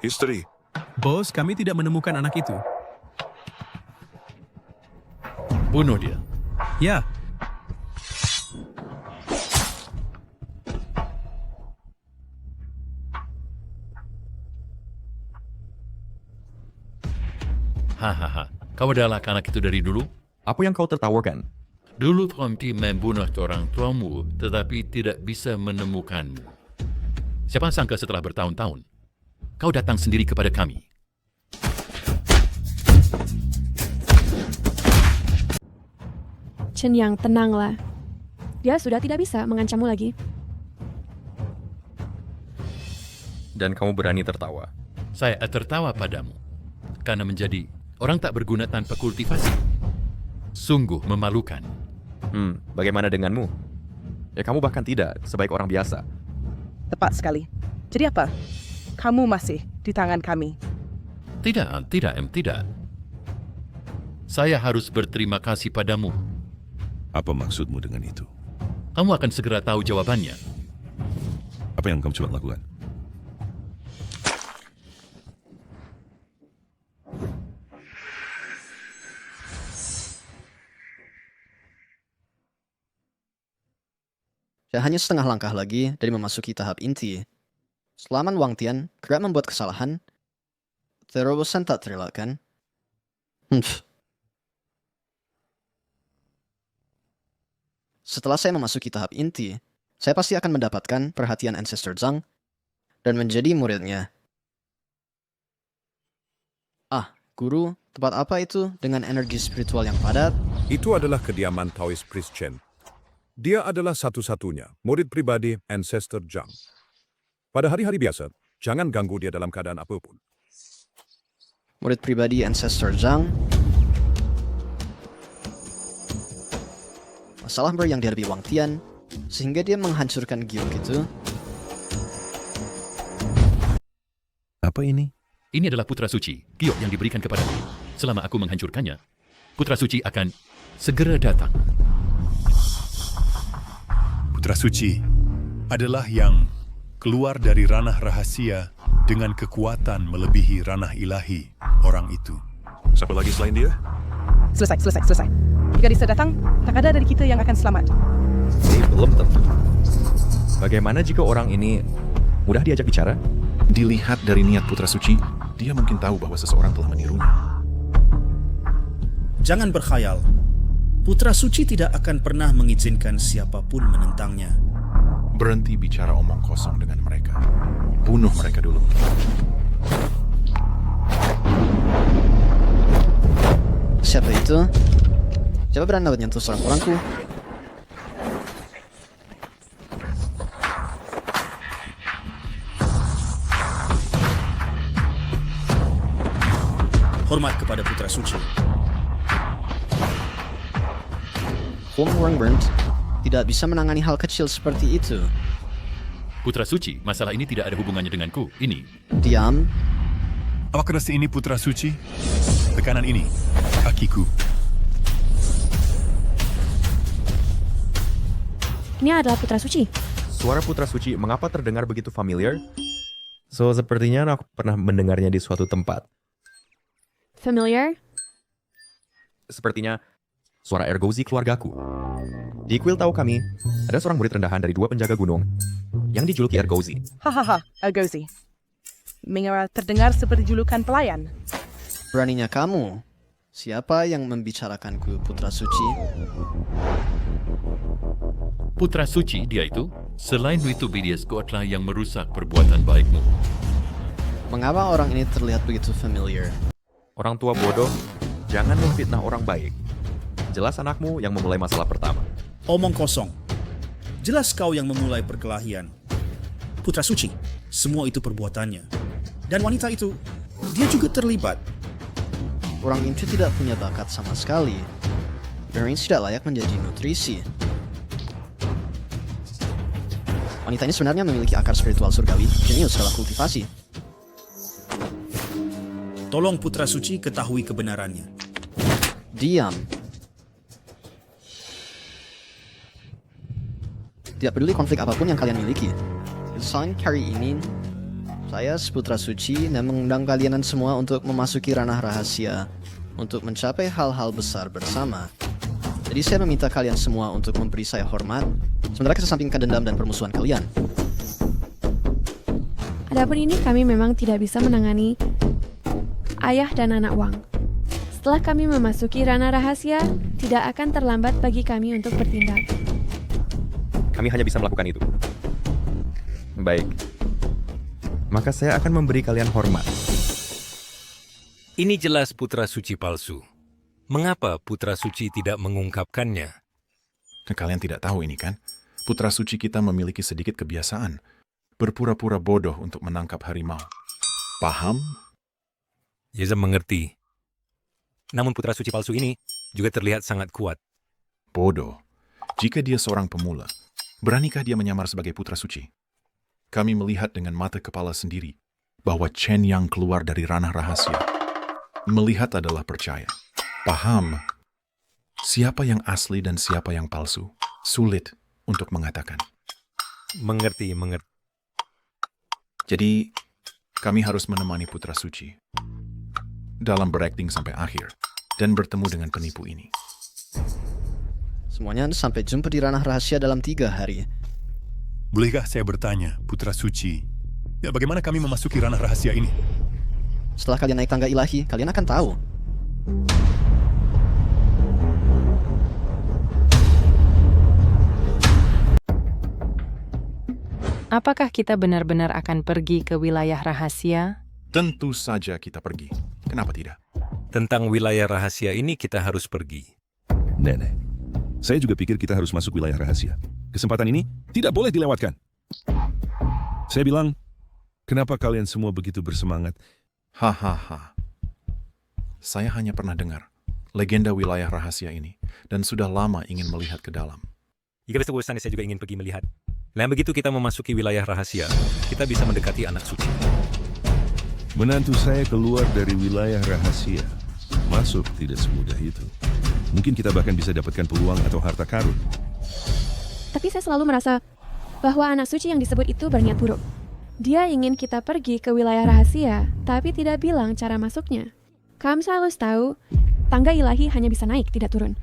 Istri. Bos, kami tidak menemukan anak itu. Bunuh dia. Ya. Hahaha, kau adalah anak itu dari dulu? Apa yang kau tertawakan? Dulu Tomti membunuh orang tuamu, tetapi tidak bisa menemukanmu. Siapa sangka setelah bertahun-tahun, kau datang sendiri kepada kami. Chen Yang, tenanglah. Dia sudah tidak bisa mengancammu lagi. Dan kamu berani tertawa? Saya tertawa padamu, karena menjadi orang tak berguna tanpa kultivasi. Sungguh memalukan. Bagaimana denganmu? Ya kamu bahkan tidak sebaik orang biasa. Tepat sekali. Jadi apa? Kamu masih di tangan kami. Tidak. Saya harus berterima kasih padamu. Apa maksudmu dengan itu? Kamu akan segera tahu jawabannya. Apa yang kamu coba lakukan? Hanya setengah langkah lagi dari memasuki tahap inti. Selama Wang Tian kerap membuat kesalahan, terobosan tak terelakkan. Setelah saya memasuki tahap inti, saya pasti akan mendapatkan perhatian Ancestor Zhang dan menjadi muridnya. Guru, tempat apa itu dengan energi spiritual yang padat? Itu adalah kediaman Taoist Priest Chen. Dia adalah satu-satunya murid pribadi Ancestor Zhang. Pada hari-hari biasa, jangan ganggu dia dalam keadaan apapun. Murid pribadi Ancestor Zhang. Masalah baru yang dihadapi Wang Tian, sehingga dia menghancurkan giok itu. Apa ini? Ini adalah putra suci, giok yang diberikan kepadaku. Selama aku menghancurkannya, putra suci akan segera datang. Putra suci adalah yang keluar dari ranah rahasia dengan kekuatan melebihi ranah ilahi orang itu. Siapa lagi selain dia? Selesai. Jika dia datang, tak ada dari kita yang akan selamat. Belum tentu. Bagaimana jika orang ini mudah diajak bicara? Dilihat dari niat putra suci, dia mungkin tahu bahwa seseorang telah menirunya. Jangan berkhayal. Putra suci tidak akan pernah mengizinkan siapapun menentangnya. Berhenti bicara omong kosong dengan mereka. Bunuh mereka dulu. Siapa itu? Siapa berani menyentuh seorang orangku? Hormat kepada putra suci. Hong Wangbernd tidak bisa menangani hal kecil seperti itu. Putra suci, masalah ini tidak ada hubungannya denganku. Ini. Diam. Apa keras ini putra suci? Tekanan ini, kakiku. Ini adalah putra suci. Suara putra suci mengapa terdengar begitu familiar? Sepertinya aku pernah mendengarnya di suatu tempat. Familiar? Sepertinya suara Ergozi keluargaku. Di kuil tahu kami, ada seorang murid rendahan dari 2 penjaga gunung yang dijuluki Ergozi. Hahaha, Ergozi. Mengapa terdengar seperti julukan pelayan? Beraninya kamu. Siapa yang membicarakanku, putra suci? Putra suci dia itu, selain itu Bidiasku adalah yang merusak perbuatan baikmu. Mengapa orang ini terlihat begitu familiar? Orang tua bodoh, jangan memfitnah orang baik. Jelas anakmu yang memulai masalah pertama. Omong kosong. Jelas kau yang memulai perkelahian. Putra suci, semua itu perbuatannya. Dan wanita itu, dia juga terlibat. Orang itu tidak punya bakat sama sekali. Berings tidak layak menjadi nutrisi. Wanita ini sebenarnya memiliki akar spiritual surgawi, jenius dalam kultivasi. Tolong putra suci ketahui kebenarannya. Diam. Tidak peduli konflik apapun yang kalian miliki. Desain kali ini, saya seputra suci dan mengundang kalian semua untuk memasuki ranah rahasia untuk mencapai hal-hal besar bersama. Jadi saya meminta kalian semua untuk memberi saya hormat, sementara kesampingkan dendam dan permusuhan kalian. Adapun ini kami memang tidak bisa menangani ayah dan anak Wang. Setelah kami memasuki ranah rahasia, tidak akan terlambat bagi kami untuk bertindak. Kami hanya bisa melakukan itu. Baik. Maka saya akan memberi kalian hormat. Ini jelas putra suci palsu. Mengapa putra suci tidak mengungkapkannya? Kalian tidak tahu ini kan? Putra suci kita memiliki sedikit kebiasaan. Berpura-pura bodoh untuk menangkap harimau. Paham? Yeza mengerti. Namun putra suci palsu ini juga terlihat sangat kuat. Bodoh. Jika dia seorang pemula, beranikah dia menyamar sebagai putra suci? Kami melihat dengan mata kepala sendiri bahwa Chen yang keluar dari ranah rahasia. Melihat adalah percaya. Paham? Siapa yang asli dan siapa yang palsu? Sulit untuk mengatakan. Mengerti. Jadi, kami harus menemani putra suci dalam berakting sampai akhir dan bertemu dengan penipu ini. Semuanya sampai jumpa di ranah rahasia dalam 3 hari. Bolehkah saya bertanya, putra suci, ya bagaimana kami memasuki ranah rahasia ini? Setelah kalian naik tangga ilahi, kalian akan tahu. Apakah kita benar-benar akan pergi ke wilayah rahasia? Tentu saja kita pergi. Kenapa tidak? Tentang wilayah rahasia ini kita harus pergi. Nenek, Saya juga pikir kita harus masuk wilayah rahasia. Kesempatan ini tidak boleh dilewatkan. Saya bilang, kenapa kalian semua begitu bersemangat? Hahaha. Saya hanya pernah dengar legenda wilayah rahasia ini dan sudah lama ingin melihat ke dalam. Jika besok bosan, saya juga ingin pergi melihat. Dan begitu kita memasuki wilayah rahasia, kita bisa mendekati anak suci. Menantu saya keluar dari wilayah rahasia. Masuk tidak semudah itu. Mungkin kita bahkan bisa dapatkan peluang atau harta karun. Tapi saya selalu merasa bahwa anak suci yang disebut itu berniat buruk. Dia ingin kita pergi ke wilayah rahasia, tapi tidak bilang cara masuknya. Kamu harus tahu, tangga ilahi hanya bisa naik, tidak turun.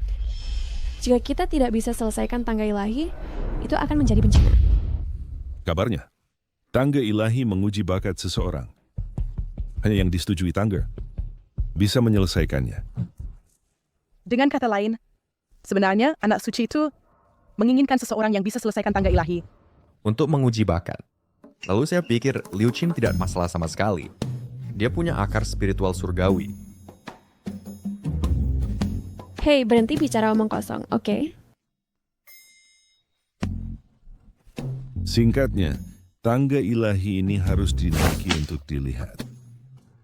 Jika kita tidak bisa selesaikan tangga ilahi, itu akan menjadi bencana. Kabarnya, tangga ilahi menguji bakat seseorang. Hanya yang disetujui tangga bisa menyelesaikannya. Dengan kata lain, sebenarnya anak suci itu menginginkan seseorang yang bisa selesaikan tangga ilahi. Untuk menguji bakat. Lalu saya pikir Liu Qin tidak masalah sama sekali. Dia punya akar spiritual surgawi. Hei, berhenti bicara omong kosong, oke? Singkatnya, tangga ilahi ini harus dinaiki untuk dilihat.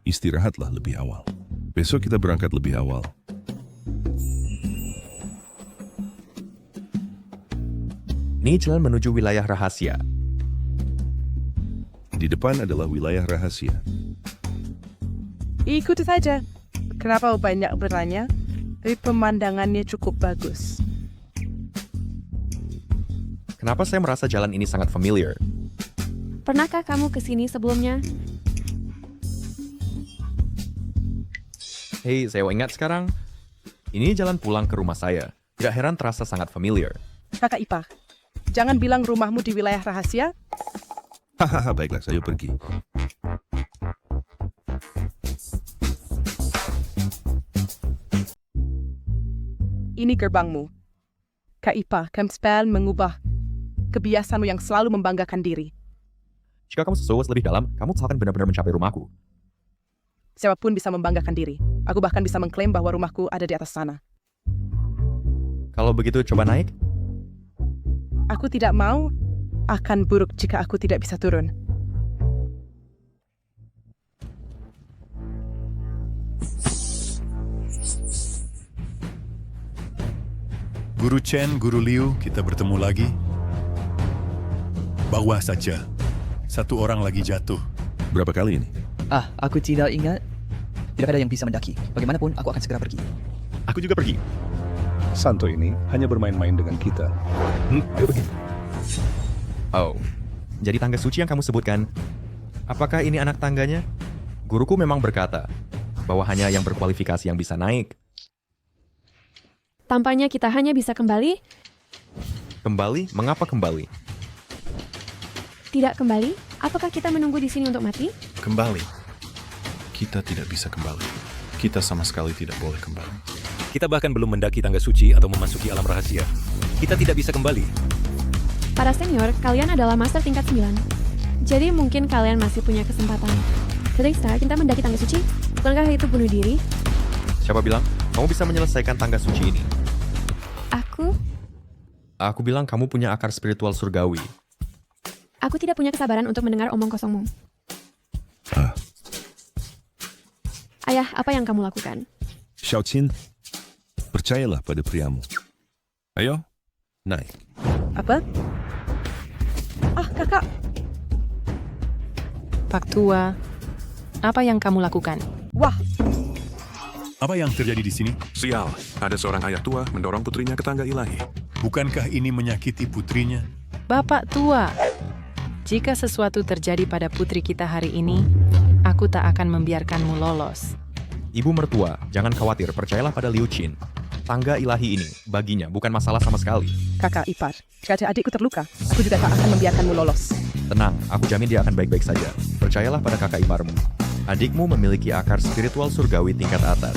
Istirahatlah lebih awal. Besok kita berangkat lebih awal. Ini jalan menuju wilayah rahasia. Di depan adalah wilayah rahasia. Ikuti saja. Kenapa banyak bertanya? Tapi pemandangannya cukup bagus. Kenapa saya merasa jalan ini sangat familiar? Pernahkah kamu ke sini sebelumnya? Hei, saya ingat sekarang. Ini jalan pulang ke rumah saya. Tidak heran terasa sangat familiar. Kakak ipar, jangan bilang rumahmu di wilayah rahasia. Hahaha, baiklah, saya pergi. Ini gerbangmu. Kak Ipa, Kemspel mengubah kebiasaanmu yang selalu membanggakan diri. Jika kamu sesuai lebih dalam, kamu akan benar-benar mencapai rumahku. Siapapun bisa membanggakan diri. Aku bahkan bisa mengklaim bahwa rumahku ada di atas sana. Kalau begitu, coba naik. Aku tidak mau. Akan buruk jika aku tidak bisa turun. Guru Chen, Guru Liu, kita bertemu lagi. Bawah saja. Satu orang lagi jatuh. Berapa kali ini? Aku tidak ingat. Tidak ada yang bisa mendaki. Bagaimanapun, aku akan segera pergi. Aku juga pergi. Santo ini hanya bermain-main dengan kita. Ayo pergi. Oh, jadi tangga suci yang kamu sebutkan, apakah ini anak tangganya? Guruku memang berkata bahwa hanya yang berkualifikasi yang bisa naik. Tampaknya kita hanya bisa kembali. Kembali? Mengapa kembali? Tidak kembali? Apakah kita menunggu di sini untuk mati? Kembali. Kita tidak bisa kembali. Kita sama sekali tidak boleh kembali. Kita bahkan belum mendaki tangga suci atau memasuki alam rahasia. Kita tidak bisa kembali. Para senior, kalian adalah master tingkat 9. Jadi mungkin kalian masih punya kesempatan. Tristar, kita mendaki tangga suci? Bukankah itu bunuh diri? Siapa bilang kamu bisa menyelesaikan tangga suci ini? Aku bilang kamu punya akar spiritual surgawi. Aku tidak punya kesabaran untuk mendengar omong kosongmu. Ayah, apa yang kamu lakukan? Xiaoqin, percayalah pada priamu. Ayo, naik. Apa? Kakak. Pak Tua, apa yang kamu lakukan? Wah. Apa yang terjadi di sini? Sial, ada seorang ayah tua mendorong putrinya ke tangga ilahi. Bukankah ini menyakiti putrinya? Bapak Tua, jika sesuatu terjadi pada putri kita hari ini, aku tak akan membiarkanmu lolos. Ibu mertua, jangan khawatir, percayalah pada Liu Qin. Tangga ilahi ini, baginya, bukan masalah sama sekali. Kakak ipar, jika adikku terluka, aku juga tak akan membiarkanmu lolos. Tenang, aku jamin dia akan baik-baik saja. Percayalah pada kakak iparmu. Adikmu memiliki akar spiritual surgawi tingkat atas.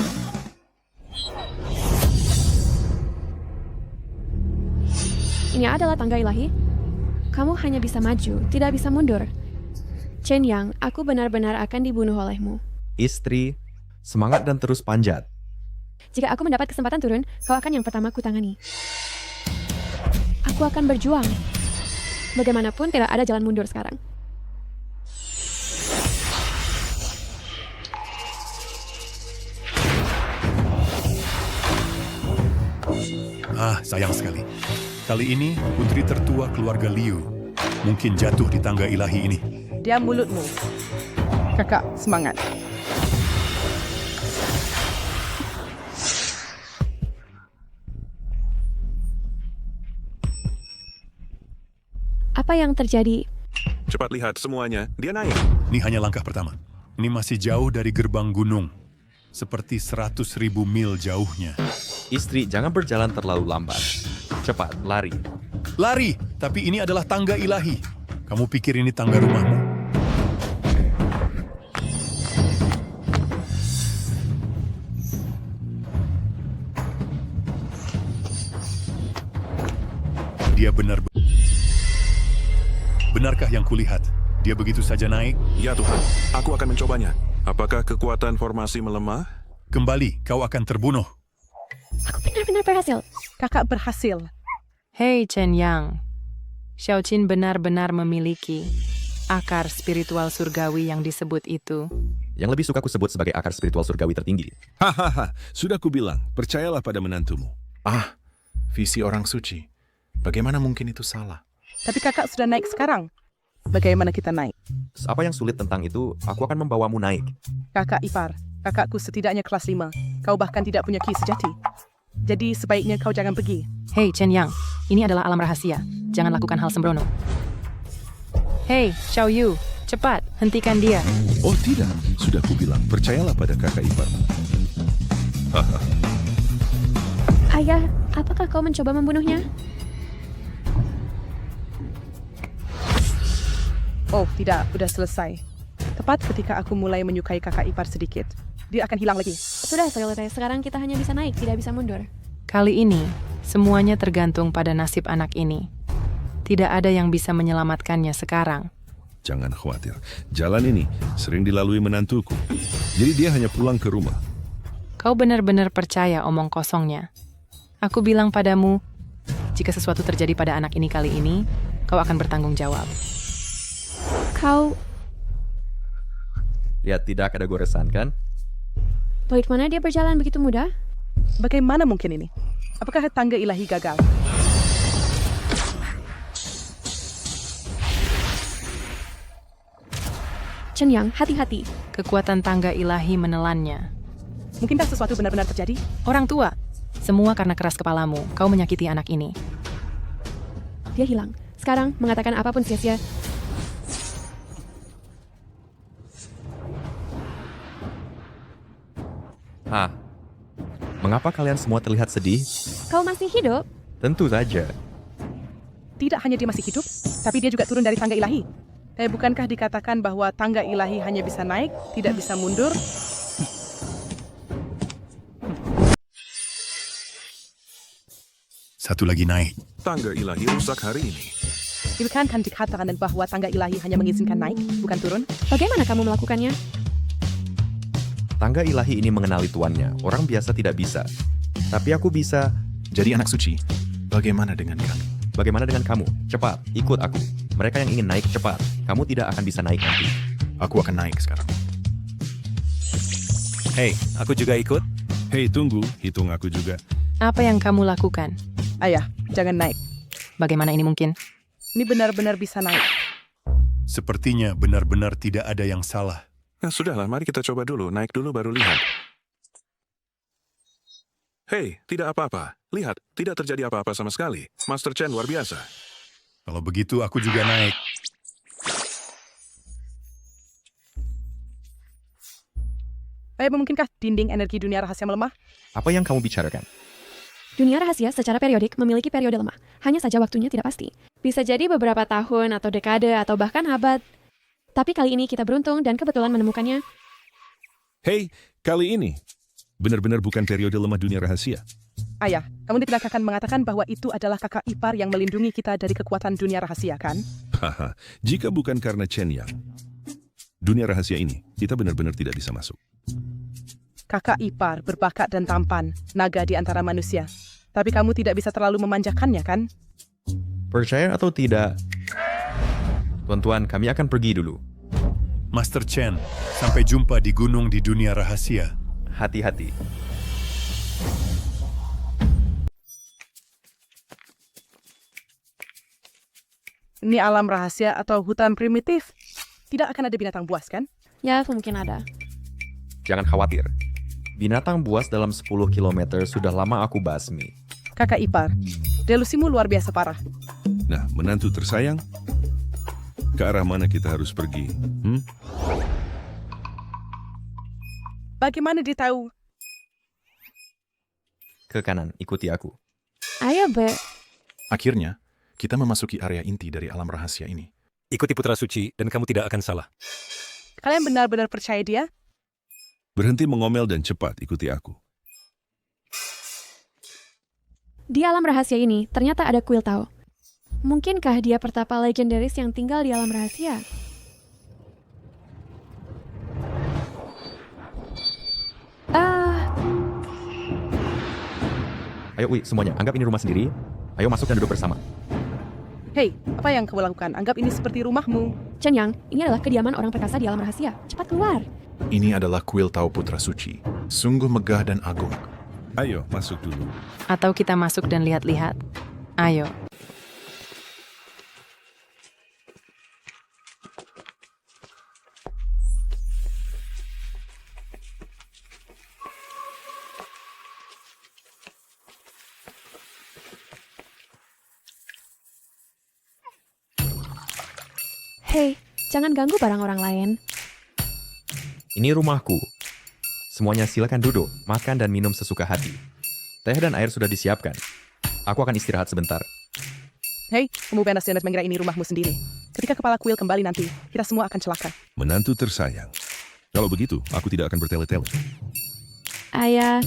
Ini adalah tangga ilahi. Kamu hanya bisa maju, tidak bisa mundur. Chen Yang, aku benar-benar akan dibunuh olehmu. Istri, semangat dan terus panjat. Jika aku mendapat kesempatan turun, kau akan yang pertama kutangani. aku akan berjuang. Bagaimanapun tidak ada jalan mundur sekarang. Sayang sekali. Kali ini, putri tertua keluarga Liu mungkin jatuh di tangga ilahi ini. Diam mulutmu. Kakak, semangat. Apa yang terjadi? Cepat lihat semuanya, dia naik. Ini hanya langkah pertama. Ini masih jauh dari gerbang gunung. Seperti 100.000 mil jauhnya. Istri, jangan berjalan terlalu lambat. Cepat, lari. Lari, tapi ini adalah tangga ilahi. Kamu pikir ini tangga rumahmu? Dia Benarkah yang kulihat? Dia begitu saja naik? Ya Tuhan, aku akan mencobanya. Apakah kekuatan formasi melemah? Kembali, kau akan terbunuh. Aku benar-benar berhasil. Kakak berhasil. Hei Chen Yang, Xiaoqin benar-benar memiliki akar spiritual surgawi yang disebut itu. Yang lebih suka ku sebut sebagai akar spiritual surgawi tertinggi. Hahaha, sudah kubilang, percayalah pada menantumu. Visi orang suci. Bagaimana mungkin itu salah? Tapi kakak sudah naik sekarang. Bagaimana kita naik? Apa yang sulit tentang itu, aku akan membawamu naik. Kakak ipar, kakakku setidaknya kelas 5. Kau bahkan tidak punya ki sejati. Jadi sebaiknya kau jangan pergi. Hei Chen Yang, ini adalah alam rahasia. Jangan lakukan hal sembrono. Hei Xiao Yu, cepat, hentikan dia. Oh tidak, sudah kubilang, percayalah pada kakak iparmu. Ayah, apakah kau mencoba membunuhnya? Oh, tidak, udah selesai. Tepat ketika aku mulai menyukai kakak ipar sedikit. Dia akan hilang lagi. Sudah selesai, sekarang kita hanya bisa naik, tidak bisa mundur. Kali ini, semuanya tergantung pada nasib anak ini. Tidak ada yang bisa menyelamatkannya sekarang. Jangan khawatir, jalan ini sering dilalui menantuku. Jadi dia hanya pulang ke rumah. Kau benar-benar percaya omong kosongnya. Aku bilang padamu, jika sesuatu terjadi pada anak ini kali ini, kau akan bertanggung jawab. Kau... Lihat, tidak ada goresan, kan? Bagaimana dia berjalan begitu mudah? Bagaimana mungkin ini? Apakah tangga ilahi gagal? Chen Yang, hati-hati. Kekuatan tangga ilahi menelannya. Mungkinkah sesuatu benar-benar terjadi? Orang tua, semua karena keras kepalamu. Kau menyakiti anak ini. Dia hilang. Sekarang, mengatakan apapun sia-sia. Mengapa kalian semua terlihat sedih? Kau masih hidup? Tentu saja. Tidak hanya dia masih hidup, tapi dia juga turun dari tangga ilahi. Bukankah dikatakan bahwa tangga ilahi hanya bisa naik, tidak bisa mundur? Satu lagi naik. Tangga ilahi rusak hari ini. Bukankah dikatakan bahwa tangga ilahi hanya mengizinkan naik, bukan turun? Bagaimana kamu melakukannya? Tangga ilahi ini mengenali tuannya. Orang biasa tidak bisa. Tapi aku bisa. Jadi anak suci, bagaimana dengan kami? Bagaimana dengan kamu? Cepat, ikut aku. Mereka yang ingin naik cepat. Kamu tidak akan bisa naik nanti. Aku akan naik sekarang. Hei, aku juga ikut. Hei, tunggu. Hitung aku juga. Apa yang kamu lakukan? Ayah, jangan naik. Bagaimana ini mungkin? Ini benar-benar bisa naik. Sepertinya benar-benar tidak ada yang salah. Nah, sudahlah, mari kita coba dulu. Naik dulu baru lihat. Hei, tidak apa-apa. Lihat, tidak terjadi apa-apa sama sekali. Master Chen luar biasa. Kalau begitu, aku juga naik. Mungkinkah dinding energi dunia rahasia melemah? Apa yang kamu bicarakan? Dunia rahasia secara periodik memiliki periode lemah. Hanya saja waktunya tidak pasti. Bisa jadi beberapa tahun atau dekade atau bahkan abad. Tapi kali ini kita beruntung dan kebetulan menemukannya. Hei, kali ini benar-benar bukan periode lemah dunia rahasia. Ayah, kamu tidak akan mengatakan bahwa itu adalah kakak ipar yang melindungi kita dari kekuatan dunia rahasia, kan? Haha, jika bukan karena Chen Yang, dunia rahasia ini, kita benar-benar tidak bisa masuk. Kakak ipar berbakat dan tampan, naga di antara manusia. Tapi kamu tidak bisa terlalu memanjakannya, kan? Percaya atau tidak, tuan-tuan, kami akan pergi dulu. Master Chen, sampai jumpa di gunung di dunia rahasia. Hati-hati. Ini alam rahasia atau hutan primitif. Tidak akan ada binatang buas, kan? Ya, mungkin ada. Jangan khawatir. Binatang buas dalam 10 km sudah lama aku basmi. Kakak ipar, delusimu luar biasa parah. Nah, menantu tersayang, ke arah mana kita harus pergi? Bagaimana dia tahu? Ke kanan, ikuti aku. Ayo, Be. Akhirnya, kita memasuki area inti dari alam rahasia ini. Ikuti Putra Suci dan kamu tidak akan salah. Kalian benar-benar percaya dia? Berhenti mengomel dan cepat ikuti aku. Di alam rahasia ini, ternyata ada kuil Tao. Mungkinkah dia pertapa legendaris yang tinggal di alam rahasia? Ayo, semuanya, anggap ini rumah sendiri. Ayo masuk dan duduk bersama. Hei, apa yang kau lakukan? Anggap ini seperti rumahmu. Chen Yang, ini adalah kediaman orang perkasa di alam rahasia. Cepat keluar. Ini adalah kuil Tao Putra Suci. Sungguh megah dan agung. Ayo, masuk dulu. Atau kita masuk dan lihat-lihat. Ayo. Hei, jangan ganggu barang orang lain. Ini rumahku. Semuanya silakan duduk, makan dan minum sesuka hati. Teh dan air sudah disiapkan. Aku akan istirahat sebentar. Hei, kamu benar-benar mengira ini rumahmu sendiri. Ketika kepala kuil kembali nanti, kita semua akan celaka. Menantu tersayang. Kalau begitu, aku tidak akan bertele-tele. Ayah.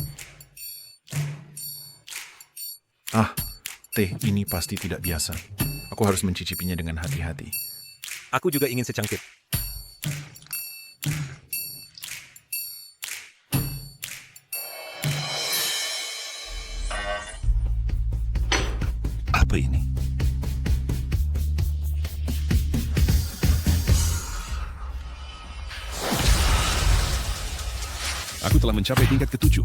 Teh ini pasti tidak biasa. Aku harus mencicipinya dengan hati-hati. Aku juga ingin secangkir. Apa ini? Aku telah mencapai tingkat ke-7.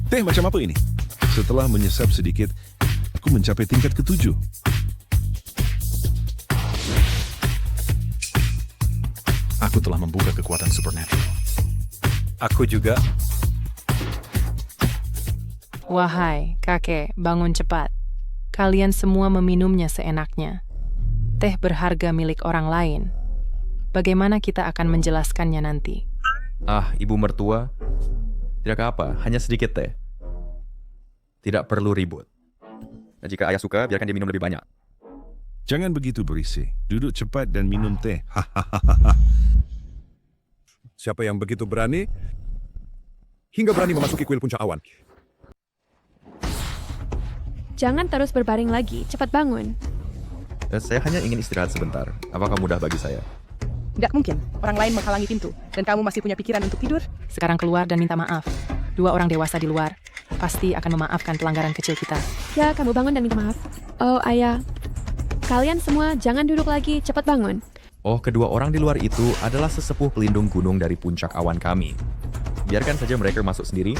Teh macam apa ini? Setelah menyesap sedikit, aku mencapai tingkat ke-7. Aku telah membuka kekuatan supernatural. Aku juga. Wahai kakek, bangun cepat. Kalian semua meminumnya seenaknya. Teh berharga milik orang lain. Bagaimana kita akan menjelaskannya nanti? Ibu mertua. Tidak apa, hanya sedikit teh. Tidak perlu ribut. Dan jika ayah suka, biarkan dia minum lebih banyak. Jangan begitu berisik. Duduk cepat dan minum teh. Siapa yang begitu berani? Hingga berani memasuki kuil puncak awan. Jangan terus berbaring lagi. Cepat bangun. Saya hanya ingin istirahat sebentar. Apakah mudah bagi saya? Tidak mungkin. Orang lain menghalangi pintu. Dan kamu masih punya pikiran untuk tidur? Sekarang keluar dan minta maaf. 2 orang dewasa di luar pasti akan memaafkan pelanggaran kecil kita. Ya, kamu bangun dan minta maaf. Oh, ayah. Kalian semua jangan duduk lagi. Cepat bangun. Kedua orang di luar itu adalah sesepuh pelindung gunung dari puncak awan kami. Biarkan saja mereka masuk sendiri.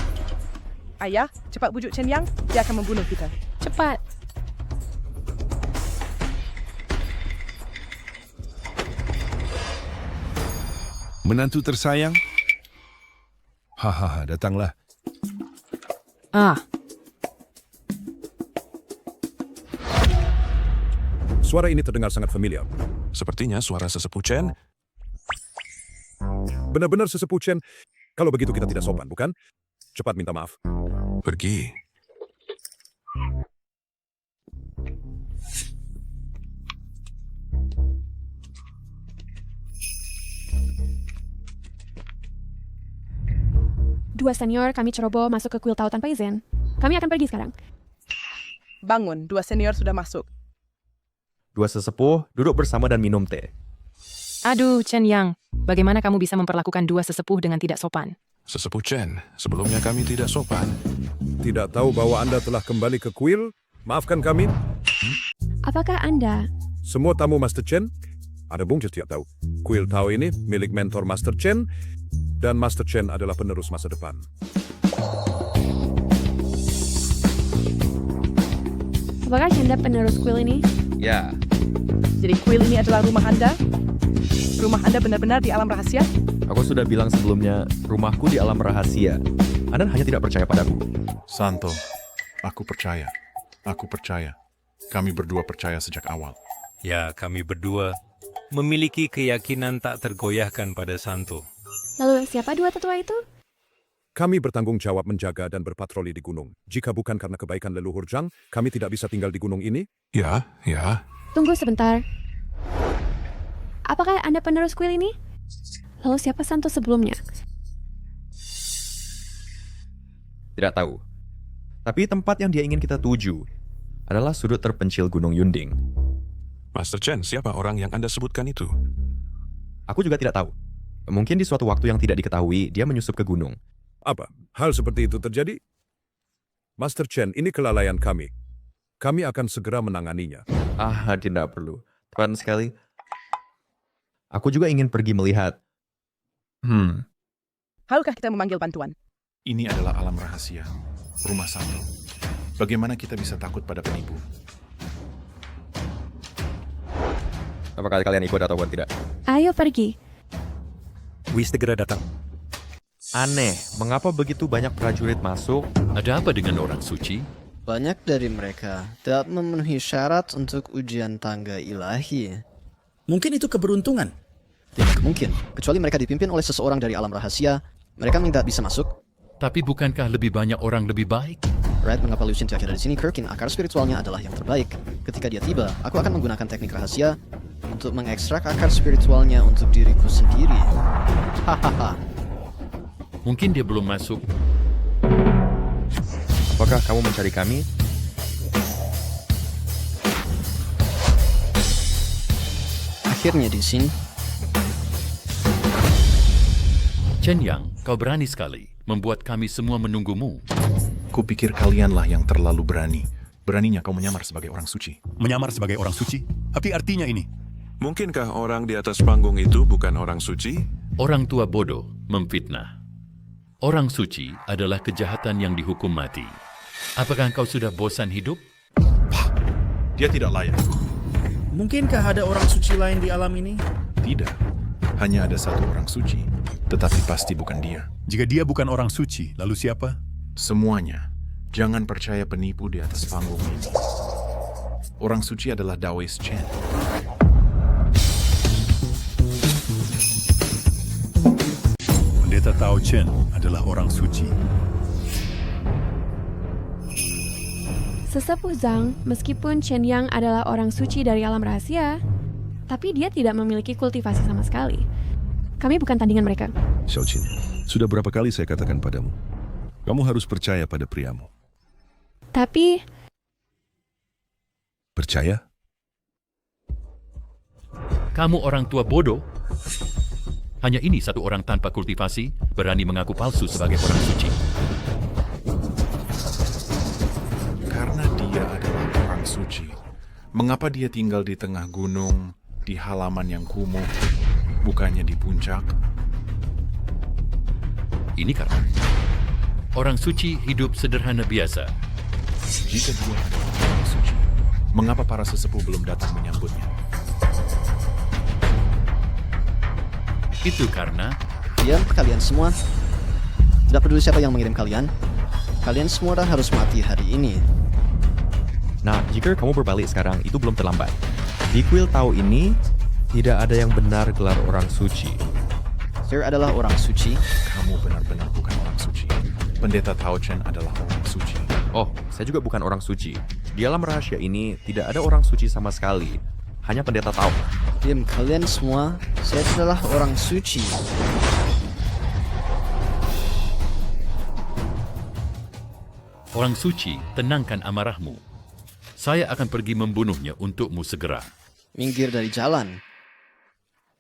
Ayah, cepat bujuk Chen Yang. Dia akan membunuh kita. Cepat. Menantu tersayang? Hahaha, datanglah. Suara ini terdengar sangat familiar. Sepertinya suara sesepuh Chen. Benar-benar sesepuh Chen. Kalau begitu kita tidak sopan, bukan? Cepat minta maaf. Pergi. Dua senior kami ceroboh masuk ke kuil Tao tanpa izin. Kami akan pergi sekarang. Bangun, 2 senior sudah masuk. 2 sesepuh duduk bersama dan minum teh. Aduh, Chen Yang. Bagaimana kamu bisa memperlakukan 2 sesepuh dengan tidak sopan? Sesepuh Chen, sebelumnya kami tidak sopan. Tidak tahu bahwa Anda telah kembali ke kuil? Maafkan kami. Apakah Anda? Semua tamu Master Chen, ada Bung setiap tahu. Kuil Tao ini milik mentor Master Chen, dan Master Chen adalah penerus masa depan. Apakah Anda penerus kuil ini? Ya. Jadi kuil ini adalah rumah Anda? Rumah Anda benar-benar di alam rahasia? Aku sudah bilang sebelumnya, rumahku di alam rahasia. Anda hanya tidak percaya padaku. Santo, aku percaya. Aku percaya. Kami berdua percaya sejak awal. Ya, kami berdua memiliki keyakinan tak tergoyahkan pada Santo. Lalu siapa dua tetua itu? Kami bertanggung jawab menjaga dan berpatroli di gunung. Jika bukan karena kebaikan leluhur Zhang, kami tidak bisa tinggal di gunung ini. Ya. Tunggu sebentar. Apakah Anda penerus kuil ini? Lalu siapa Santo sebelumnya? Tidak tahu. Tapi tempat yang dia ingin kita tuju adalah sudut terpencil Gunung Yunding. Master Chen, siapa orang yang Anda sebutkan itu? Aku juga tidak tahu. Mungkin di suatu waktu yang tidak diketahui, dia menyusup ke gunung. Apa? Hal seperti itu terjadi? Master Chen, ini kelalaian kami. Kami akan segera menanganinya. Tidak perlu. Tepat sekali. Aku juga ingin pergi melihat. Haruskah kita memanggil bantuan? Ini adalah alam rahasia, rumah Santo. Bagaimana kita bisa takut pada penipu? Apakah kalian ikut ataupun tidak? Ayo pergi. Wis segera datang. Aneh, mengapa begitu banyak prajurit masuk? Ada apa dengan orang suci? Banyak dari mereka tidak memenuhi syarat untuk ujian tangga ilahi. Mungkin itu keberuntungan. Tidak mungkin, kecuali mereka dipimpin oleh seseorang dari alam rahasia. Mereka tidak bisa masuk. Tapi bukankah lebih banyak orang lebih baik? Red, mengapa Lucien tidak ada di sini? Kirkin, akar spiritualnya adalah yang terbaik. Ketika dia tiba, aku akan menggunakan teknik rahasia untuk mengekstrak akar spiritualnya untuk diriku sendiri. Hahaha. Mungkin dia belum masuk. Apakah kamu mencari kami? Akhirnya di sini. Chen Yang, kau berani sekali membuat kami semua menunggumu. Kupikir kalianlah yang terlalu berani. Beraninya kau menyamar sebagai orang suci. Menyamar sebagai orang suci? Apa artinya ini? Mungkinkah orang di atas panggung itu bukan orang suci? Orang tua bodoh memfitnah. Orang suci adalah kejahatan yang dihukum mati. Apakah kau sudah bosan hidup? Dia tidak layak. Mungkinkah ada orang suci lain di alam ini? Tidak. Hanya ada satu orang suci, tetapi pasti bukan dia. Jika dia bukan orang suci, lalu siapa? Semuanya. Jangan percaya penipu di atas panggung ini. Orang suci adalah Daoist Chen. Pendeta Tao Chen adalah orang suci. Sesepuh Zhang, meskipun Chen Yang adalah orang suci dari alam rahasia, tapi dia tidak memiliki kultivasi sama sekali. Kami bukan tandingan mereka. Xiaoqin, sudah berapa kali saya katakan padamu, kamu harus percaya pada priamu. Tapi... Percaya? Kamu orang tua bodoh? Hanya ini satu orang tanpa kultivasi berani mengaku palsu sebagai orang suci. Karena dia adalah orang suci. Mengapa dia tinggal di tengah gunung, di halaman yang kumuh, bukannya di puncak? Ini karena orang suci hidup sederhana biasa. Jika dia adalah orang suci, mengapa para sesepuh belum datang menyambutnya? Itu karena... Diam kalian semua. Tidak peduli siapa yang mengirim kalian. Kalian semua harus mati hari ini. Nah, jika kamu berbalik sekarang, itu belum terlambat. Di kuil Tao ini, tidak ada yang benar gelar orang suci. Sir adalah orang suci. Kamu benar-benar bukan orang suci. Pendeta Tao Chen adalah orang suci. Oh, saya juga bukan orang suci. Di alam rahasia ini, tidak ada orang suci sama sekali. Hanya pendeta Tao. Diam kalian semua. Saya adalah orang suci. Orang suci, tenangkan amarahmu. Saya akan pergi membunuhnya untukmu segera. Minggir dari jalan.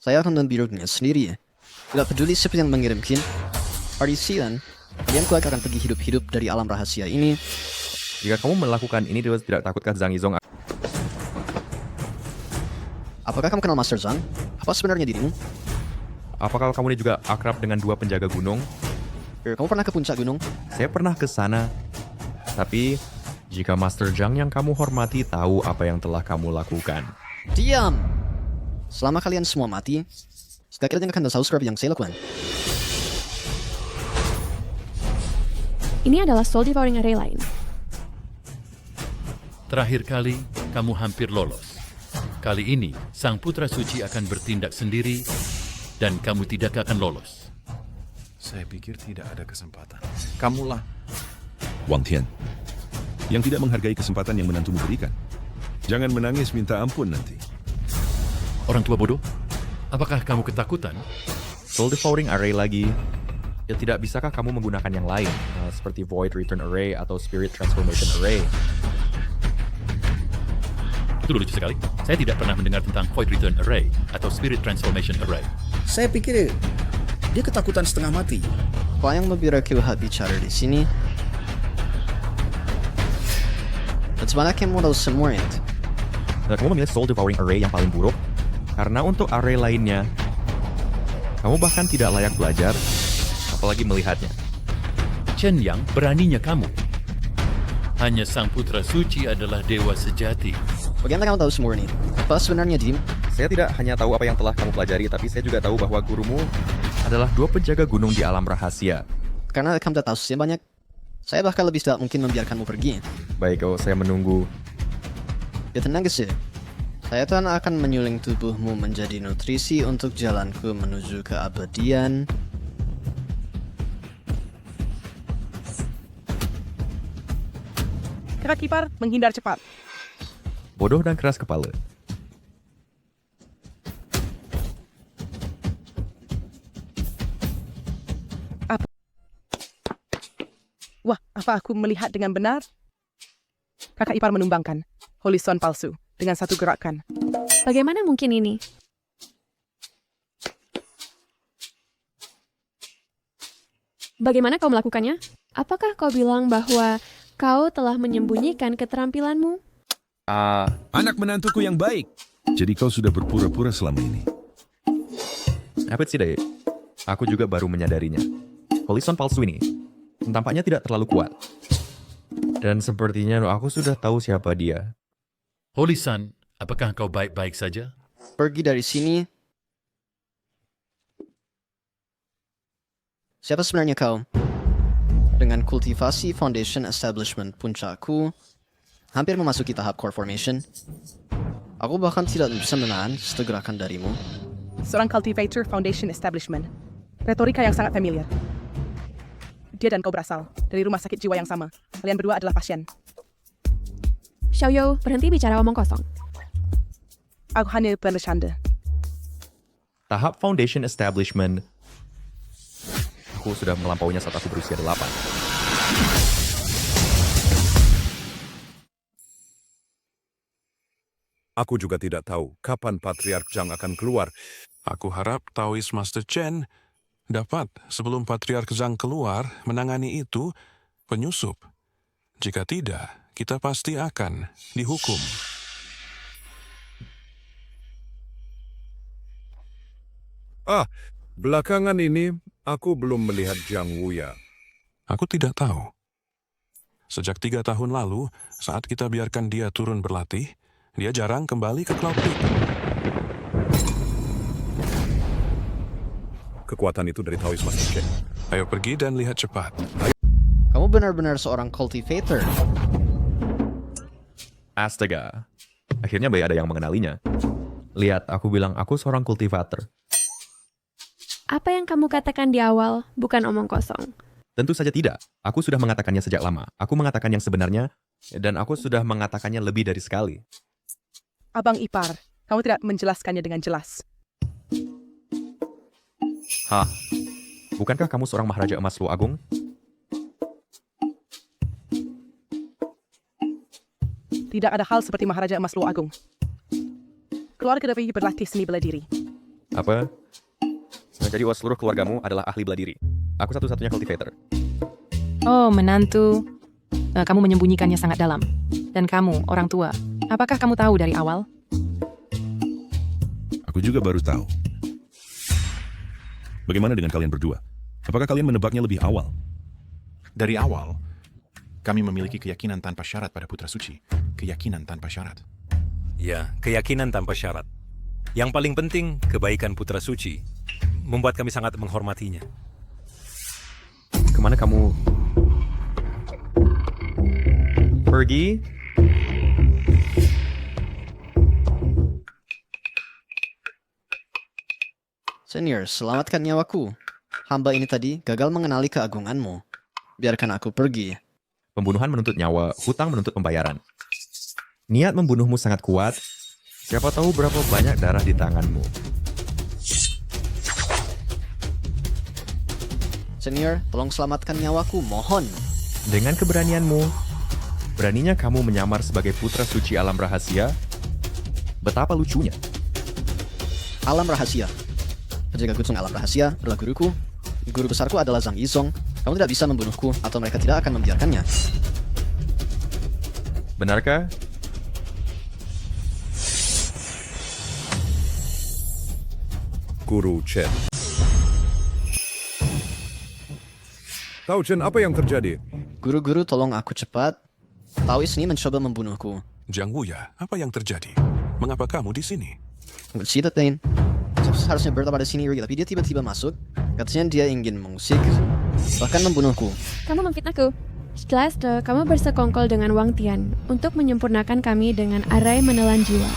Saya akan membirunya sendiri. Tidak peduli siapa yang mengirimkin. Arisian, kalian kuat akan pergi hidup-hidup dari alam rahasia ini. Jika kamu melakukan ini, tidak takutkah Zhang Yizong? Apakah kamu kenal Master Zhang? Apa sebenarnya dirimu? Apakah kamu ini juga akrab dengan dua penjaga gunung? Kamu pernah ke puncak gunung? Saya pernah ke sana. Tapi, jika Master Zhang yang kamu hormati tahu apa yang telah kamu lakukan. Diam! Selama kalian semua mati, kalian akan tahu seperti yang saya lakukan. Ini adalah Soul Devouring Array lain. Terakhir kali, kamu hampir lolos. Kali ini, Sang Putra Suci akan bertindak sendiri dan kamu tidak akan lolos. Saya pikir tidak ada kesempatan. Kamulah Wang Tian, yang tidak menghargai kesempatan yang menantumu berikan. Jangan menangis minta ampun nanti. Orang tua bodoh, apakah kamu ketakutan? Soul Devouring Array lagi. Ya tidak bisakah kamu menggunakan yang lain, seperti Void Return Array atau Spirit Transformation Array? Itu lucu sekali. Saya tidak pernah mendengar tentang Void Return Array atau Spirit Transformation Array. Saya pikir dia ketakutan setengah mati. Apa yang membiraku bicara di sini? Dan sebenarnya modal semua itu. Kamu memilih Soul Devouring Array yang paling buruk, karena untuk array lainnya, kamu bahkan tidak layak belajar, apalagi melihatnya. Chen Yang, beraninya kamu. Hanya Sang Putra Suci adalah dewa sejati. Bagaimana kamu tahu semua ini? Apa sebenarnya Dim? Saya tidak hanya tahu apa yang telah kamu pelajari, tapi saya juga tahu bahwa gurumu adalah dua penjaga gunung di alam rahasia. Karena kamu tidak tahu sekian banyak, saya bahkan lebih tidak mungkin membiarkanmu pergi. Baik, saya menunggu. Ya tenang sih. Saya tuhan akan menyuling tubuhmu menjadi nutrisi untuk jalanku menuju keabadian. Kakak Ipar menghindar cepat. Bodoh dan keras kepala. Apa? Wah, apa aku melihat dengan benar? Kakak Ipar menumbangkan Holy-Son palsu dengan satu gerakan. Bagaimana mungkin ini? Bagaimana kau melakukannya? Apakah kau bilang bahwa kau telah menyembunyikan keterampilanmu? Anak menantuku yang baik. Jadi kau sudah berpura-pura selama ini. Apa sih, Dek? Aku juga baru menyadarinya. Holy-Son palsu ini tampaknya tidak terlalu kuat. Dan sepertinya aku sudah tahu siapa dia. Holy-Son, apakah kau baik-baik saja? Pergi dari sini. Siapa sebenarnya kau? Dengan kultivasi Foundation Establishment puncakku, hampir memasuki tahap Core Formation. Aku bahkan tidak bisa menahan satu gerakan darimu. Seorang Cultivator Foundation Establishment. Retorika yang sangat familiar. Dia dan kau berasal dari rumah sakit jiwa yang sama. Kalian berdua adalah pasien. Xiaoyou, berhenti bicara omong kosong. Aku hanya bercanda. Tahap Foundation Establishment, aku sudah melampauinya saat aku berusia 8. Aku juga tidak tahu kapan Patriark Zhang akan keluar. Aku harap Taoist Master Chen dapat sebelum Patriark Zhang keluar menangani itu penyusup. Jika tidak, kita pasti akan dihukum. Belakangan ini aku belum melihat Zhang Wuya. Aku tidak tahu. Sejak 3 tahun lalu, saat kita biarkan dia turun berlatih, dia jarang kembali ke Cloud Peak. Kekuatan itu dari Taoist Master Chen. Ayo pergi dan lihat cepat. Kamu benar-benar seorang cultivator. Astaga. Akhirnya bayi ada yang mengenalinya. Lihat, aku bilang aku seorang kultivator. Apa yang kamu katakan di awal bukan omong kosong. Tentu saja tidak. Aku sudah mengatakannya sejak lama. Aku mengatakan yang sebenarnya, dan aku sudah mengatakannya lebih dari sekali. Abang Ipar, kamu tidak menjelaskannya dengan jelas. Hah? Bukankah kamu seorang Maharaja Emas Lu Agung? Tidak ada hal seperti Maharaja Emas Lu Agung. Keluarga Dewi berlatih seni bela diri. Apa? Jadi seluruh keluargamu adalah ahli bela diri. Aku satu-satunya cultivator. Oh, menantu. Kamu menyembunyikannya sangat dalam. Dan kamu, orang tua, apakah kamu tahu dari awal? Aku juga baru tahu. Bagaimana dengan kalian berdua? Apakah kalian menebaknya lebih awal? Dari awal, kami memiliki keyakinan tanpa syarat pada Putra Suci. Keyakinan tanpa syarat. Ya, keyakinan tanpa syarat. Yang paling penting, kebaikan Putra Suci membuat kami sangat menghormatinya. Kemana kamu pergi? Senior, selamatkan nyawaku. Hamba ini tadi gagal mengenali keagunganmu. Biarkan aku pergi. Pembunuhan menuntut nyawa, hutang menuntut pembayaran. Niat membunuhmu sangat kuat. Siapa tahu berapa banyak darah di tanganmu. Senior, tolong selamatkan nyawaku, mohon. Dengan keberanianmu, beraninya kamu menyamar sebagai putra suci alam rahasia? Betapa lucunya. Alam rahasia. Penjaga Gutung alam rahasia adalah guruku. Guru besarku adalah Zhang Yizong. Kamu tidak bisa membunuhku atau mereka tidak akan membiarkannya. Benarkah? Guru Chen. Tao Chen, apa yang terjadi? Guru-guru, tolong aku cepat. Taois ini mencoba membunuhku. Jiang Wuya, apa yang terjadi? Mengapa kamu di sini? Bersidatain. Saya harusnya berada pada sini, tapi dia tiba-tiba masuk. Katanya dia ingin mengusik, bahkan membunuhku. Kamu memfitnahku. Jelas, kamu bersekongkol dengan Wang Tian untuk menyempurnakan kami dengan arai menelan jiwa.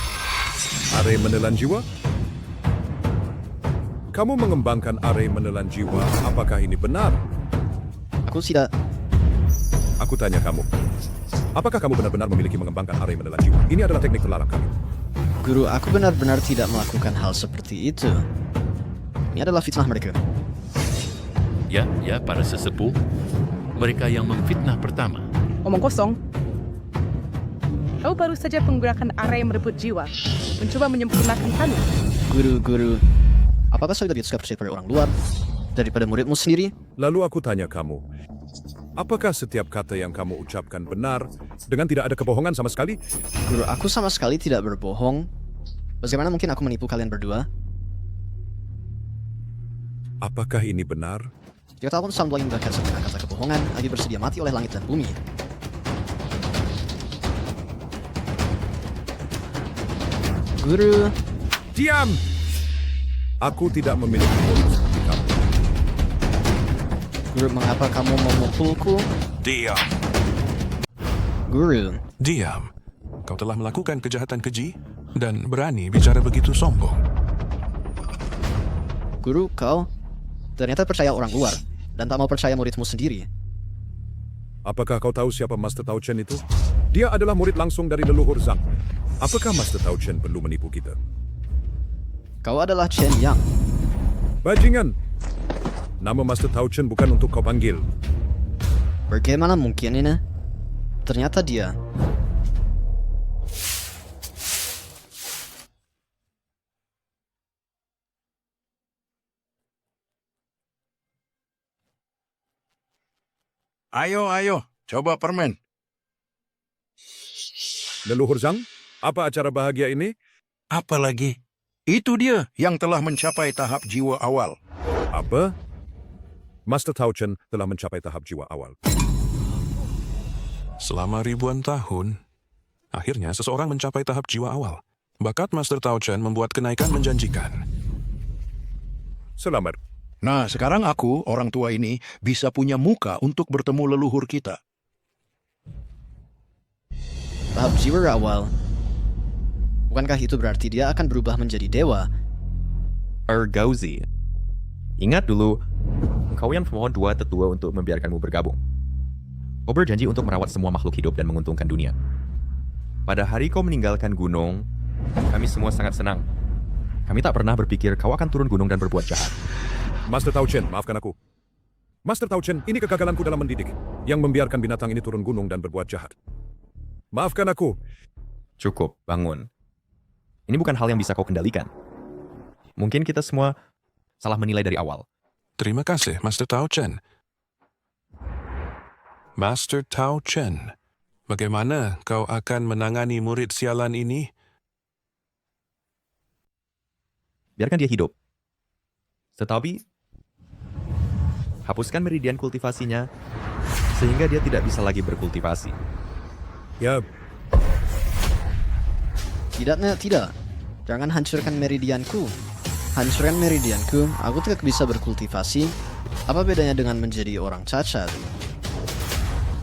Arai menelan jiwa? Kamu mengembangkan arai menelan jiwa, apakah ini benar? Aku tidak. Aku tanya kamu, apakah kamu benar-benar memiliki mengembangkan arai menelan jiwa? Ini adalah teknik terlarang kami. Guru, aku benar-benar tidak melakukan hal seperti itu. Ini adalah fitnah mereka. Ya, para sesepuh. Mereka yang memfitnah pertama. Omong kosong. Kau baru saja menggunakan arai merebut jiwa. Mencoba menyempurnakan kami. Guru, apakah saya lebih suka percaya pada orang luar daripada muridmu sendiri? Lalu aku tanya kamu, apakah setiap kata yang kamu ucapkan benar dengan tidak ada kebohongan sama sekali? Guru, aku sama sekali tidak berbohong. Bagaimana mungkin aku menipu kalian berdua? Apakah ini benar? Jika tahun Sambo yang berkata dengan kata kebohongan, lagi bersedia mati oleh langit dan bumi. Guru. Diam! Aku tidak memiliki murid seperti kamu. Guru, mengapa kamu memukulku? Diam. Guru. Diam. Kau telah melakukan kejahatan keji dan berani bicara begitu sombong. Guru, kau ternyata percaya orang luar dan tak mau percaya muridmu sendiri. Apakah kau tahu siapa Master Tao Chen itu? Dia adalah murid langsung dari leluhur Zhang. Apakah Master Tao Chen perlu menipu kita? Kau adalah Chen Yang. Bajingan! Nama Master Tao Chen bukan untuk kau panggil. Bagaimana mungkin ini? Ternyata dia. Ayo, coba permen. Leluhur Zhang, apa acara bahagia ini? Apa lagi? Itu dia yang telah mencapai tahap jiwa awal. Apa? Master Tao Chen telah mencapai tahap jiwa awal. Selama ribuan tahun, akhirnya seseorang mencapai tahap jiwa awal. Bakat Master Tao Chen membuat kenaikan menjanjikan. Selamat. Nah, sekarang aku, orang tua ini, bisa punya muka untuk bertemu leluhur kita. Tahap jiwa awal. Bukankah itu berarti dia akan berubah menjadi dewa? Gauzi. Ingat dulu, engkau yang memohon dua tetua untuk membiarkanmu bergabung. Kau berjanji untuk merawat semua makhluk hidup dan menguntungkan dunia. Pada hari kau meninggalkan gunung, kami semua sangat senang. Kami tak pernah berpikir kau akan turun gunung dan berbuat jahat. Master Tao Chen, maafkan aku. Master Tao Chen, ini kegagalanku dalam mendidik, yang membiarkan binatang ini turun gunung dan berbuat jahat. Maafkan aku. Cukup, bangun. Ini bukan hal yang bisa kau kendalikan. Mungkin kita semua salah menilai dari awal. Terima kasih, Master Tao Chen. Master Tao Chen, bagaimana kau akan menangani murid sialan ini? biarkan dia hidup. Tetapi, hapuskan meridian kultivasinya, sehingga dia tidak bisa lagi berkultivasi. Ya. Tidak. Jangan hancurkan meridianku. Hancurkan meridianku, aku tidak bisa berkultivasi. Apa bedanya dengan menjadi orang cacat?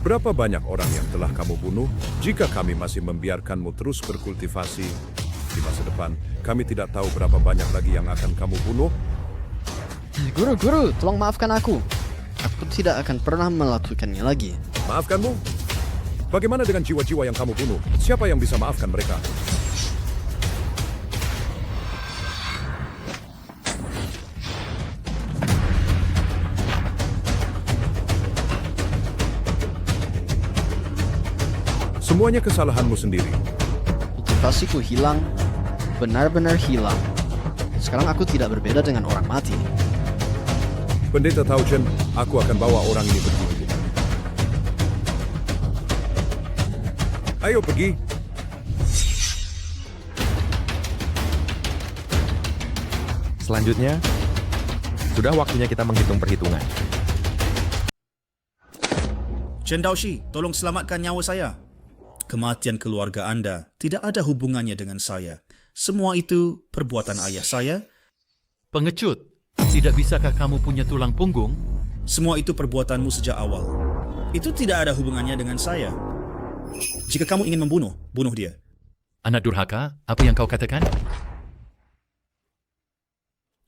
Berapa banyak orang yang telah kamu bunuh? Jika kami masih membiarkanmu terus berkultivasi di masa depan, kami tidak tahu berapa banyak lagi yang akan kamu bunuh. Guru, tolong maafkan aku. Aku tidak akan pernah melakukannya lagi. Maafkanmu? Bagaimana dengan jiwa-jiwa yang kamu bunuh? Siapa yang bisa maafkan mereka? Semuanya kesalahanmu sendiri. Kultivasiku hilang, benar-benar hilang. Sekarang aku tidak berbeda dengan orang mati. Pendeta Tauchen, aku akan bawa orang ini pergi. Ayo pergi. Selanjutnya, sudah waktunya kita menghitung perhitungan. Chen Daoshi, tolong selamatkan nyawa saya. Kematian keluarga Anda tidak ada hubungannya dengan saya. Semua itu perbuatan ayah saya. Pengecut, tidak bisakah kamu punya tulang punggung? Semua itu perbuatanmu sejak awal. Itu tidak ada hubungannya dengan saya. Jika kamu ingin membunuh, bunuh dia. Anak durhaka, apa yang kau katakan?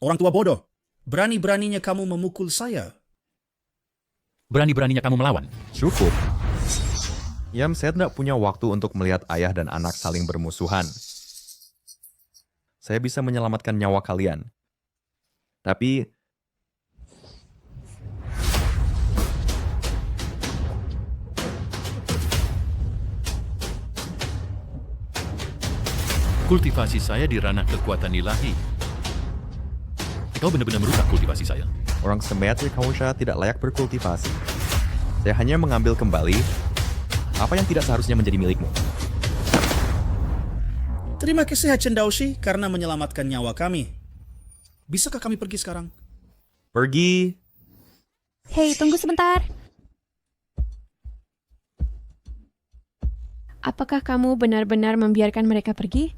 Orang tua bodoh, berani-beraninya kamu memukul saya. Berani-beraninya kamu melawan. Cukup. Yam, saya tidak punya waktu untuk melihat ayah dan anak saling bermusuhan. Saya bisa menyelamatkan nyawa kalian. Tapi kultivasi saya di ranah kekuatan ilahi. Kau benar-benar merusak kultivasi saya. Orang Semetri Kausha tidak layak berkultivasi. Saya hanya mengambil kembali apa yang tidak seharusnya menjadi milikmu. Terima kasih Chen Daoshi karena menyelamatkan nyawa kami. Bisakah kami pergi sekarang? Pergi. Hei, tunggu sebentar. Apakah kamu benar-benar membiarkan mereka pergi?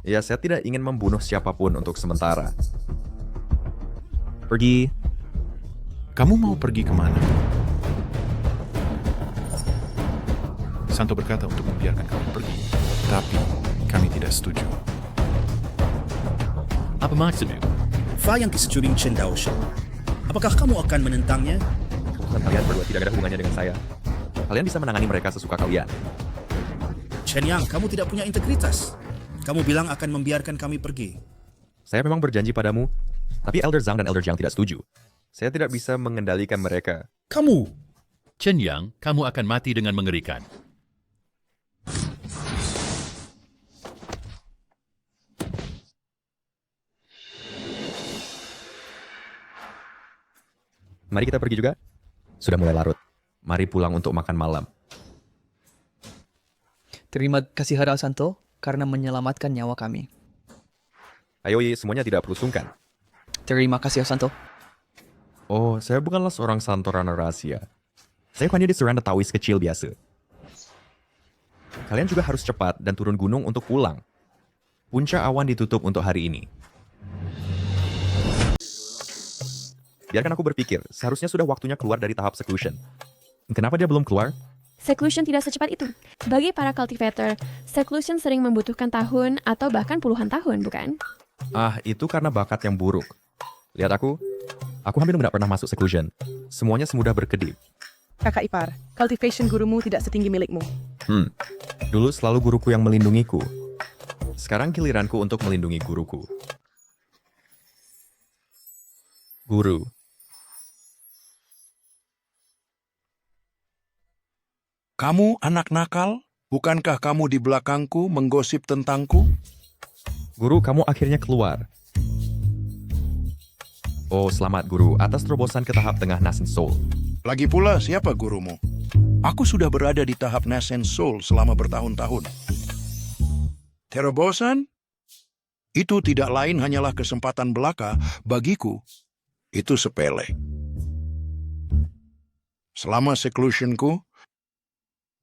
Ya, saya tidak ingin membunuh siapapun untuk sementara. Pergi. Kamu mau pergi kemana? Santo berkata untuk membiarkan kamu pergi, tapi kami tidak setuju. Apa maksudmu? Fa yang disecuring Chen Daoshi. Apakah kamu akan menentangnya? Keputusan kalian berdua tidak ada hubungannya dengan saya. Kalian bisa menangani mereka sesuka kalian. Chen Yang, kamu tidak punya integritas. Kamu bilang akan membiarkan kami pergi. Saya memang berjanji padamu, tapi Elder Zhang dan Elder Jiang tidak setuju. Saya tidak bisa mengendalikan mereka. Kamu! Chen Yang, kamu akan mati dengan mengerikan. Mari kita pergi juga. Sudah mulai larut. Mari pulang untuk makan malam. Terima kasih Hara Santo karena menyelamatkan nyawa kami. Ayo, semuanya tidak perlu sungkan. Terima kasih Santo. Oh, saya bukanlah seorang santo rana rahasia. Saya hanya diserang Taois kecil biasa. Kalian juga harus cepat dan turun gunung untuk pulang. Puncak awan ditutup untuk hari ini. Biarkan aku berpikir, seharusnya sudah waktunya keluar dari tahap seclusion. Kenapa dia belum keluar? Seclusion tidak secepat itu. Bagi para cultivator, seclusion sering membutuhkan tahun atau bahkan puluhan tahun, bukan? Ah, itu karena bakat yang buruk. Lihat aku hampir tidak pernah masuk seclusion. Semuanya semudah berkedip. Kakak ipar, cultivation gurumu tidak setinggi milikmu. Dulu selalu guruku yang melindungiku. Sekarang giliranku untuk melindungi guruku. Guru. Kamu anak nakal? Bukankah kamu di belakangku menggosip tentangku? Guru, kamu akhirnya keluar. Oh, selamat guru, atas terobosan ke tahap tengah Nascent Soul. Lagi pula, siapa gurumu? Aku sudah berada di tahap Nascent Soul selama bertahun-tahun. Terobosan? Itu tidak lain hanyalah kesempatan belaka bagiku. Itu sepele. Selama seclusionku,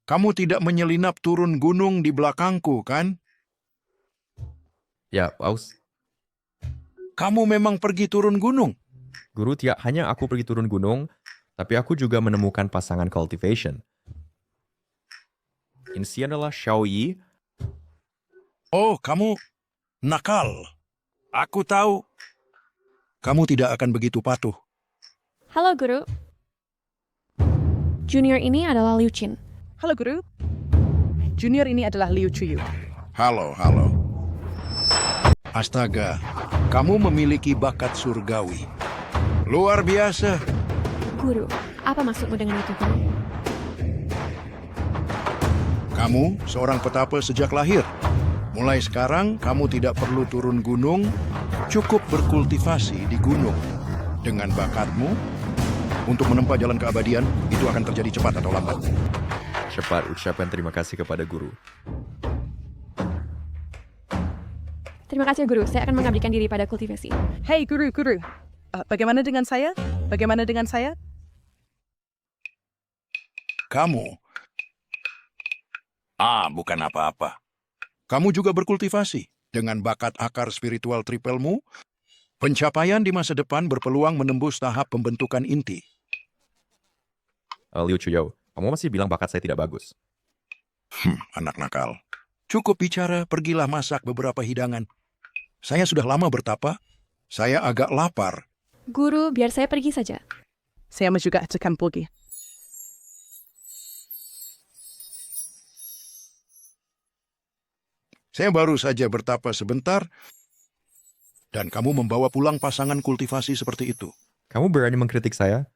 kamu tidak menyelinap turun gunung di belakangku, kan? Ya, Paus. Kamu memang pergi turun gunung? Guru, tidak hanya aku pergi turun gunung, tapi aku juga menemukan pasangan cultivation. Ini adalah Xiaoyi. Oh, kamu nakal. Aku tahu. Kamu tidak akan begitu patuh. Halo, Guru. Junior ini adalah Liu Qin. Halo, Guru. Junior ini adalah Liu Chuyu. Halo. Astaga, kamu memiliki bakat surgawi. Luar biasa. Guru, apa maksudmu dengan itu, Guru? Kamu seorang petapa sejak lahir. Mulai sekarang, kamu tidak perlu turun gunung, cukup berkultivasi di gunung. Dengan bakatmu, untuk menempuh jalan keabadian, itu akan terjadi cepat atau lambat. Cepat ucapkan terima kasih kepada guru. Terima kasih, Guru. Saya akan mengabdikan diri pada kultivasi. Hei, Guru. Bagaimana dengan saya? Kamu? Bukan apa-apa. Kamu juga berkultivasi. Dengan bakat akar spiritual tripelmu, pencapaian di masa depan berpeluang menembus tahap pembentukan inti. Liu Chuyo, kamu masih bilang bakat saya tidak bagus. Anak nakal. Cukup bicara, pergilah masak beberapa hidangan. Saya sudah lama bertapa. Saya agak lapar. Guru, biar saya pergi saja. Saya juga akan pergi. Saya baru saja bertapa sebentar, dan kamu membawa pulang pasangan kultivasi seperti itu. Kamu berani mengkritik saya?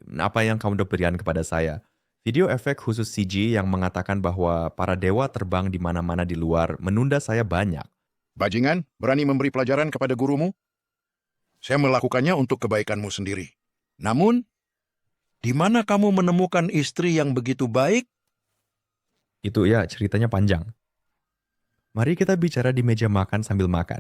Apa yang kamu berikan kepada saya? Video efek khusus CG yang mengatakan bahwa para dewa terbang di mana-mana di luar menunda saya banyak. Bajingan, berani memberi pelajaran kepada gurumu? Saya melakukannya untuk kebaikanmu sendiri. Namun, di mana kamu menemukan istri yang begitu baik? Itu ya, ceritanya panjang. Mari kita bicara di meja makan sambil makan.